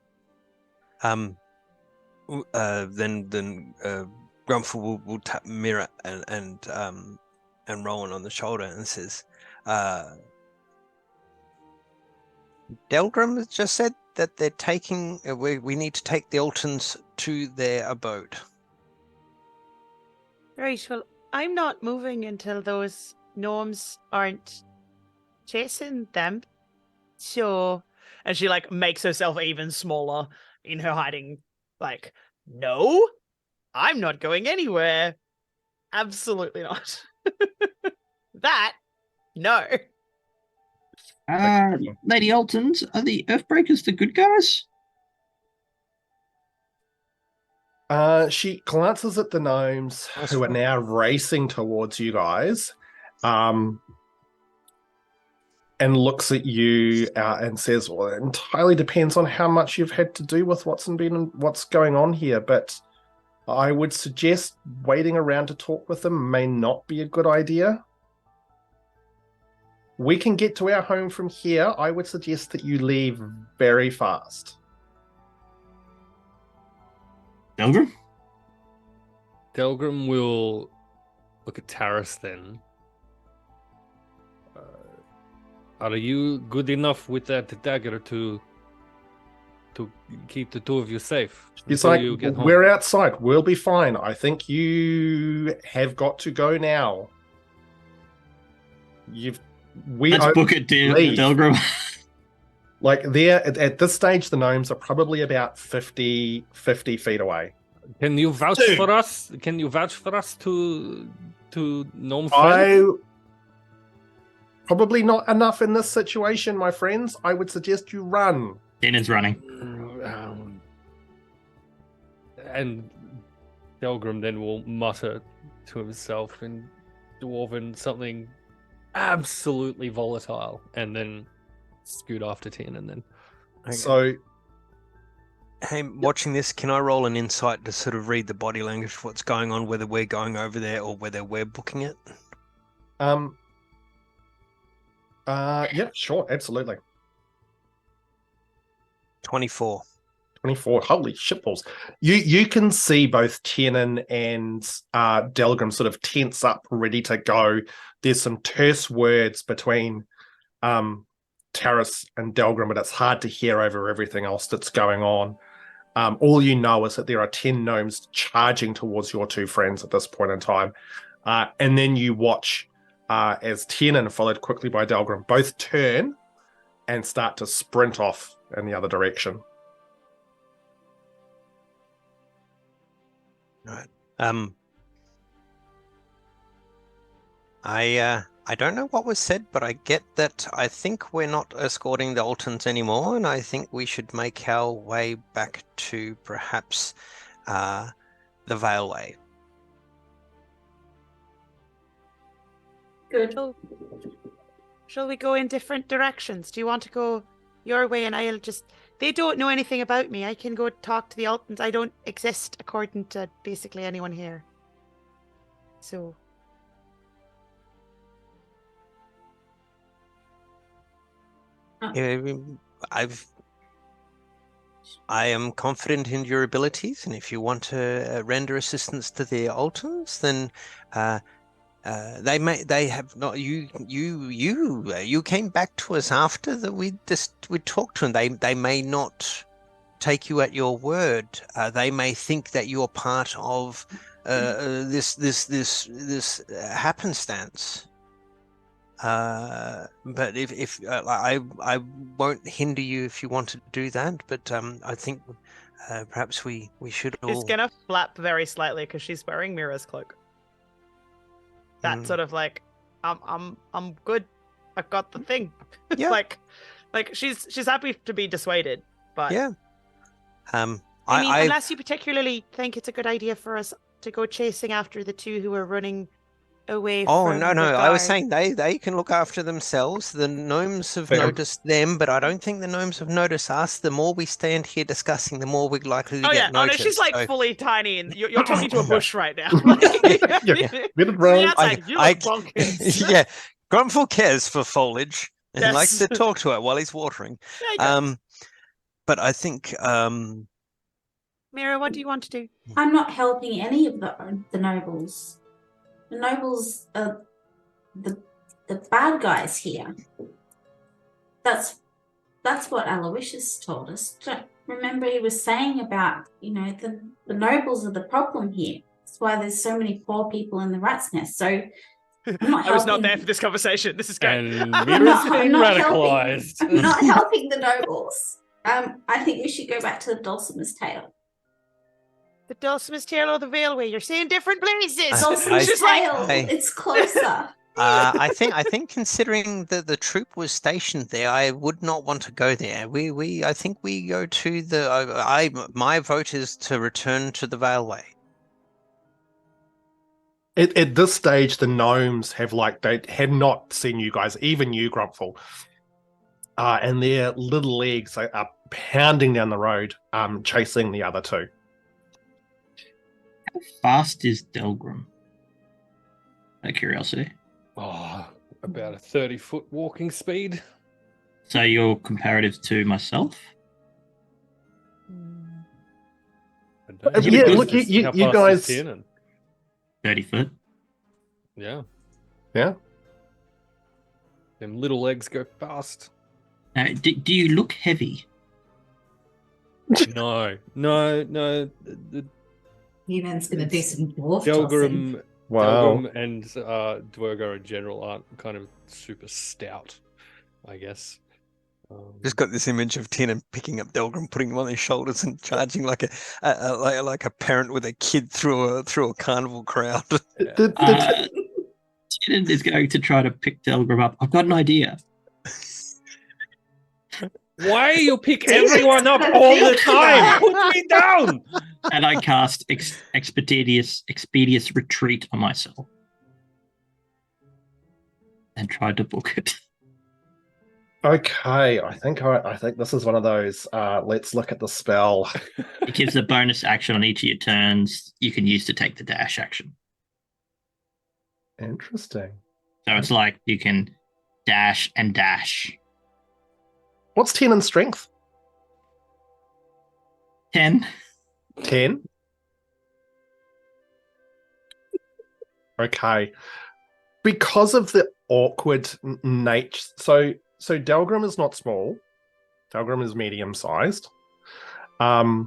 Then Grumpfel will tap Miera and Rowan on the shoulder and says, Delgrim has just said that they're taking. We need to take the Altons to their abode. Right, well, I'm not moving until those gnomes aren't chasing them. So, And she like makes herself even smaller in her hiding. Like, no, I'm not going anywhere. Absolutely not. That, no. Lady Altons, are the Earthbreakers the good guys? She glances at the gnomes That's who are fine. now racing towards you guys, and looks at you and says, "Well, it entirely depends on how much you've had to do with what's going on here. But I would suggest waiting around to talk with them may not be a good idea. We can get to our home from here. I would suggest that you leave very fast." Delgrim? Delgrim will look at Taris then. Are you good enough with that dagger to keep the two of you safe? It's until like, you get home? we're outside. We'll be fine. I think you have got to go now. Let's book it, leave. Delgrim. Like, there at this stage, the gnomes are probably about 50 feet away. Can you vouch Dude. for us? Can you vouch for us to Gnome Friend? I probably not enough in this situation, my friends. I would suggest you run. Tiernan's running. And Delgrim then will mutter to himself in Dwarven something absolutely volatile, and then scoot after Tiernan. Then So Hey, watching this, can I roll an insight to sort of read the body language of what's going on, whether we're going over there or whether we're booking it? Yeah, sure, absolutely. 24. 24. Holy shitballs. You can see both Tiernan and Delgrim sort of tense up, ready to go. There's some terse words between Taris and Delgrim, but it's hard to hear over everything else that's going on. All you know is that there are 10 gnomes charging towards your two friends at this point in time. And then you watch as Tiernan, followed quickly by Delgrim, both turn and start to sprint off in the other direction. Right. I don't know what was said, but I get that I think we're not escorting the Altons anymore, and I think we should make our way back to perhaps the Veilway. Good. Shall we go in different directions? Do you want to go your way and I'll just... They don't know anything about me. I can go talk to the Altons. I don't exist according to basically anyone here. So... I am confident in your abilities, and if you want to render assistance to the Altons, then they have not. You came back to us after that. We talked to them. They may not take you at your word. They may think that you're part of this happenstance. But if I won't hinder you if you want to do that, but I think perhaps we should all... She's gonna flap very slightly because she's wearing Miera's cloak. That sort of like, I'm good. I've got the thing. Yeah. like she's happy to be dissuaded, but yeah. I mean, unless you particularly think it's a good idea for us to go chasing after the two who are running away from no, the I was guard. saying they can look after themselves. The gnomes have Yeah. noticed them, but I don't think the gnomes have noticed us. The more we stand here discussing, the more we're likely to get noticed. she's like so... fully tiny, and you're talking to a bush right now. Yeah. Bit of roll. Outside, you look bonkers. Yeah, Grumpfel cares for foliage and Yes. likes to talk to it while he's watering. There you go. But I think Miera, what do you want to do? I'm not helping any of the nobles. The nobles are the bad guys here. That's what Aloysius told us. Remember he was saying about, the nobles are the problem here. That's why there's so many poor people in the rat's nest. So I'm not I was not helping- there for this conversation. This is great. And I'm Miera's not being helping. radicalized. I'm not helping the nobles. I think we should go back to the Dulcimer's Tale. The Dulcimer's Tale or the Veilway? You're saying different places. Dulcimer's She's like- Tale. Hey. It's closer. I think considering the troop was stationed there, I would not want to go there. I think we go to the. My vote is to return to the Veilway. At this stage, the gnomes they had not seen you guys, even you, Grumpfel. And their little legs are pounding down the road, chasing the other two. How fast is Delgrim? Out of curiosity. Oh, about a 30-foot walking speed. So you're comparative to myself? I don't know. Yeah, How look, fast you is guys- Tiernan? 30 foot. Yeah. Yeah. Them little legs go fast. Do you look heavy? No. The Even's going to do some dwarf tossing. Delgrim, Wow. Delgrim and Dwergo in general aren't kind of super stout, I guess. Just got this image of Tiernan picking up Delgrim, putting him on his shoulders, and charging like a parent with a kid through a carnival crowd. Tiernan is going to try to pick Delgrim up. I've got an idea. Why you pick everyone up all the time? Put me down! And I cast expeditious retreat on myself and tried to book it. Okay, I think this is one of those. Let's look at the spell. It gives a bonus action on each of your turns you can use to take the dash action. Interesting. So it's like you can dash and dash. What's 10 in strength? 10. 10. Okay. Because of the awkward nature, so Delgrim is not small. Delgrim is medium sized. I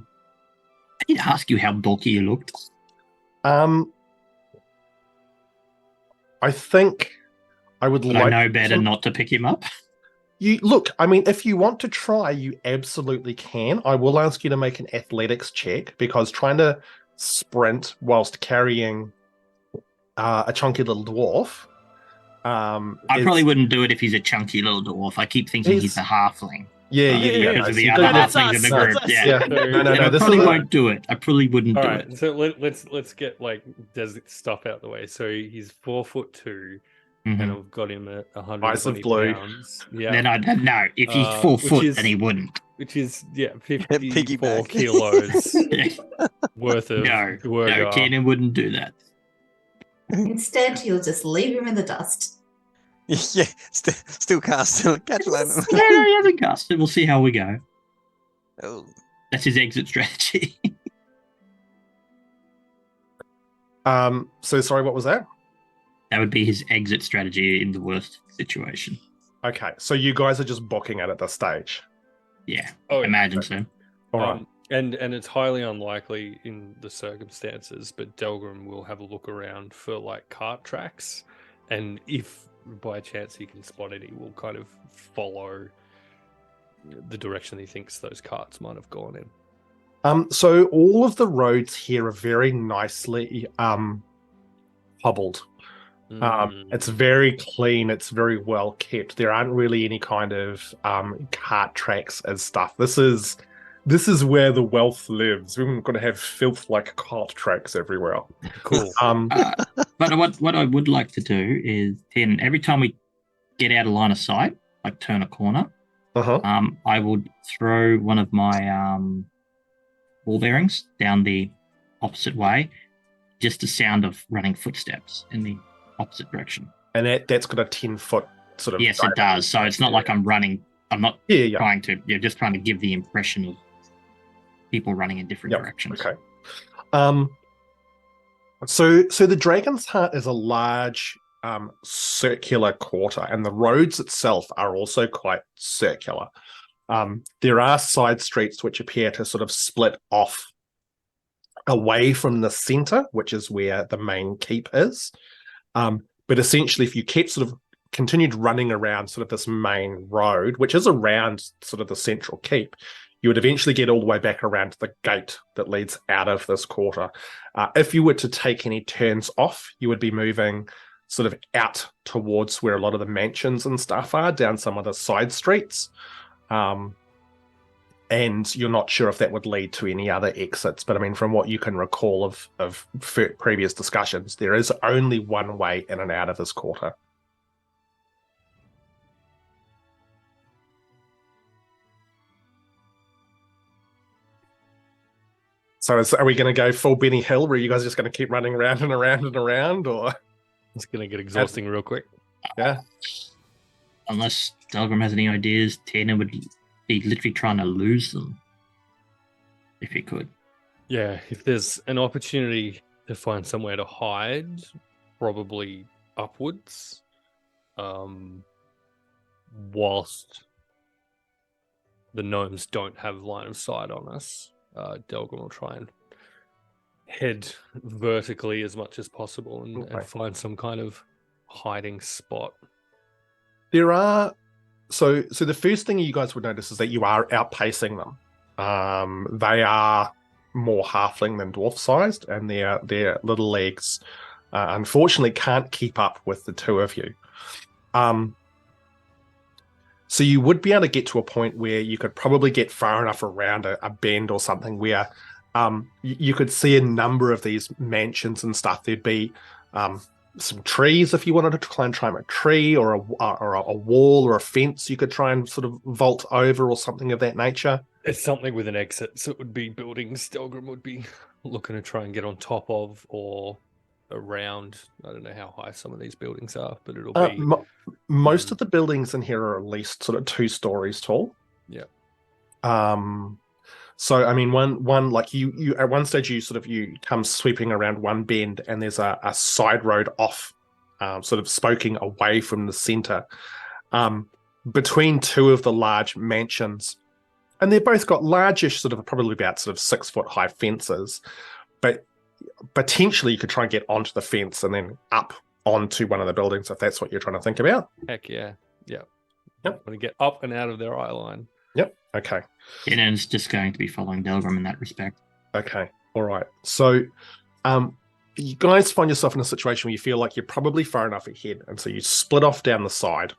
did ask you how bulky you looked. I think I would But like. I know better not to pick him up. You look. I mean, if you want to try, you absolutely can. I will ask you to make an athletics check because trying to sprint whilst carrying a chunky little dwarf. I probably wouldn't do it if he's a chunky little dwarf. I keep thinking he's a halfling. Yeah. Because No, of so the you other got- That's halflings us, in the that's group. us. Yeah. Yeah. So- No. And I This probably is won't do it. I probably wouldn't All do right, it. so let's get like desert stuff out the way. So he's 4'2", Mhm. and I've got him at Eyes of 120 blue. pounds. Yeah, Then I'd no. If he's 4 which foot, is- then he wouldn't. which is 54 Piggyback. kilos Yeah. worth of No, Wurgar. Tiernan wouldn't do that. Instead, you'll just leave him in the dust. Yeah, still cast catch lightning. No, he hasn't casted. We'll see how we go. Oh, That's his exit strategy. So sorry, what was that? That would be his exit strategy in the worst situation. Okay, so you guys are just booking it at this stage. Yeah, Oh, yeah. imagine so. All right. And it's highly unlikely in the circumstances, but Delgrim will have a look around for like cart tracks, and if by chance he can spot it, he will kind of follow the direction he thinks those carts might have gone in. So all of the roads here are very nicely hobbled. It's very clean. It's very well kept. There aren't really any kind of cart tracks and stuff. This is where the wealth lives. We're going to have filth like cart tracks everywhere. Cool. But what I would like to do is, every time we get out of line of sight, like turn a corner, I would throw one of my ball bearings down the opposite way, just the sound of running footsteps in the opposite direction. And that's got a 10-foot sort of. Yes, it does. So it's not like I'm running. I'm not Yeah. trying to. You're just trying to give the impression of people running in different Yep, directions. Okay. So the Dragon's Heart is a large circular quarter, and the roads itself are also quite circular. There are side streets which appear to sort of split off away from the center, which is where the main keep is. But essentially, if you kept sort of continued running around sort of this main road, which is around sort of the central keep, you would eventually get all the way back around to the gate that leads out of this quarter. If you were to take any turns off, you would be moving sort of out towards where a lot of the mansions and stuff are, down some of the side streets. And you're not sure if that would lead to any other exits. But I mean, from what you can recall of previous discussions, there is only one way in and out of this quarter. So are we going to go full Benny Hill, where you guys are just going to keep running around and around and around, or? It's gonna get exhausting real quick. Yeah. Unless Delgrim has any ideas, Tiernan would be literally trying to lose them if he could. Yeah, if there's an opportunity to find somewhere to hide, probably upwards. Whilst the gnomes don't have line of sight on us, Delgrim will try and head vertically as much as possible and Okay. find some kind of hiding spot. There are so the first thing you guys would notice is that you are outpacing them. They are more halfling than dwarf sized, and their little legs unfortunately can't keep up with the two of you. So you would be able to get to a point where you could probably get far enough around a bend or something where You could see a number of these mansions and stuff. There'd be some trees if you wanted to try and climb a tree, or a wall or a fence you could try and sort of vault over, or something of that nature. It's something with an exit, so it would be buildings Delgrim would be looking to try and get on top of or around. I don't know how high some of these buildings are, but it'll be... Most of the buildings in here are at least sort of 2 stories tall. Yeah. So I mean, one like you at one stage you come sweeping around one bend, and there's a side road off, sort of spoking away from the center, between 2 of the large mansions, and they've both got largish, sort of probably about sort of 6 foot high fences, but potentially you could try and get onto the fence and then up onto one of the buildings if that's what you're trying to think about. Heck yeah. Yeah. Yep. Want to get up and out of their eye line. Yep. Okay. Tiernan's just going to be following Delgrim in that respect. Okay. All right. So, you guys find yourself in a situation where you feel like you're probably far enough ahead, and so you split off down the side,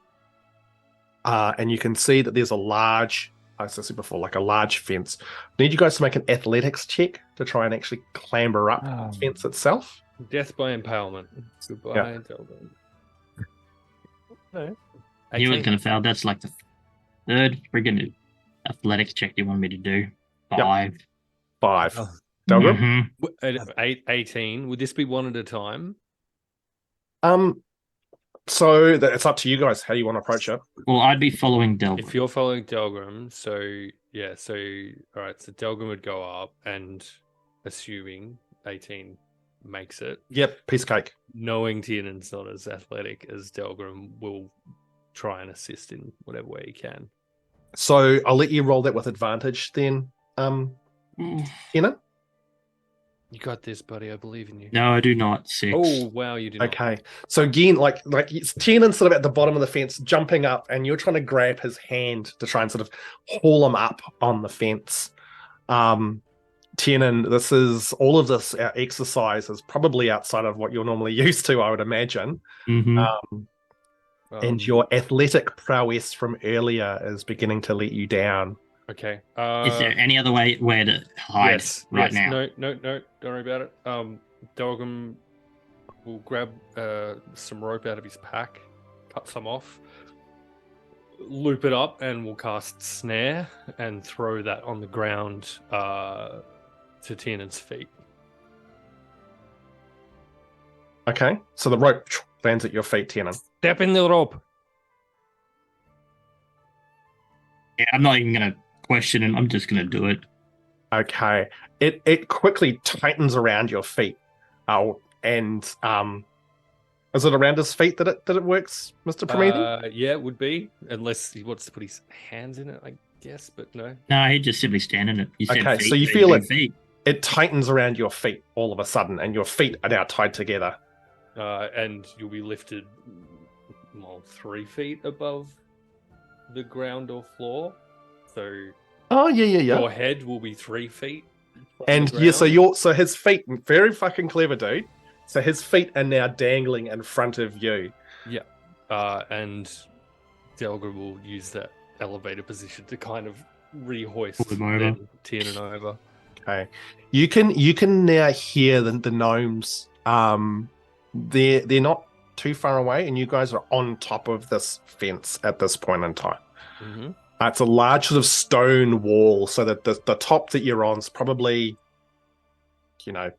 and you can see that there's a large, as I said before, like a large fence. I need you guys to make an athletics check to try and actually clamber up the fence itself. Death by impalement. Goodbye, Yeah. Delgrim. No. I knew I was 18. going to fail. That's like the 3rd friggin' athletics check you want me to do. 5. 5. Oh. Delgrim? Mhm. 18. Would this be one at a time? So it's up to you guys how you want to approach it. Well, I'd be following Delgrim. If you're following Delgrim, so all right, so Delgrim would go up, and assuming 18 makes it, Yep, piece of cake. knowing Tiernan's not as athletic as Delgrim, will try and assist in whatever way he can. So I'll let you roll that with advantage then, Tiernan. You got this, buddy. I believe in you. No, I do not. 6. Oh wow, you do not. Okay. So again, like it's Tiernan sort of at the bottom of the fence, jumping up, and you're trying to grab his hand to try and sort of haul him up on the fence. Tiernan, all of this exercise is probably outside of what you're normally used to, I would imagine. Mm-hmm. And your athletic prowess from earlier is beginning to let you down. Okay. Is there any other way where to hide right now? No. Don't worry about it. Delgrim will grab some rope out of his pack, cut some off, loop it up, and we'll cast snare and throw that on the ground to Tiernan's feet. Okay. So the rope lands at your feet, Tiernan. Step in the rope. Yeah, I'm not even going to question it. I'm just going to do it. Okay. It quickly tightens around your feet. And is it around his feet that it works, Mr. Prometheus? Yeah, it would be, unless he wants to put his hands in it, I guess. But no. No, he'd just simply stand in it. You said Okay, feet, so you so feel do it. Feet. It tightens around your feet all of a sudden, and your feet are now tied together. And you'll be lifted 3 feet above the ground or floor. So Oh yeah. your head will be 3 feet. from And the yeah, ground. so his feet, very fucking clever, dude. So his feet are now dangling in front of you. And Delgrim will use that elevator position to kind of rehoist Pull him over. then Tiernan over. Okay, you can now hear the gnomes. They're not too far away, and you guys are on top of this fence at this point in time. Mm-hmm. It's a large sort of stone wall, so that the top that you're on is probably,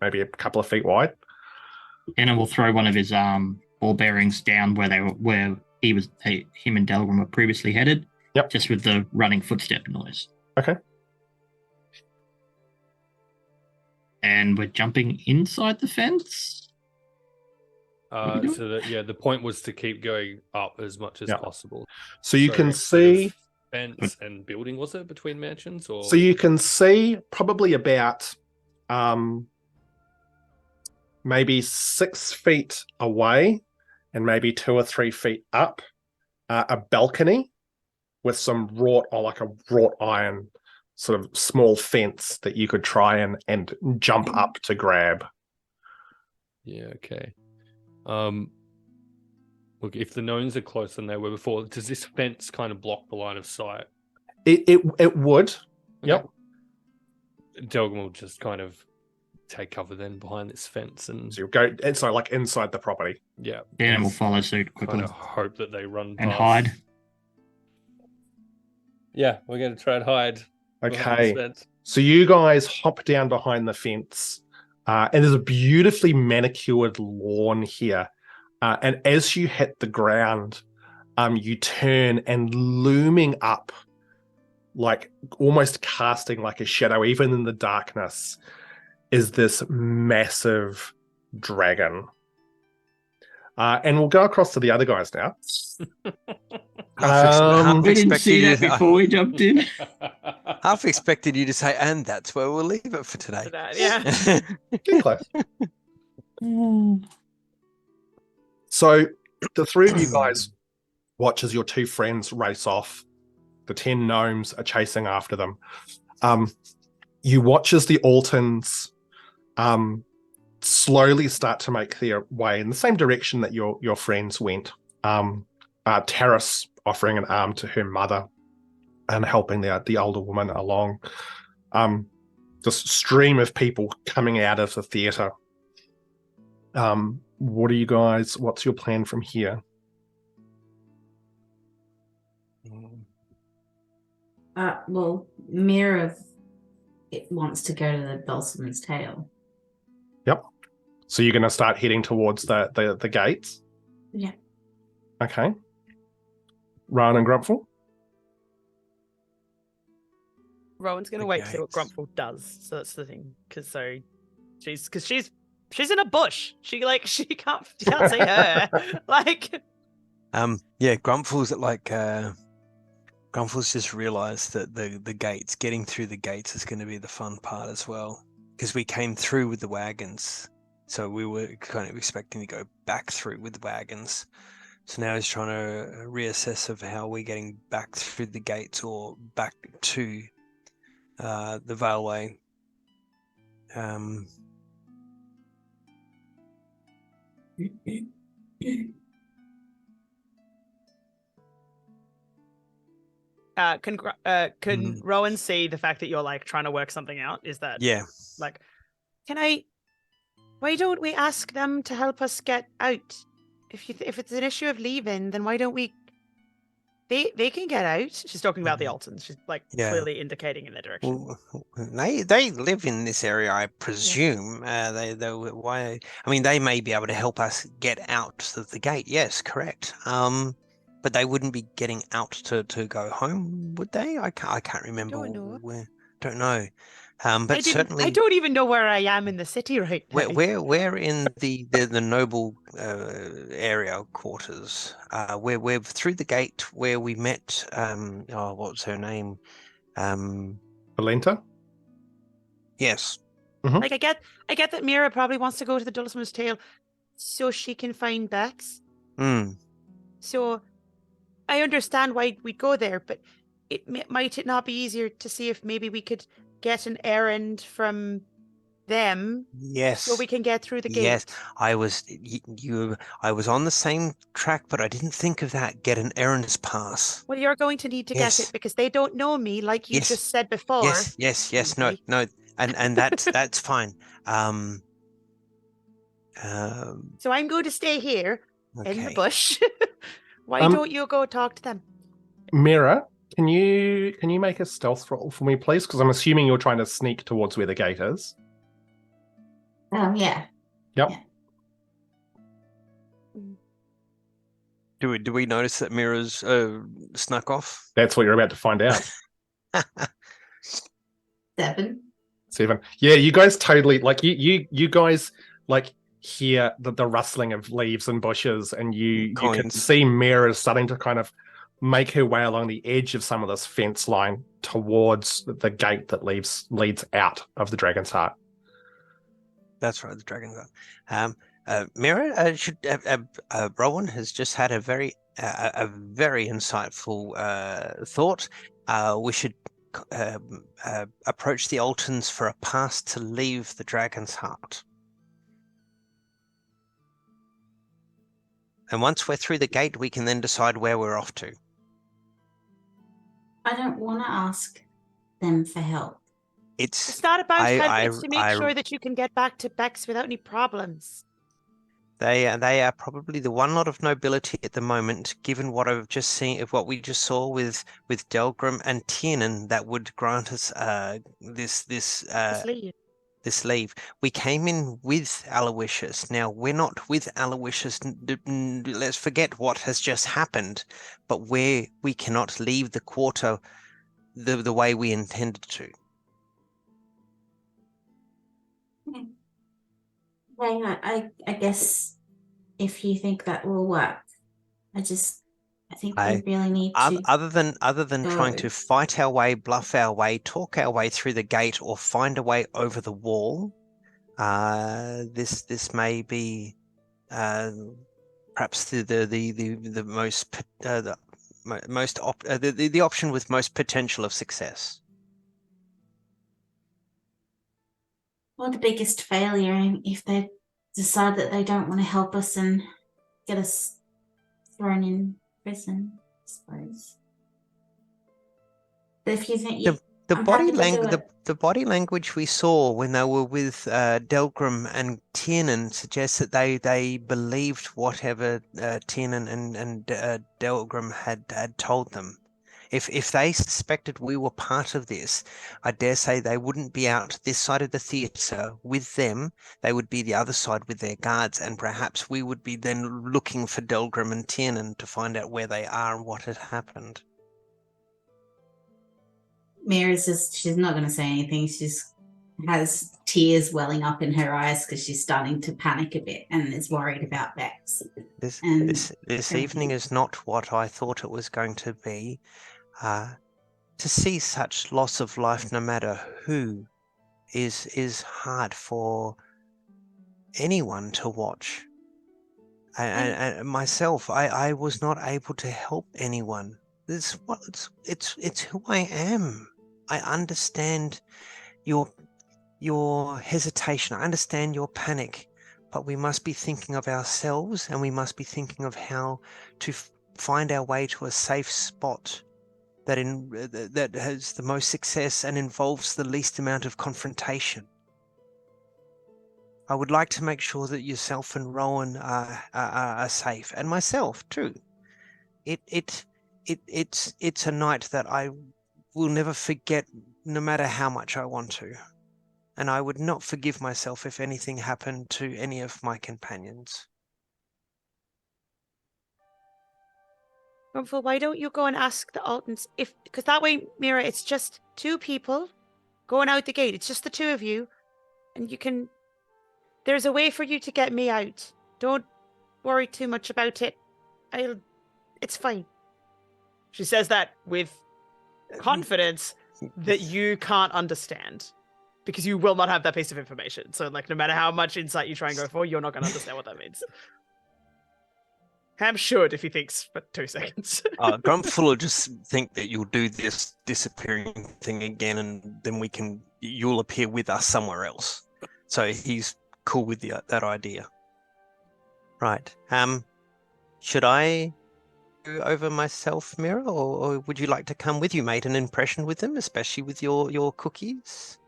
maybe a couple of feet wide. And I will throw one of his ball bearings down where him and Delgrim were previously headed. Yep. Just with the running footstep noise. Okay. And we're jumping inside the fence. The point was to keep going up as much as Yeah. possible. So you can sort of see. fence and building, was it, between mansions? Or So you can see probably about maybe 6 feet away, and maybe 2 or 3 feet up, a balcony with some wrought iron sort of small fence that you could try and jump up to grab. Yeah, okay. Look, if the gnomes are closer than they were before, does this fence kind of block the line of sight? It would. Yep. Delgrim will just kind of take cover then behind this fence and So you'll go inside, like inside the property. yeah, Tiernan will follow suit quickly kind of hope that they run and past. hide. Yeah, we're going to try and hide. behind this Okay. fence. So you guys hop down behind the fence, and there's a beautifully manicured lawn here. And as you hit the ground, you turn, and looming up, like almost casting like a shadow, even in the darkness, is this massive dragon. And we'll go across to the other guys now. Half We didn't see that expected before we jumped in. half expected you to say, and that's where we'll leave it for today. To that, yeah. Get close. So the three of you guys watch as your two friends race off. The 10 gnomes are chasing after them. You watch as the Altons slowly start to make their way in the same direction that your friends went. Terrace offering an arm to her mother and helping the older woman along. This stream of people coming out of the theatre. What's your plan from here? Well, Miera wants to go to the Balsam's Tail. Yep. So you're going to start heading towards the gates? Yeah. Okay. Rowan and Grumpfel? Rowan's gonna The wait to see what gates. Grumpfel does. So that's the thing. She's in a bush. She can't see her. Like Yeah, Grumpfel's Grumpfel's just realised that the gates, getting through the gates, is going to be the fun part as well, because we came through with the wagons, so we were kind of expecting to go back through with the wagons. So now he's trying to reassess of how we're getting back through the gates or back to the Valeway. can Rowan see the fact that you're like trying to work something out? Is that Yeah. like Why don't we ask them to help us get out? If it's an issue of leaving, then why don't we? They can get out. she's talking about the Altons? She's like Yeah. clearly indicating in their direction. Well, they live in this area, I presume. Why? I mean, they may be able to help us get out of the gate. Yes, correct. But they wouldn't be getting out to go home, would they? I can't remember. Don't know. Don't know. But certainly, I don't even know where I am in the city right now. we're in the noble area quarters. We're through the gate where we met. What's her name? Valenta? Yes. Like I get that Miera probably wants to go to the Dulcimer's Tail so she can find Bex. So I understand why we'd go there, but might it not be easier to see if maybe we could get an errand from them? Yes. So we can get through the gate. Yes, I was on the same track, but I didn't think of that. Get an errands pass. Well, you're going to need to get it because they don't know me, like you Yes. just said before. Yes. No, and that's fine. So I'm going to stay here in the Okay. bush. Why don't you go talk to them? Miera, can you make a stealth roll for me, please? Because I'm assuming you're trying to sneak towards where the gate is. Yeah. Yep. Do we notice that Miera's snuck off? That's what you're about to find out. 7. 7. Yeah, you guys totally like you guys like hear the rustling of leaves and bushes, and you can Coins. see Miera starting to kind of make her way along the edge of some of this fence line towards the gate that leads out of the Dragon's Heart. That's right, the Dragon's Heart. Miera, Rowan has just had a very insightful thought. We should approach the Altons for a pass to leave the Dragon's Heart. And once we're through the gate, we can then decide where we're off to. I don't want to ask them for help. It's not about help. It's to make I sure that you can get back to Bex without any problems. They are probably the one lot of nobility at the moment, given what I've just seen, what we just saw with Delgrim and Tiernan, that would grant us this leave. We came in with Aloysius. Now we're not with Aloysius. Let's forget what has just happened, but we cannot leave the quarter the way we intended to. I guess if you think that will work, I think we really need to. Other than trying to fight our way, bluff our way, talk our way through the gate, or find a way over the wall, this may be perhaps the option with most potential of success. Well, the biggest failure if they decide that they don't want to help us and get us thrown in prison, I suppose. But if you think the body language we saw when they were with Delgrim and Tiernan suggests that they believed whatever Tiernan and Delgrim had told them. If they suspected we were part of this, I dare say they wouldn't be out this side of the theatre with them. They would be the other side with their guards, and perhaps we would be then looking for Delgrim and Tiernan to find out where they are and what had happened. Miera's she's not going to say anything. She just has tears welling up in her eyes because she's starting to panic a bit and is worried about Bex. This evening is not what I thought it was going to be. To see such loss of life, no matter who, is hard for anyone to watch. And myself, I was not able to help anyone. It's who I am. I understand your hesitation. I understand your panic, but we must be thinking of ourselves, and we must be thinking of how to find our way to a safe spot that has the most success and involves the least amount of confrontation. I would like to make sure that yourself and Rowan are safe, and myself too. It's a night that I will never forget, no matter how much I want to. And I would not forgive myself if anything happened to any of my companions. Grumpfel, why don't you go and ask the Altons because that way, Miera, it's just two people going out the gate. It's just the two of you, and there's a way for you to get me out. Don't worry too much about it. It's fine. She says that with confidence that you can't understand, because you will not have that piece of information. So, no matter how much insight you try and go for, you're not going to understand what that means. Ham should, if he thinks for 2 seconds. Grumpfel will just think that you'll do this disappearing thing again, and then you'll appear with us somewhere else. So he's cool with that idea. Right. Should I go over myself, Miera, or would you like to come with? You made an impression with them, especially with your cookies.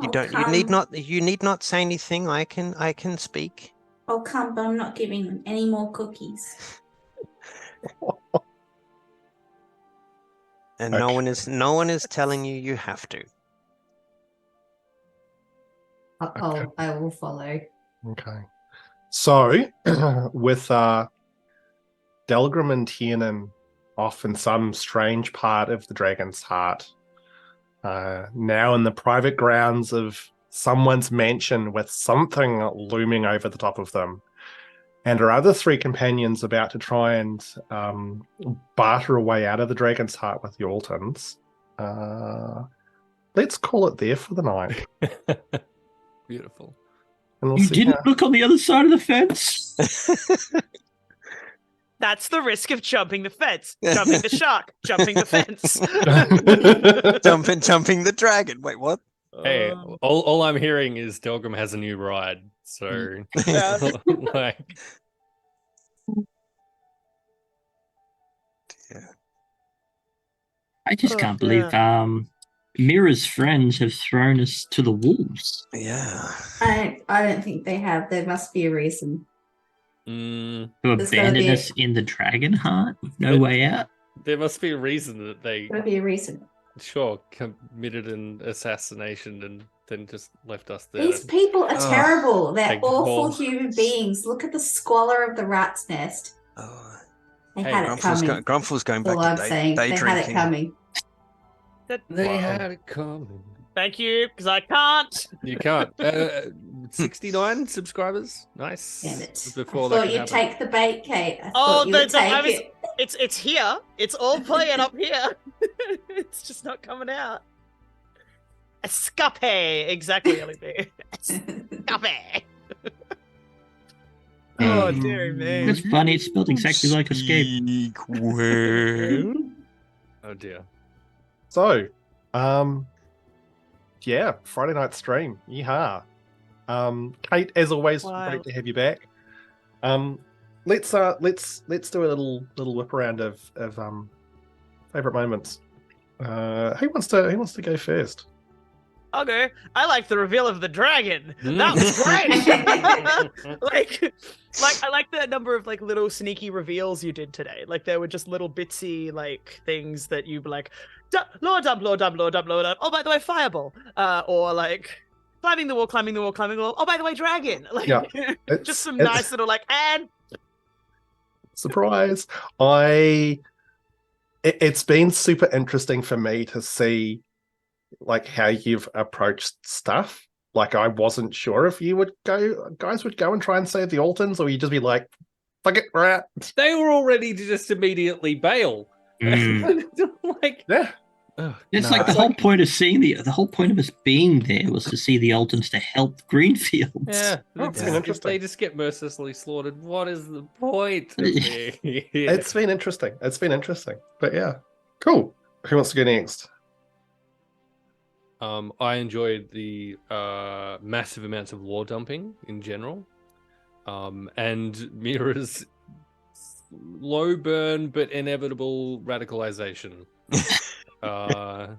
You need not say anything. I can speak. I'll come, but I'm not giving them any more cookies. And Okay. no one is telling you have to. Okay. I will follow. Okay. So, with Delgrim and Tiernan off in some strange part of the Dragon's Heart, now in the private grounds of someone's mansion with something looming over the top of them, and our other three companions about to try and barter a way out of the Dragon's Heart with the Altons, let's call it there for the night. Beautiful. And we'll You see didn't how- look on the other side of the fence. That's the risk of jumping the fence. Jumping the shark. Jumping the fence. Jumping the dragon. Wait, what? Hey, all I'm hearing is Delgrim has a new ride. So, like, I just Oh, can't believe Miera's friends have thrown us to the wolves. Yeah. I don't think they have. There must be a reason. Mm, To There's gotta abandon be us in the dragon heart with no It- way out. there must be a reason that they Gotta be a reason. committed an assassination and then just left us there. These people are Ugh, terrible. They're thank awful God. human beings. Look at the squalor of the rat's nest. Oh, They Hey, had it coming. Grumpfel's going That's all back I'm to saying. day They drinking. had it coming. They Wow. had it coming. Thank you, because I can't. You can't. 69 subscribers. Nice. Damn it. Before I that thought could you'd happen. take the bait, Kate. I Oh, thought you would I take was- it. It's here. It's all playing up here. It's just not coming out. Escape, exactly, Ellie. Escape. Oh, dear me. It's funny. It's spelled exactly like escape. Oh dear. So, yeah, Friday night stream. Yeehaw. Kate, as always, Wild. great to have you back. Let's do a little whip around of favorite moments. Who wants to go first? Okay, I like the reveal of the dragon. Mm. That was great. like I like the number of like little sneaky reveals you did today. Like there were just little bitsy like things that you'd be like, Lord dump, Lord dump, Lord dump, Lord dump. Oh, by the way, fireball. Or like climbing the wall, climbing the wall, climbing the wall. Oh, by the way, dragon. Like Yeah, just some it's- nice little like and Surprise! It's been super interesting for me to see like how you've approached stuff. Like I wasn't sure if you guys would go and try and save the Altons, or you'd just be like, fuck it, we're out. They were all ready to just immediately bail. Like, Yeah. ugh, It's nah. like the whole point of seeing the whole point of us being there was to see the Altons to help Greenfields. Yeah, Oh, it's it's just- been if interesting. they just get mercilessly slaughtered. What is the point? Of being here? It's been interesting. But yeah. Cool. Who wants to go next? I enjoyed the massive amounts of lore dumping in general, and Miera's low burn but inevitable radicalization, and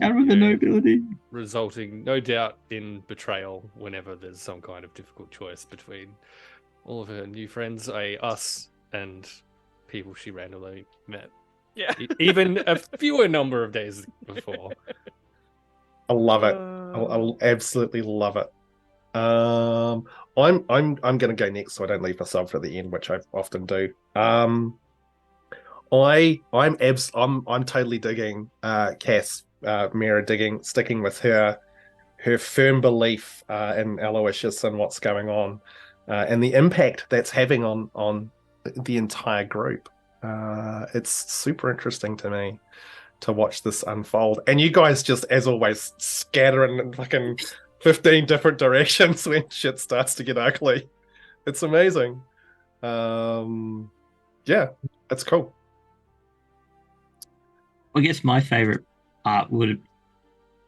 Out of the nobility. resulting, no doubt, in betrayal whenever there's some kind of difficult choice between all of her new friends, us, and people she randomly met, yeah. even a fewer number of days before. I love it. I'll absolutely love it. I'm gonna go next so I don't leave myself at the end, which I often do. I'm totally digging Cass, Miera sticking with her firm belief in Aloysius and what's going on, and the impact that's having on the entire group. It's super interesting to me to watch this unfold, and you guys just, as always, scatter in fucking 15 different directions when shit starts to get ugly. It's amazing. Yeah, it's cool. I guess my favorite part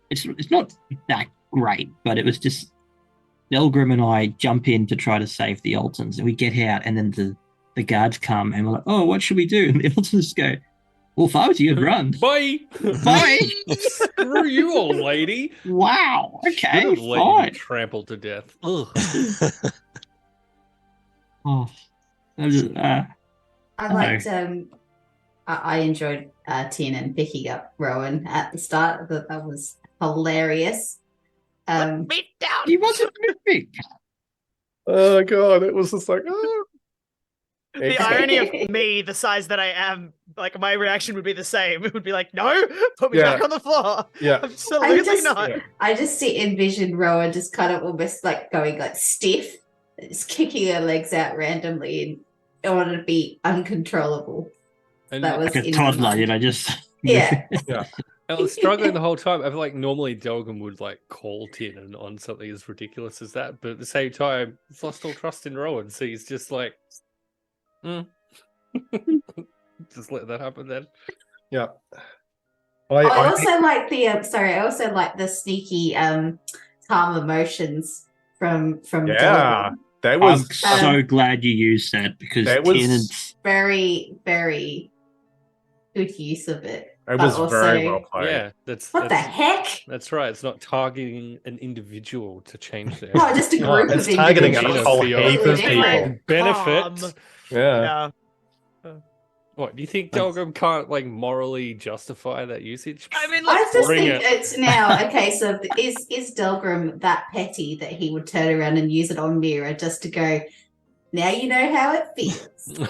it's not that great, but it was just Delgrim and I jump in to try to save the Altons, and we get out, and then the guards come, and we're like, oh, what should we do? And the Altons just go, well, if I was you, I'd run. Bye. Bye. Screw you, old lady. Wow. Okay, Should have let you be fine. trampled to death. Ugh. Oh, I just, I liked. I enjoyed Tiernan picking up Rowan at the start. I thought that was hilarious. Beat down. he wasn't moving. Oh god, it was just like, oh. The irony of me, the size that I am, like my reaction would be the same. It would be like, no, put me Yeah. back on the floor. Yeah. Absolutely just- not. Yeah. I just envision Rowan just kind of almost like going like stiff, just kicking her legs out randomly in order to be uncontrollable. And That was Like a in my toddler, mind. you know, just Yeah. I was struggling the whole time. I feel like normally Delgrim would like call Tiernan on something as ridiculous as that, but at the same time, he's lost all trust in Rowan, so he's just like, just let that happen then. Yeah. I also like the I also like the sneaky calm emotions from Yeah, Delgrim. that I'm was so glad you used that because That was- Tiernan's Very, very good use of it. It was But very also- well played. Yeah, that's What the heck? That's right. It's not targeting an individual to change their No, just a No, group it's of targeting a individuals. whole Completely heap of people. different. benefit. Calm. Yeah. Yeah. What do you think? Delgrim can't like morally justify that usage? I mean, I like, just Bring think it. it's now a case of is Delgrim that petty that he would turn around and use it on Miera just to go, now you know how it feels.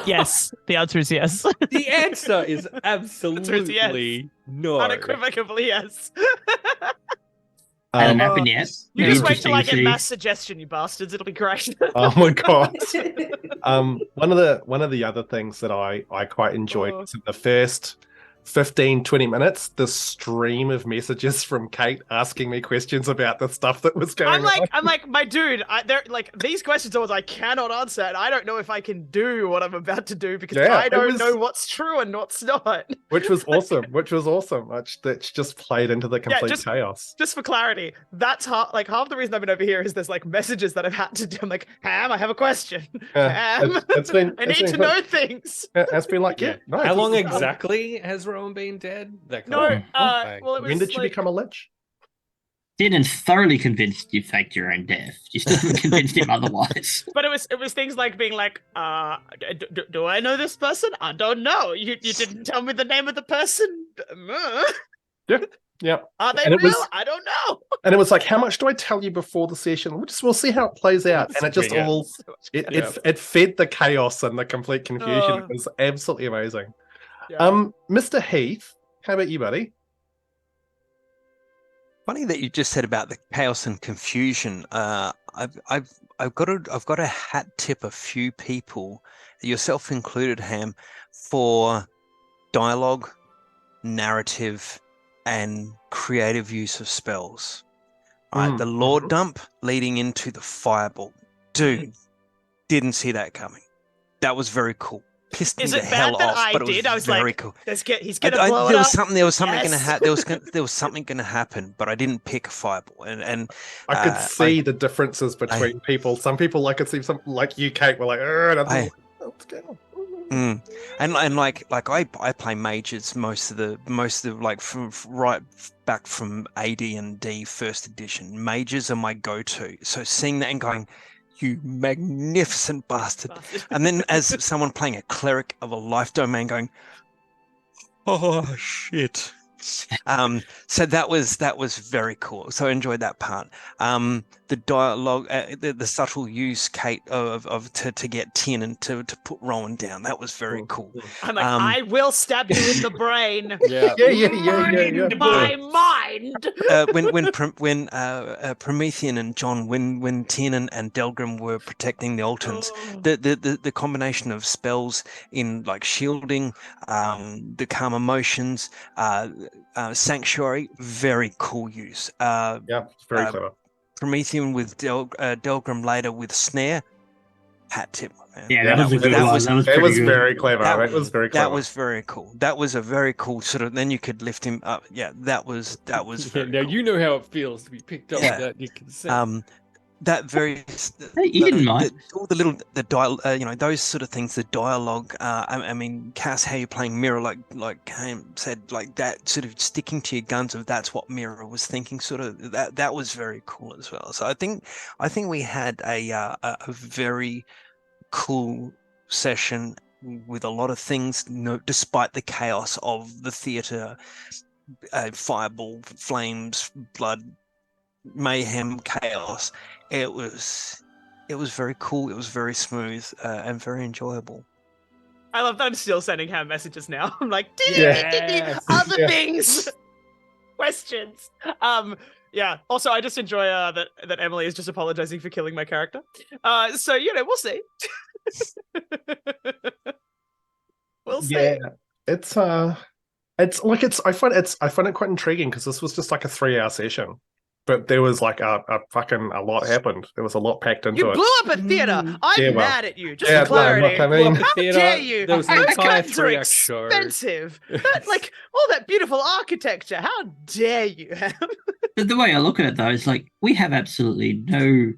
yes. The answer is yes. The answer is absolutely no. Unequivocally yes. Hasn't Um, happened yet. You Be just wait till interesting I to get see. mass suggestion, you bastards. It'll be great. oh my god. One of the other things that I quite enjoyed Oh. was in the first 15-20 minutes, the stream of messages from Kate asking me questions about the stuff that was going on. I'm like, my dude, they're like these questions are ones I cannot answer, and I don't know if I can do what I'm about to do because Yeah, I it don't was- know what's true and what's not. Which was awesome. That's just played into the complete just- chaos. Just for clarity, that's half the reason I've been over here is there's like messages that I've had to do. I'm like, Ham, I have a question. Yeah, Ham, it's been- I it's need been to quite- know things. It's been like, yeah, no. How this long is- exactly has Rowan been dead? That No, kind of- well, it was When did you like, become a lich? Tiernan thoroughly convinced you faked your own death. You still haven't convinced him otherwise. But it was things like being like, do I know this person? I don't know. You didn't tell me the name of the person. Yeah. Are they And real? it was- I don't know. And it was like, how much do I tell you before the session? We'll see how it plays out. And it just Yeah. all Yeah. it fed the chaos and the complete confusion. Oh. It was absolutely amazing. Yeah. Mr. Heath, how about you, buddy? Funny that you just said about the chaos and confusion. I've got to hat tip a few people, yourself included, Ham, for dialogue, narrative, and creative use of spells. Right, the Lord dump leading into the fireball. Dude, didn't see that coming. That was very cool. Pissed me Is the it bad hell that off, I but it was did? I was very like, cool. He's gonna blow it There up. was something gonna Yes. there was something gonna happen, but I didn't pick a fireball. And I could Uh, see the differences between people. Some people, I could see some like you, Kate, were like, and others were like, what's going on? and like I play mages most of the like from right back from AD and D first edition. Mages are my go-to. So seeing that and going, you magnificent bastard. And then as someone playing a cleric of a life domain going, oh shit. So that was very cool. So I enjoyed that part. The dialogue, the subtle use, Kate, of to get Tiernan to put Rowan down. That was very cool. I'm like, Um, I will stab you in the brain. Yeah. Yeah. My mind. When Promethean and John, when Tiernan and Delgrim were protecting the Altons, the combination of spells in like shielding, the calm emotions, sanctuary, very cool use. Yeah, it's very clever. Promethean with Delgrim later with snare, hat tip. Man. Yeah, that was a good that one. was- That was It pretty was good. very clever. That- It was very clever. That was very cool. That was a very cool sort of. Then you could lift him up. Yeah, that was Yeah, very now cool. you know how it feels to be picked up. Yeah. That you can say. That very Hey, you didn't mind. all the little dial those sort of things, the dialogue. I mean, Cass, how you're playing Miera, like Ham said, like that sort of sticking to your guns of that's what Miera was thinking. Sort of that was very cool as well. So I think we had a very cool session with a lot of things, despite the chaos of the theatre, fireball, flames, blood, mayhem, chaos. It was very cool. It was very smooth and very enjoyable. I love that I'm still sending Ham messages now. I'm like, Yes. other Yeah. things, questions. Yeah. Also, I just enjoy that Emily is just apologizing for killing my character. So we'll see. We'll see. Yeah, it's like I find it quite intriguing because this was just like a 3-hour session, but there was like a lot happened. There was a lot packed into You it. blew up a theater. I'm Yeah, well, mad at you. Just yeah, for no, look, clarity. I mean- How Theater, dare you? there was an Those entire curtains are 3-act show. expensive. Like all that beautiful architecture. How dare you? Ham? But the way I look at it, though, is like we have absolutely no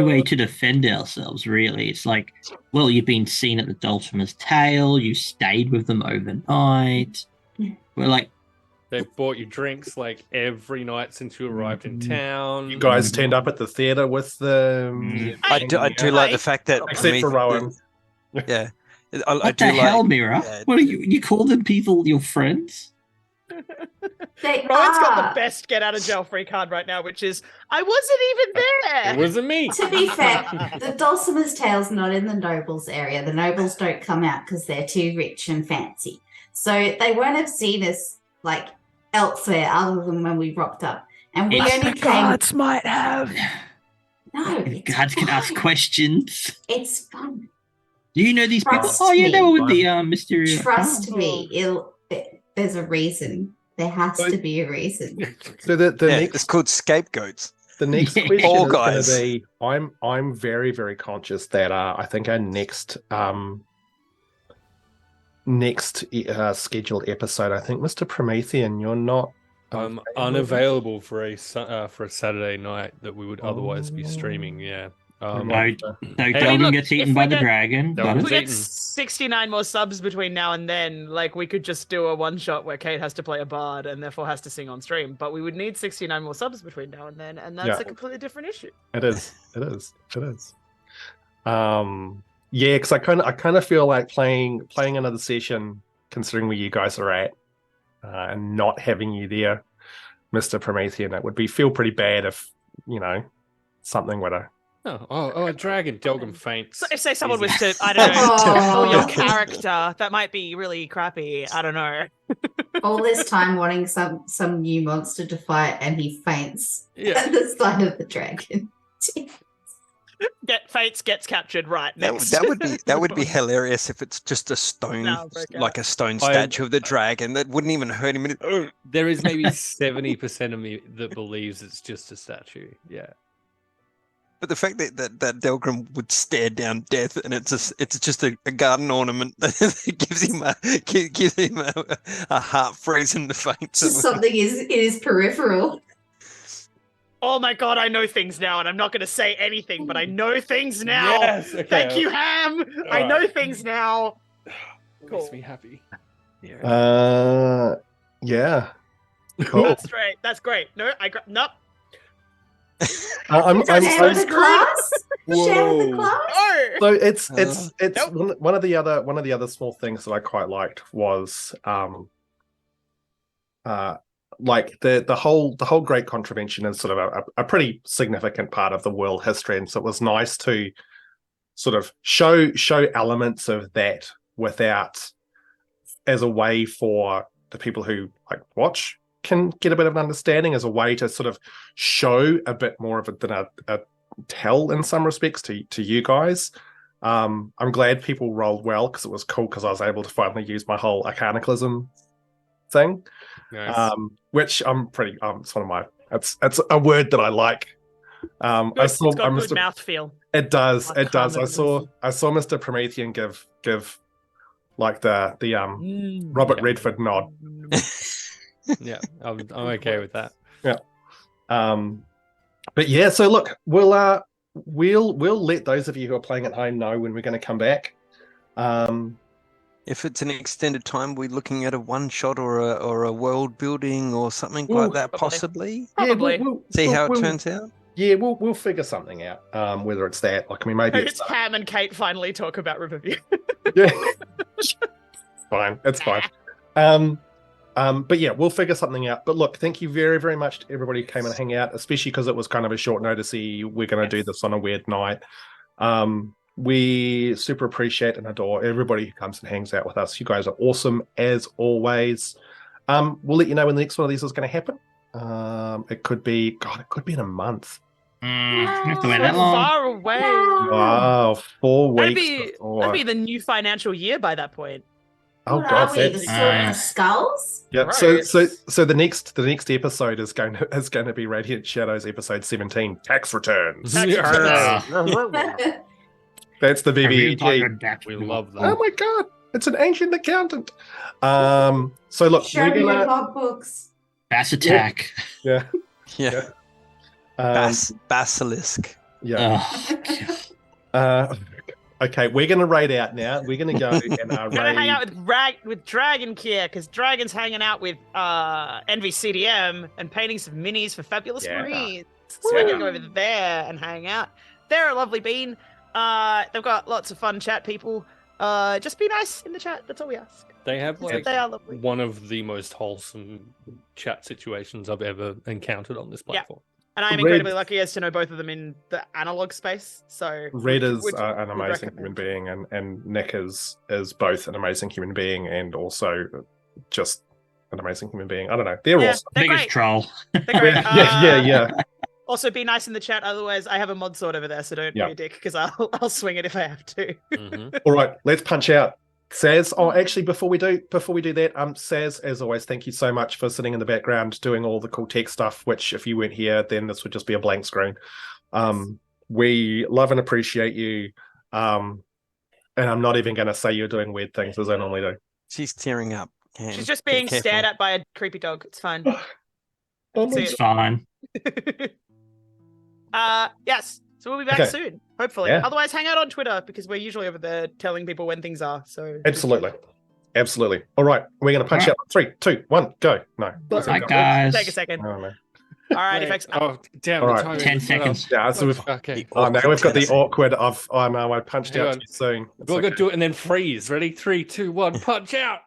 way to defend ourselves, really. It's like, well, you've been seen at the Dulcimer's tail, you stayed with them overnight. We're like, They've bought you drinks like every night since you arrived in town. You guys turned up at the theater with them. I do like the fact that Except for Rowan. Yeah. I What do the hell, like Miera? yeah, What are you call them people your friends? They Rowan's got are. the best get out of jail free card right now, which is I wasn't even there. It wasn't me. To be fair, the Dulcimer's Tale's not in the nobles area. The nobles don't come out because they're too rich and fancy. So they won't have seen us like elsewhere other than when we rocked up. And we It's only the came. might have. No, The it's guards can ask fine. questions. It's fun. Do you know these people? Trust Oh, yeah, they me. were with the mysterious. Trust me. There's a reason. There has So- to be a reason. So the yeah, next it's called scapegoats. The next Yeah. question All is going guys. to be: I'm very very conscious that I think our next scheduled episode, I think Mr. Promethean, you're not. I'm available. unavailable for a Saturday night that we would otherwise be streaming. Yeah. No, Hey, Delgrim look, gets eaten if by we the get- dragon. Delgrim- Got If it. we get Eaten. 69 more subs between now and then, like we could just do a one shot where Kate has to play a bard and therefore has to sing on stream. But we would need 69 more subs between now and then, and that's Yeah. a completely different issue. It is. It is. It is. Yeah, because I kind of feel like playing another session, considering where you guys are at, and not having you there, Mr. Promethean. It would feel pretty bad if something were to. Oh, a dragon. Delgrim faints. So if say someone Easy. was to, I don't know, kill your Oh. character, that might be really crappy. I don't know. All this time wanting some new monster to fight, and he faints Yeah. at the sight of the dragon. Fates gets captured right That, next. that would be hilarious if it's just a stone, No, break out. like a stone I- statue of the dragon. That wouldn't even hurt him. There is maybe 70% of me that believes it's just a statue. Yeah. But the fact that Delgrim would stare down death, and it's just a garden ornament that gives him a heart freeze in the face. Just something is peripheral. Oh my god, I know things now, and I'm not going to say anything, but I know things now. Yes. Okay. Thank you, Ham. I know Alright. things now. Makes Cool. me happy. Yeah. Cool. That's great. That's great. No, nope. I'm Share the screwed. class. Share the Whoa. class. Oh. So it's Nope. one of the other small things that I quite liked was like the whole great contravention is sort of a pretty significant part of the world history, and so it was nice to sort of show elements of that without, as a way for the people who like watch can get a bit of an understanding, as a way to sort of show a bit more of it than a tell in some respects to you guys. I'm glad people rolled well, because it was cool, because I was able to finally use my whole arcanicalism thing. Nice. Which I'm pretty it's one of my it's a word that I like. I Good. saw It's got Mr. good mouthfeel. It does. I saw Arcanicalism. Mr. Promethean give like the Robert Yeah. Redford nod. Yeah, I'm okay with that. But yeah, so look, we'll let those of you who are playing at home know when we're going to come back. If it's an extended time, we're looking at a one shot or a world building or something Ooh, like that, probably. possibly. Probably. See how it we'll- turns out. Yeah, we'll figure something out. Whether it's that, like, I mean, maybe It's Ham and Kate finally talk about Riverview. yeah. Fine, it's fine. But yeah, we'll figure something out. But look, thank you very, very much to everybody who came and hang out, especially because it was kind of a short notice-y. We're going to do this on a weird night. We super appreciate and adore everybody who comes and hangs out with us. You guys are awesome as always. We'll let you know when the next one of these is going to happen. It could be in a month. Have to wait So that long. far away. Wow, 4 That'd weeks. be before. that'd be the new financial year by that point. Oh What god, are we? The that's Sword of Skulls? yeah. Right. So the next episode is going to be Radiant Shadows episode 17, tax returns. Tax Yeah. That's the Really BBEG. talking that We to love Oh that. my god, it's an ancient accountant. So look, Show we're me your gonna logbooks. Bass attack. yeah. Yeah. Um, Basilisk. yeah. Oh, God. Okay, we're going to raid out now. We're going to go and Gonna hang out raid. with Dragon Kier, because Dragon's hanging out with NVCDM and painting some minis for Fabulous Yeah. Marines. So we're gonna go over there and hang out. They're a lovely bean. They've got lots of fun chat people. Just be nice in the chat. That's all we ask. They have like They are lovely. one of the most wholesome chat situations I've ever encountered on this Yeah. platform. And I'm Red- incredibly lucky as to know both of them in the analog space. So Red is would an amazing recommend. human being, and Nick is both an amazing human being and also just an amazing human being. I don't know. They're Yeah, awesome. they're Biggest great. troll. They're great. Yeah. Also, be nice in the chat. Otherwise, I have a mod sword over there, so don't Yeah. be a dick, because I'll swing it if I have to. Mhm. All right, let's punch out. Saz, actually, before we do that, Saz, as always, thank you so much for sitting in the background doing all the cool tech stuff, which if you weren't here, then this would just be a blank screen. We love and appreciate you. And I'm not even going to say you're doing weird things as I normally do. She's tearing up. Cam. She's just Be being careful. stared at by a creepy dog. It's fine. Oh, See It's fine. Yes. So we'll be back Okay. soon, hopefully. Yeah. Otherwise, hang out on Twitter, because we're usually over there telling people when things are. So Absolutely. All right, we're going to punch All out. 3, 2, 1, go. No. Bye, guys. Take a second. Oh, no. All right, Wait, effects. damn, All the right. timing 10 is not up. seconds. Yeah, so we've, Okay. oh, now we've got the 10 awkward of, oh no, I punched Hang out on. too soon. It's We're okay. gonna do it and then freeze. Ready? 3, 2, 1, punch out.